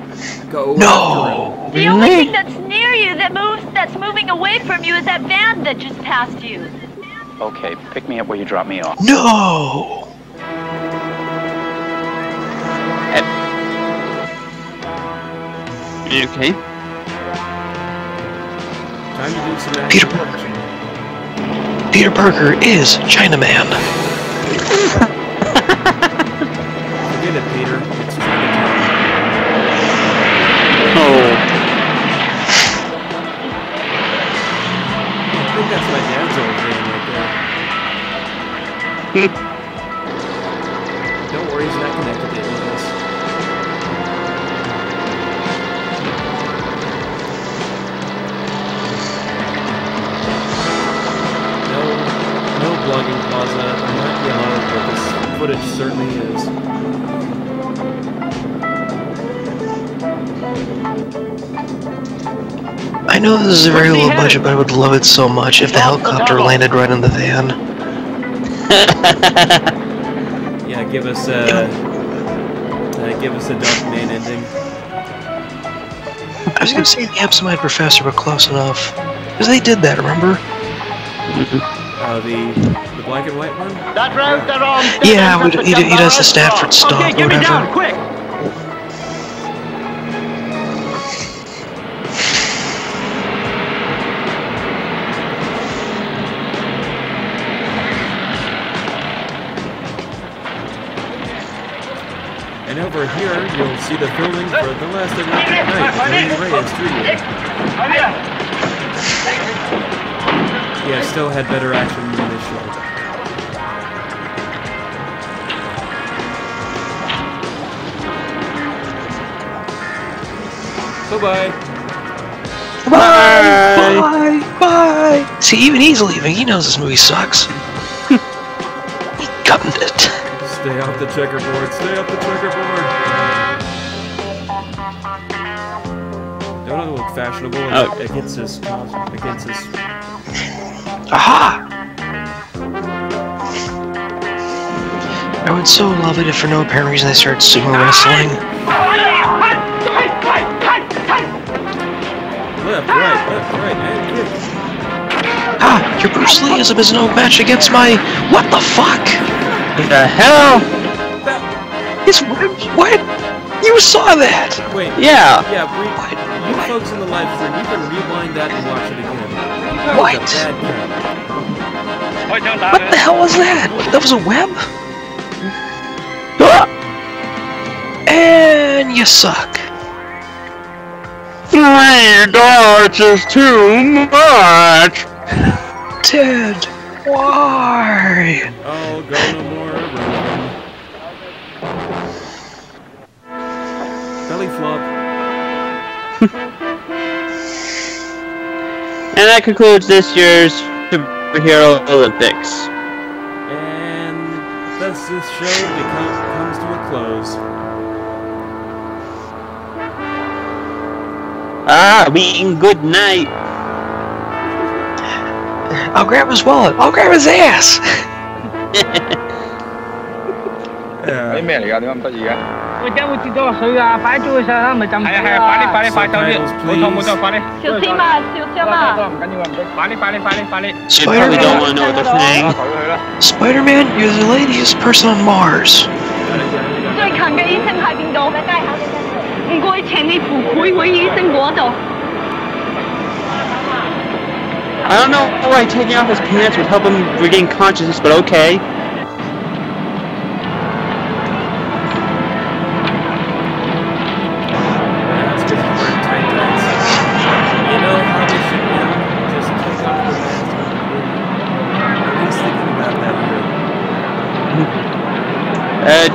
go. No! The only thing that's near you that's moving away from you is that van that just passed you. Okay, pick me up where you dropped me off. No! Okay. Time to do some Peter action. Peter Parker is Chinaman. Forget it, Peter. It's Chinatown. Oh. I think that's my dad's old van right there. Don't worry, he's not connected to any of this. No blogging plaza. I'm not yellow, but this footage certainly is. I know this is a very low budget, but I would love it so much if the helicopter landed right in the van. Yeah, give us a Dark Man ending. I was gonna say the Epsomite Professor, but close enough. Because they did that, remember? The black and white one? That road they're on. Yeah, he does the Stafford stop Okay, or get me whatever. down, quick! And over here, you'll see the filming for The Last Olympic Night, Ray Reyes 3. Yeah, still had better action than this show. Bye-bye. Bye! Bye! Bye! See, even he's leaving. He knows this movie sucks. He gutted it. Stay off the checkerboard. Stay off the checkerboard. Don't look fashionable against this. Against this. Aha! I would so love it if for no apparent reason they started sumo wrestling. Left, right, and kick. Ah! Your Bruce Leeism is no match against my... What the fuck? What the hell? It's... What? You saw that! Wait. Yeah. Yeah, you folks in the live stream, you can rewind that and watch it again. That what? Was a bad count. What the hell was that? That was a web? And you suck. 3 darts is too much. Ted, why? Oh, go no more. Belly flop. And that concludes this year's Superhero Olympics. And thus this show comes to a close. Ah, meeting good night. I'll grab his wallet. I'll grab his ass. Cái咩嚟㗎？點解咁得意嘅？我真會跌咗落水啊！快啲追佢上啦，咪浸水啊！係快啲快手啲，冇錯，快啲。小心啊！小心啊！唔緊要啊，唔使。快啲！ You probably don't want to know what they're saying. Spider-Man, you're the laziest person on Mars. 最近嘅醫生喺邊度？唔該請你扶佢去醫生嗰度。 I don't know why taking off his pants would help him regain consciousness, but okay.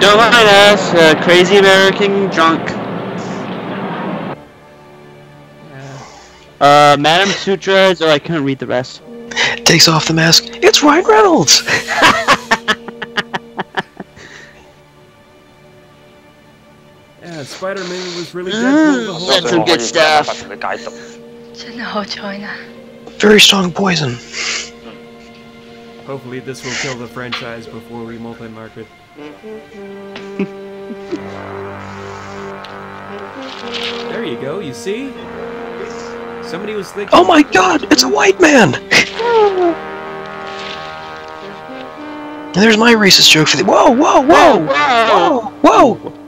Don't mind us, crazy American drunk. Madame Sutras, I couldn't read the rest. Takes off the mask. It's Ryan Reynolds! Yeah, Spider-Man was really Deadpool. That's some good stuff. Very strong poison. Hopefully this will kill the franchise before we multi-market. There you go, you see? Somebody was thinking... Oh my god, it's a white man! And there's my racist joke for the... Whoa!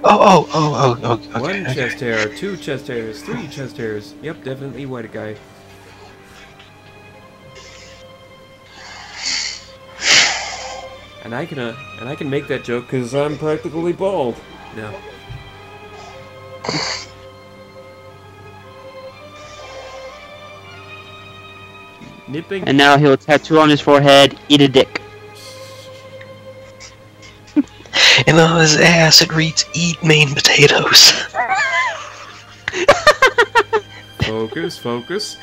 Oh, okay. One chest hair, 2 chest hairs, 3 chest hairs. Yep, definitely white guy. And I can make that joke because I'm practically bald. No. Nipping. And now he'll tattoo on his forehead, eat a dick. And on his ass it reads, eat Maine potatoes. Focus.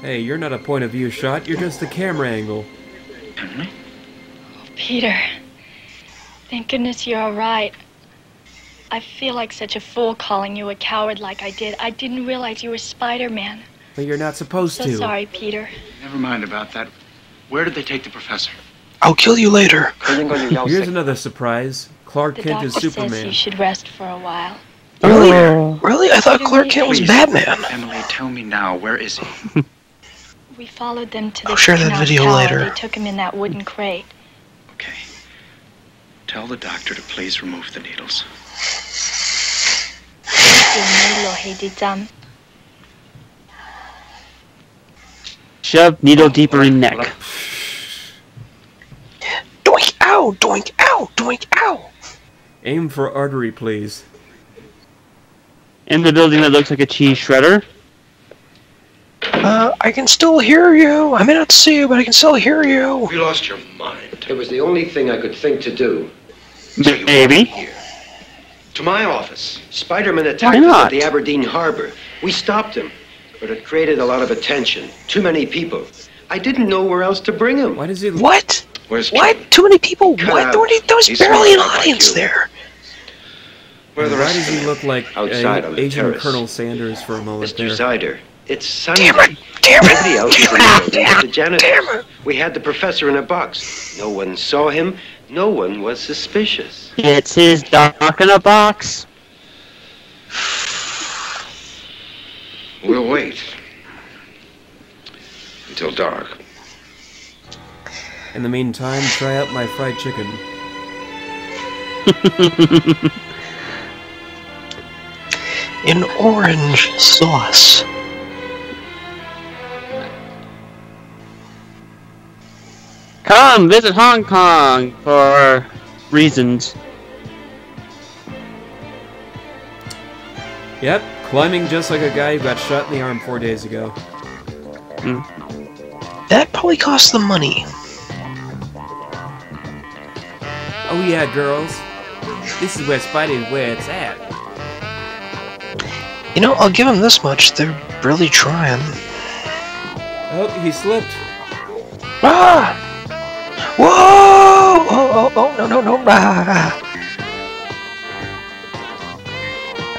Hey, you're not a point of view shot, you're just a camera angle. Peter, thank goodness you're alright. I feel like such a fool calling you a coward like I did. I didn't realize you were Spider-Man. But you're not supposed to. So sorry, Peter. Never mind about that. Where did they take the professor? I'll kill you later. Here's another surprise. Clark Kent is Superman. The doctor says you should rest for a while. Really? Really? I thought Clark Kent was Batman. Emily, tell me now, where is he? We followed them to the I'll share that video tower. later. They took him in that wooden crate. Okay. Tell the doctor to please remove the needles. Shove needle deeper in neck. Doink, ow, doink, ow, doink, ow. Aim for artery, please. In the building that looks like a cheese shredder. I can still hear you. I may not see you, but I can still hear you. You lost your mind. It was the only thing I could think to do. Maybe. To my office. Spider-Man attacked us at the Aberdeen Harbor. We stopped him, but it created a lot of attention. Too many people. I didn't know where else to bring him. Why does he? What? Where's what? Ken? Too many people? Cut What? out. There was He's barely an smart like audience you. there. Where are the Why rest does of he them? look like Outside on the Asian terrace. Colonel Sanders for a moment Mr. there? Zyder, it's Sunday. Damn it! Damn it! Nobody else is in the building but the janitor. Damn it! We had the professor in a box. No one saw him. No one was suspicious. It's his doc in a box. We'll wait. Until dark. In the meantime, try out my fried chicken. In orange sauce. Come visit Hong Kong for reasons. Yep, climbing just like a guy who got shot in the arm 4 days ago. That probably cost them money. Oh yeah, girls. This is where Spidey's where it's at. You know, I'll give them this much. They're really trying. Oh, he slipped. Ah! Whoa! Oh, no. Ah.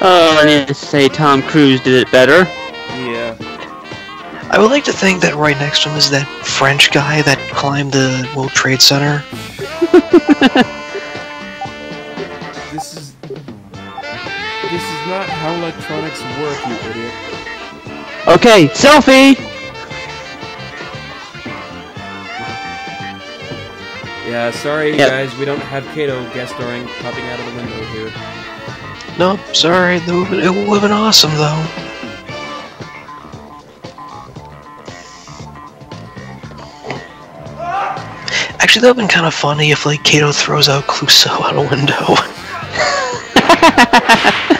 Oh, I need to say Tom Cruise did it better. Yeah. I would like to think that right next to him is that French guy that climbed the World Trade Center. This is not how electronics work, you idiot. Okay, selfie! Yeah, sorry guys, we don't have Kato guest starring popping out of the window here. Nope, sorry. It would have been awesome, though. Actually, that would have been kind of funny if, like, Kato throws out Clouseau out a window.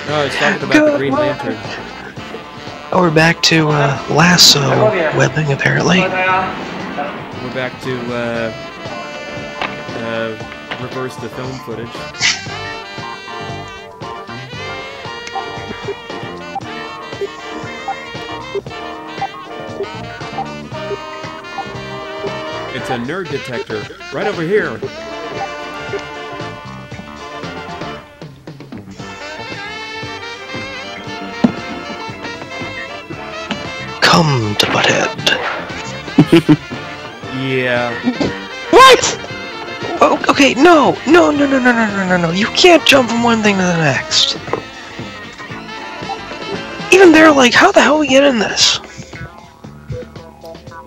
No, I was talking about the Green Lantern. Oh, we're back to lasso webbing, apparently. We're back to reverse the film footage. It's a nerd detector right over here. Come to Butthead. Yeah. What? Oh, okay, no. You can't jump from one thing to the next. Even they're like, how the hell we get in this?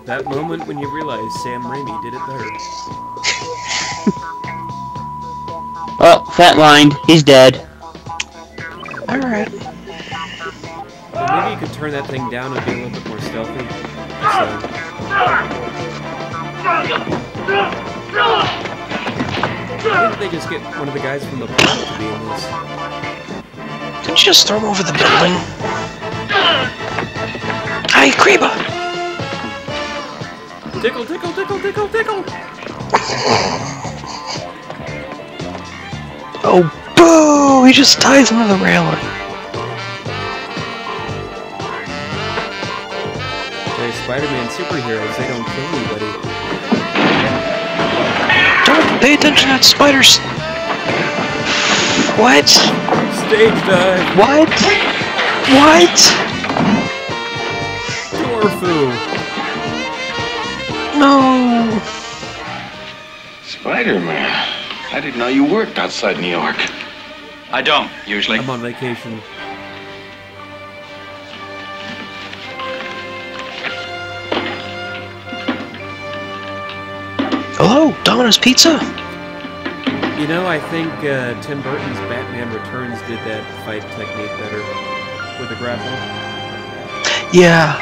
That moment when you realize Sam Raimi did it better. Oh, flatlined. He's dead. Alright. Well, maybe you could turn that thing down and be a little bit more stealthy. Why didn't they just get one of the guys from the park to be in this? Didn't you just throw him over the building? Hey, Creeper! Tickle, tickle, tickle, tickle, tickle! Oh, boo! He just ties him to the railing. They're Spider-Man superheroes, they don't kill anybody. Don't pay attention to that spiders. What? Stage dive! What? Dorfu! No! Spider-Man, I didn't know you worked outside New York. I don't, usually. I'm on vacation. Hello, Domino's Pizza? You know, I think Tim Burton's Batman Returns did that fight technique better with the grapple. Yeah.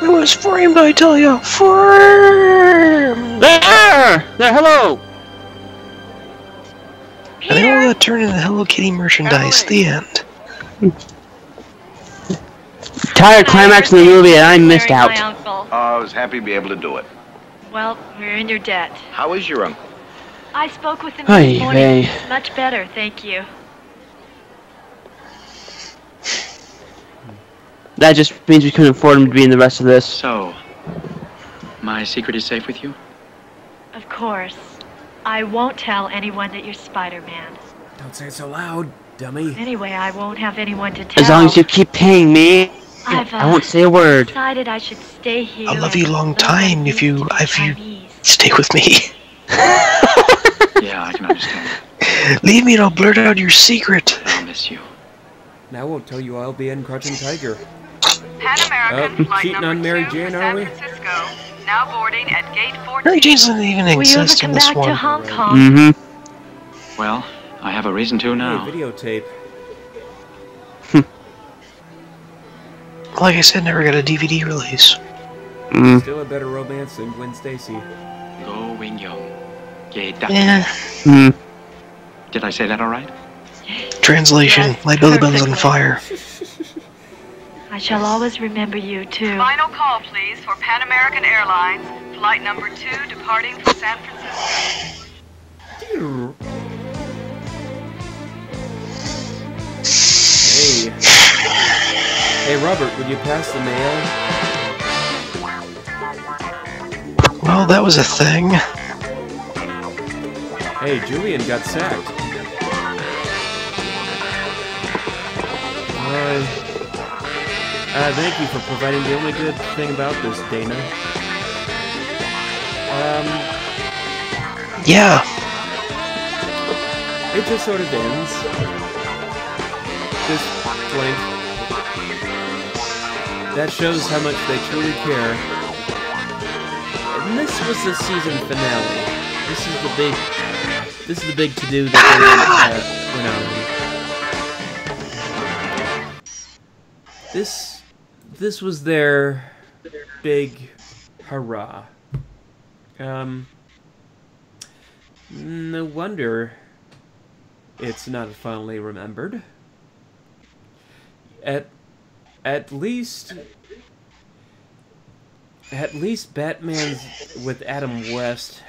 It was framed, I tell you. Framed! There! Hello! I think all that turned into Hello Kitty merchandise. The end. Entire climax of the movie and I missed out. Oh, I was happy to be able to do it. Well, we're in your debt. How is your uncle? I spoke with him Hey, this morning. hey. He's much better, thank you. That just means we couldn't afford him to be in the rest of this. So, my secret is safe with you? Of course. I won't tell anyone that you're Spider-Man. Don't say it so loud, dummy. Anyway, I won't have anyone to tell. As long as you keep paying me, I've I won't say a word. decided I should stay here. I'll love you a long time if you stay with me. Yeah, I can understand. Leave me and I'll blurt out your secret. I'll miss you. Now I won't tell you I'll be in Crouching Tiger. Pan American flight cheating number on Mary 2 Jane, for are San we? Francisco. Now boarding at gate 14. Mary Jane doesn't even Will you ever exist in come this back one. to Hong Kong? Mm-hmm. Well, I have a reason to now. Hey, videotape. Like I said, never got a DVD release. Still a better romance than Gwen Stacy. Go Wing Young. Yeah. Did I say that all right? Translation: my belly button's on fire. I shall always remember you, too. Final call, please, for Pan American Airlines, flight number 2 departing for San Francisco. Hey. Hey, Robert, would you pass the mail? Well, that was a thing. Hey, Julian got sacked. Thank you for providing the only good thing about this, Dana. Yeah. It just sort of ends. Just blank. That shows how much they truly care. And this was the season finale. This is the big to-do that they went on. This was their big hurrah. No wonder it's not finally remembered. At least Batman with Adam West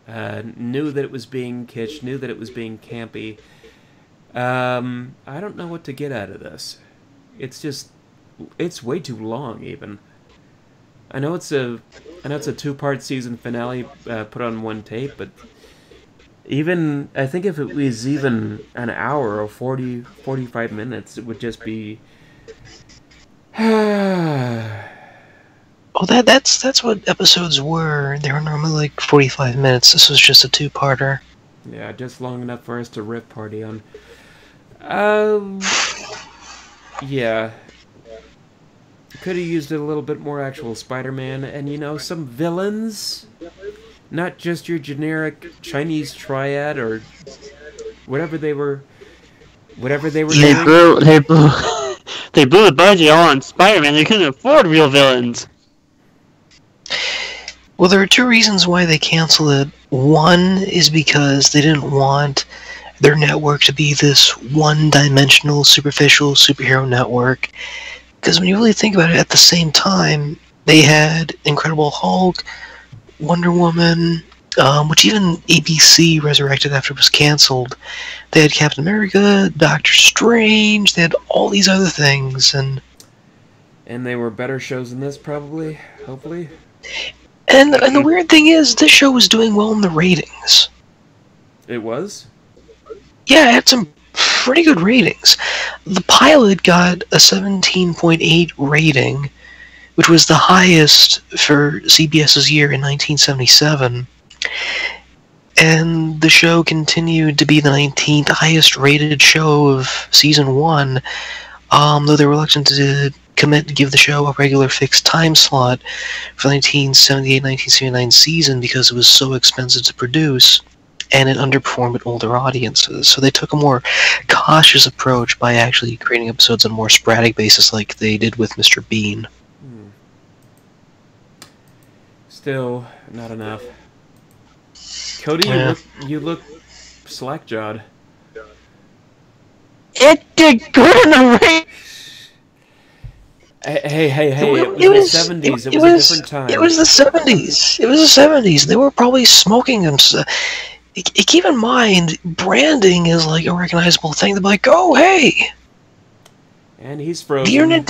knew that it was being kitsch, knew that it was being campy. I don't know what to get out of this. It's way too long, even. I know it's a 2-part season finale put on one tape, but even I think if it was even an hour or 45 minutes, it would just be. Oh, that's what episodes were. They were normally like 45 minutes. This was just a 2-parter. Yeah, just long enough for us to rip party on. Yeah. Could have used a little bit more actual Spider-Man, and you know, some villains. Not just your generic Chinese triad or whatever they were. Whatever they were doing. They blew the budget all on Spider-Man. They couldn't afford real villains. Well, there are 2 reasons why they canceled it. One is because they didn't want their network to be this one-dimensional, superficial superhero network. Because when you really think about it, at the same time, they had Incredible Hulk, Wonder Woman, which even ABC resurrected after it was canceled. They had Captain America, Doctor Strange, they had all these other things, and they were better shows than this, probably, hopefully. And the weird thing is, this show was doing well in the ratings. It was? Yeah, it had some pretty good ratings. The pilot got a 17.8 rating, which was the highest for CBS's year in 1977. And the show continued to be the 19th highest rated show of season 1, though they were reluctant to commit to give the show a regular fixed time slot for the 1978-1979 season because it was so expensive to produce, and it underperformed with older audiences. So they took a more cautious approach by actually creating episodes on a more sporadic basis like they did with Mr. Bean. Still, not enough. Cody, you look slack-jawed. It did good in the race! Hey, it was the 70s. It was a different time. It was the 70s. It was the 70s. They were probably smoking them. keep in mind, branding is like a recognizable thing. They're like, oh, hey! And he's frozen. The internet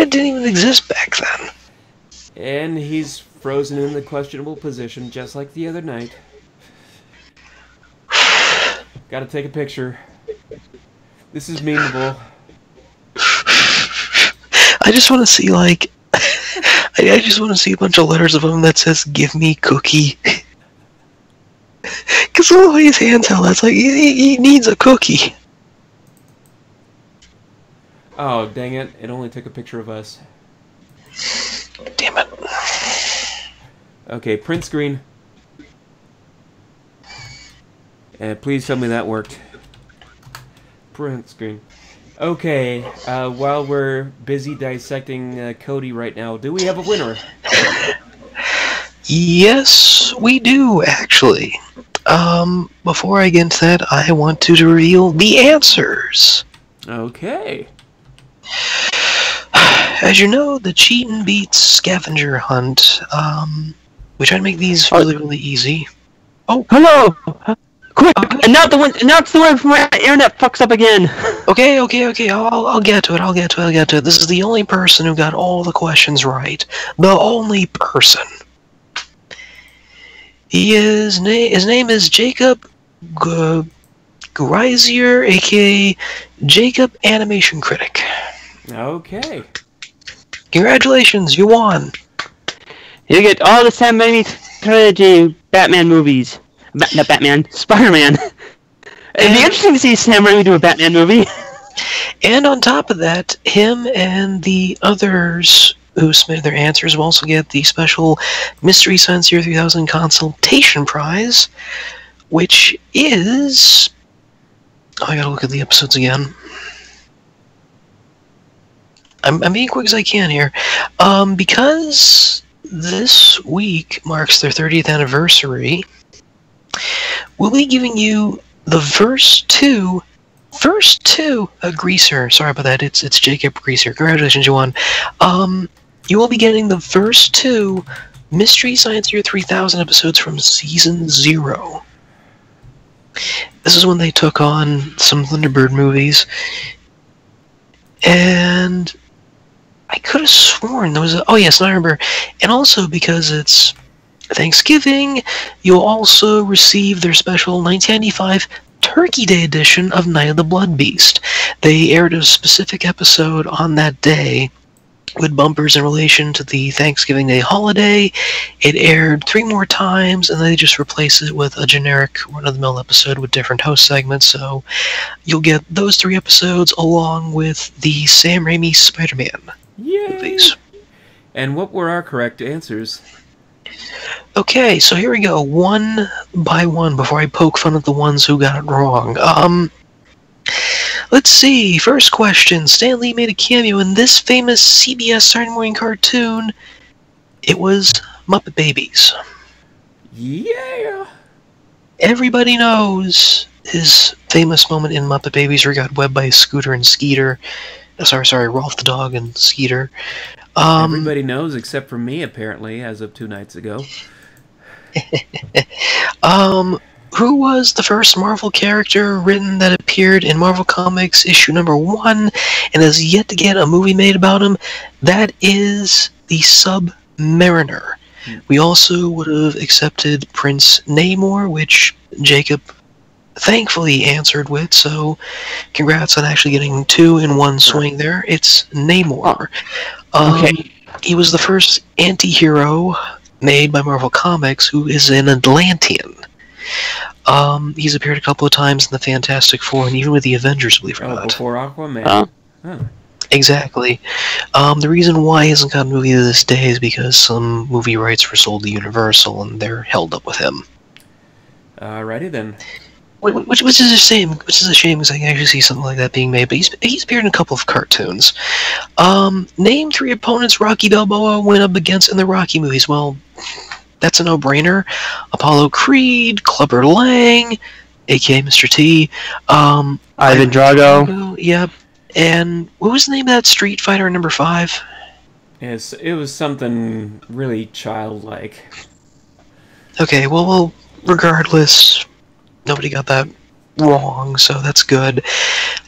didn't even exist back then. And he's frozen in the questionable position, just like the other night. Gotta take a picture. This is memeable. I just want to see, like... I just want to see a bunch of letters of him that says, give me cookie. Because the way his hands held, that's like, he needs a cookie. Oh, dang it. It only took a picture of us. Damn it. Okay, print screen. Please tell me that worked. Print screen. Okay, while we're busy dissecting Cody right now, do we have a winner? Yes, we do, actually. Before I get into that, I want to reveal the answers. Okay. As you know, the Cheat and Beats scavenger hunt, we try to make these really, really easy. Oh, hello! Quick! Announce the word before my internet fucks up again! Okay, I'll get to it. This is the only person who got all the questions right. The only person. His name is Jacob Greisier, aka Jacob Animation Critic. Okay. Congratulations, you won. You get all the Sam Raimi trilogy Batman movies. Not Batman, Spider-Man. It'd be interesting to see Sam Raimi do a Batman movie. And on top of that, him and the others who submitted their answers will also get the special Mystery Science Year 3000 Consultation Prize, which is... Oh, I gotta look at the episodes again. I'm being quick as I can here. Because this week marks their 30th anniversary, we'll be giving you the first two, Greaser, sorry about that, it's Jacob Greaser, congratulations, you won. You will be getting the first two Mystery Science Year 3000 episodes from Season 0. This is when they took on some Thunderbird movies, and I could have sworn there was a... Oh yes, I remember. And also because it's Thanksgiving, you'll also receive their special 1995 Turkey Day edition of Night of the Blood Beast. They aired a specific episode on that day with bumpers in relation to the Thanksgiving Day holiday. It aired 3 more times, and they just replaced it with a generic run-of-the-mill episode with different host segments, so you'll get those 3 episodes along with the Sam Raimi Spider-Man movies. And what were our correct answers? Okay, so here we go, one by one, before I poke fun at the ones who got it wrong. Let's see, first question. Stan Lee made a cameo in this famous CBS Saturday morning cartoon. It was Muppet Babies. Yeah! Everybody knows his famous moment in Muppet Babies where he got webbed by Scooter and Skeeter. Sorry, Rolf the dog and Skeeter. Everybody knows except for me, apparently, as of 2 nights ago. Who was the first Marvel character written that appeared in Marvel Comics issue number 1 and has yet to get a movie made about him? That is the Submariner. We also would have accepted Prince Namor, which Jacob thankfully answered with, so congrats on actually getting 2 in one swing there. It's Namor. Okay. He was the first anti-hero made by Marvel Comics who is an Atlantean. He's appeared a couple of times in the Fantastic Four and even with the Avengers, believe it or not. Before Aquaman. Exactly. The reason why he hasn't got a movie to this day is because some movie rights were sold to Universal and they're held up with him. Alrighty then. Which is a shame. Because I can actually see something like that being made. But he's appeared in a couple of cartoons. Name 3 opponents Rocky Balboa went up against in the Rocky movies. Well, that's a no-brainer. Apollo Creed, Clubber Lang, aka Mr. T. Ivan Drago. Yep. And what was the name of that Street Fighter number 5? Yes, it was something really childlike. Okay, well, regardless, nobody got that wrong, so that's good.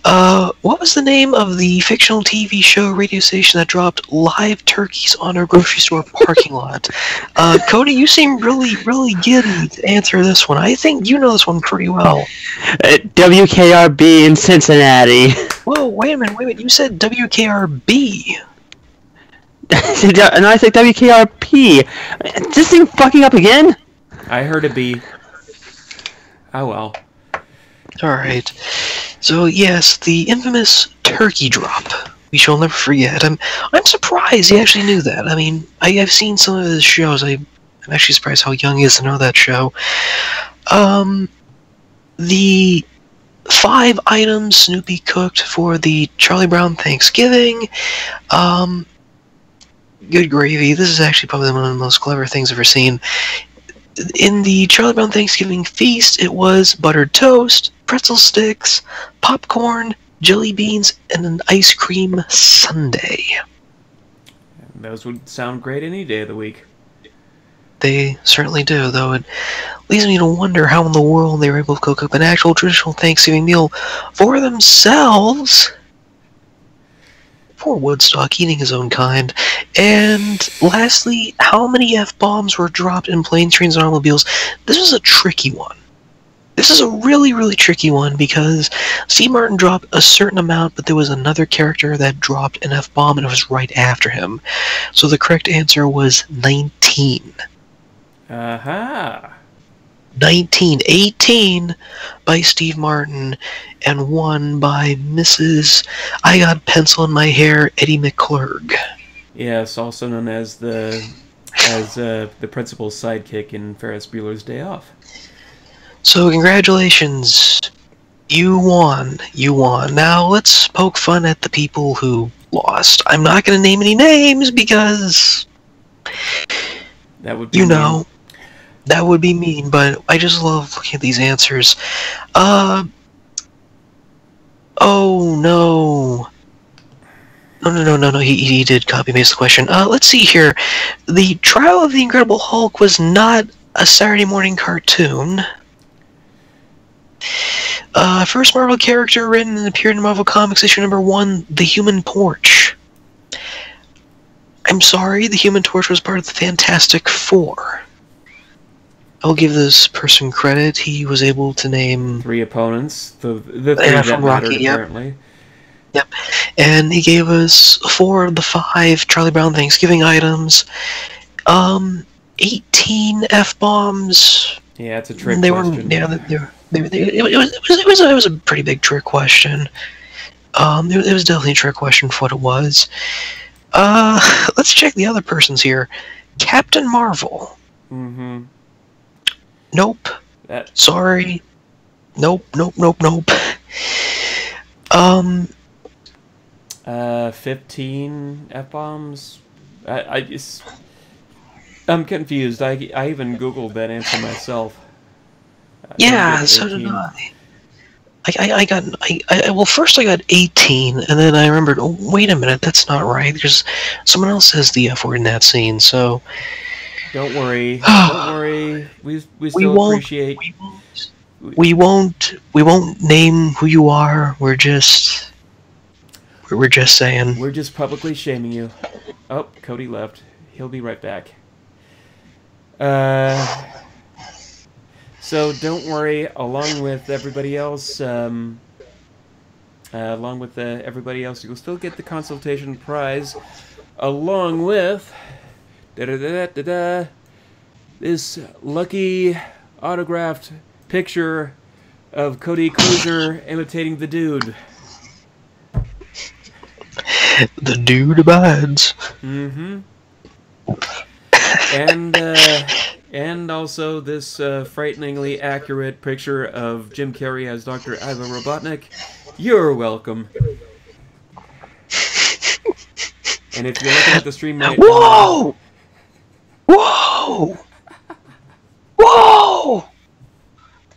What was the name of the fictional TV show radio station that dropped live turkeys on a grocery store parking lot? Cody, you seem really giddy to answer this one. I think you know this one pretty well. WKRB in Cincinnati. Whoa, wait a minute. You said WKRB. And I said WKRP. Is this thing fucking up again? I heard a B. Oh well. Alright. So yes, the infamous turkey drop. We shall never forget. I'm surprised he actually knew that. I mean, I've seen some of his shows. I'm actually surprised how young he is to know that show. The 5 items Snoopy cooked for the Charlie Brown Thanksgiving. Good gravy. This is actually probably one of the most clever things I've ever seen. In the Charlie Brown Thanksgiving feast, it was buttered toast, pretzel sticks, popcorn, jelly beans, and an ice cream sundae. Those would sound great any day of the week. They certainly do, though it leads me to wonder how in the world they were able to cook up an actual traditional Thanksgiving meal for themselves. Poor Woodstock, eating his own kind. And lastly, how many F-bombs were dropped in planes, trains, and automobiles? This was a tricky one. This is a really tricky one because Steve Martin dropped a certain amount, but there was another character that dropped an F-bomb and it was right after him. So the correct answer was 19. Aha! 19. 18 by Steve Martin, and 1 by Mrs. I Got Pencil in My Hair, Eddie McClurg. Yes, also known as the principal's sidekick in Ferris Bueller's Day Off. So congratulations, you won. Now let's poke fun at the people who lost. I'm not going to name any names because that would be mean. That would be mean, but I just love looking at these answers. Oh no. No, he did copy-paste the question. Let's see here. The Trial of the Incredible Hulk was not a Saturday morning cartoon. First Marvel character written and appeared in Marvel Comics issue number 1, The Human Torch. I'm sorry, The Human Torch was part of the Fantastic Four. I'll give this person credit. He was able to name 3 opponents. The 3 that from mattered, Rocky, apparently. Yep. And he gave us 4 of the 5 Charlie Brown Thanksgiving items. 18 F-bombs. Yeah, it's a trick question. It was a pretty big trick question. It was definitely a trick question for what it was. Let's check the other persons here. Captain Marvel. Mm-hmm. Nope. Sorry. Nope. 15 F-bombs? I'm confused. I even Googled that answer myself. Yeah, so did I. Well, first I got 18, and then I remembered, oh, wait a minute, that's not right, because someone else says the F word in that scene, so... Don't worry. Don't worry. We still appreciate... We won't name who you are, we're just saying. We're just publicly shaming you. Oh, Cody left. He'll be right back. So don't worry, along with everybody else, you'll still get the consultation prize, along with this lucky autographed picture of Cody Cruiser imitating the dude. The dude abides. Mm-hmm. And also this frighteningly accurate picture of Jim Carrey as Dr. Ivan Robotnik. You're welcome. And if you're looking at the stream right now... Whoa!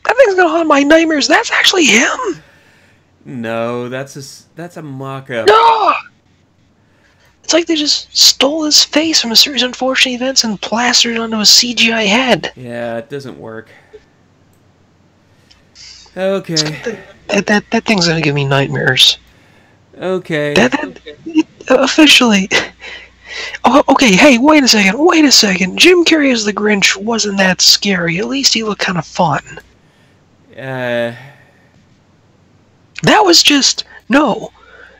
That thing's gonna haunt my nightmares. That's actually him. No, that's a mock-up. No! It's like they just stole his face from a series of unfortunate events and plastered it onto a CGI head. Yeah, it doesn't work. Okay. That thing's gonna give me nightmares. Okay. Officially. Oh, okay, hey, wait a second. Jim Carrey as the Grinch wasn't that scary. At least he looked kind of fun. That was just... No.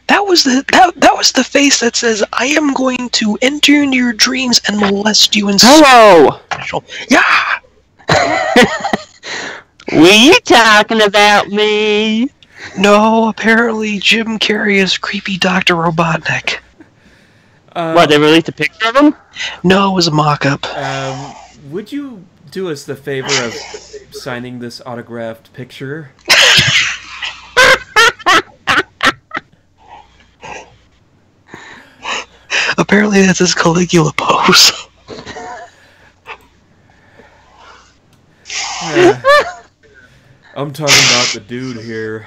That was the face that says, I am going to enter into your dreams and molest you and... Hello! Yeah! Were you talking about me? No, apparently Jim Carrey is creepy Dr. Robotnik. What, they released a picture of him? No, it was a mock-up. Would you do us the favor of signing this autographed picture? Apparently that's his Caligula pose. I'm talking about the dude here.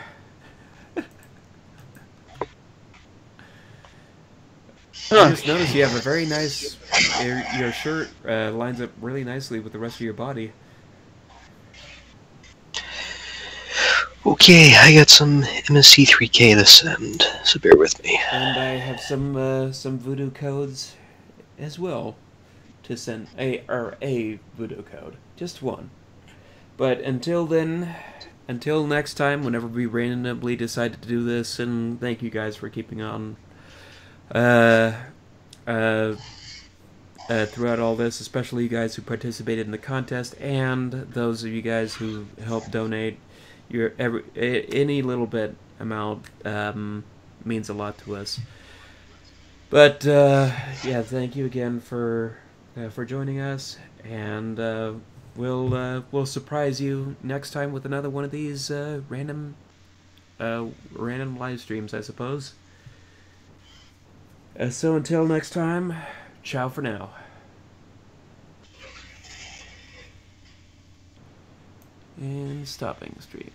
I just noticed you have a very nice... Your shirt lines up really nicely with the rest of your body. Okay, I got some MSC3K to send, so bear with me. And I have some voodoo codes as well to send. A voodoo code. Just one. But until then, until next time, whenever we randomly decide to do this, and thank you guys for keeping on throughout all this, especially you guys who participated in the contest, and those of you guys who helped donate. Any little bit amount means a lot to us. But yeah, thank you again for joining us, and we'll surprise you next time with another one of these random live streams, I suppose. So until next time, ciao for now. And stopping stream.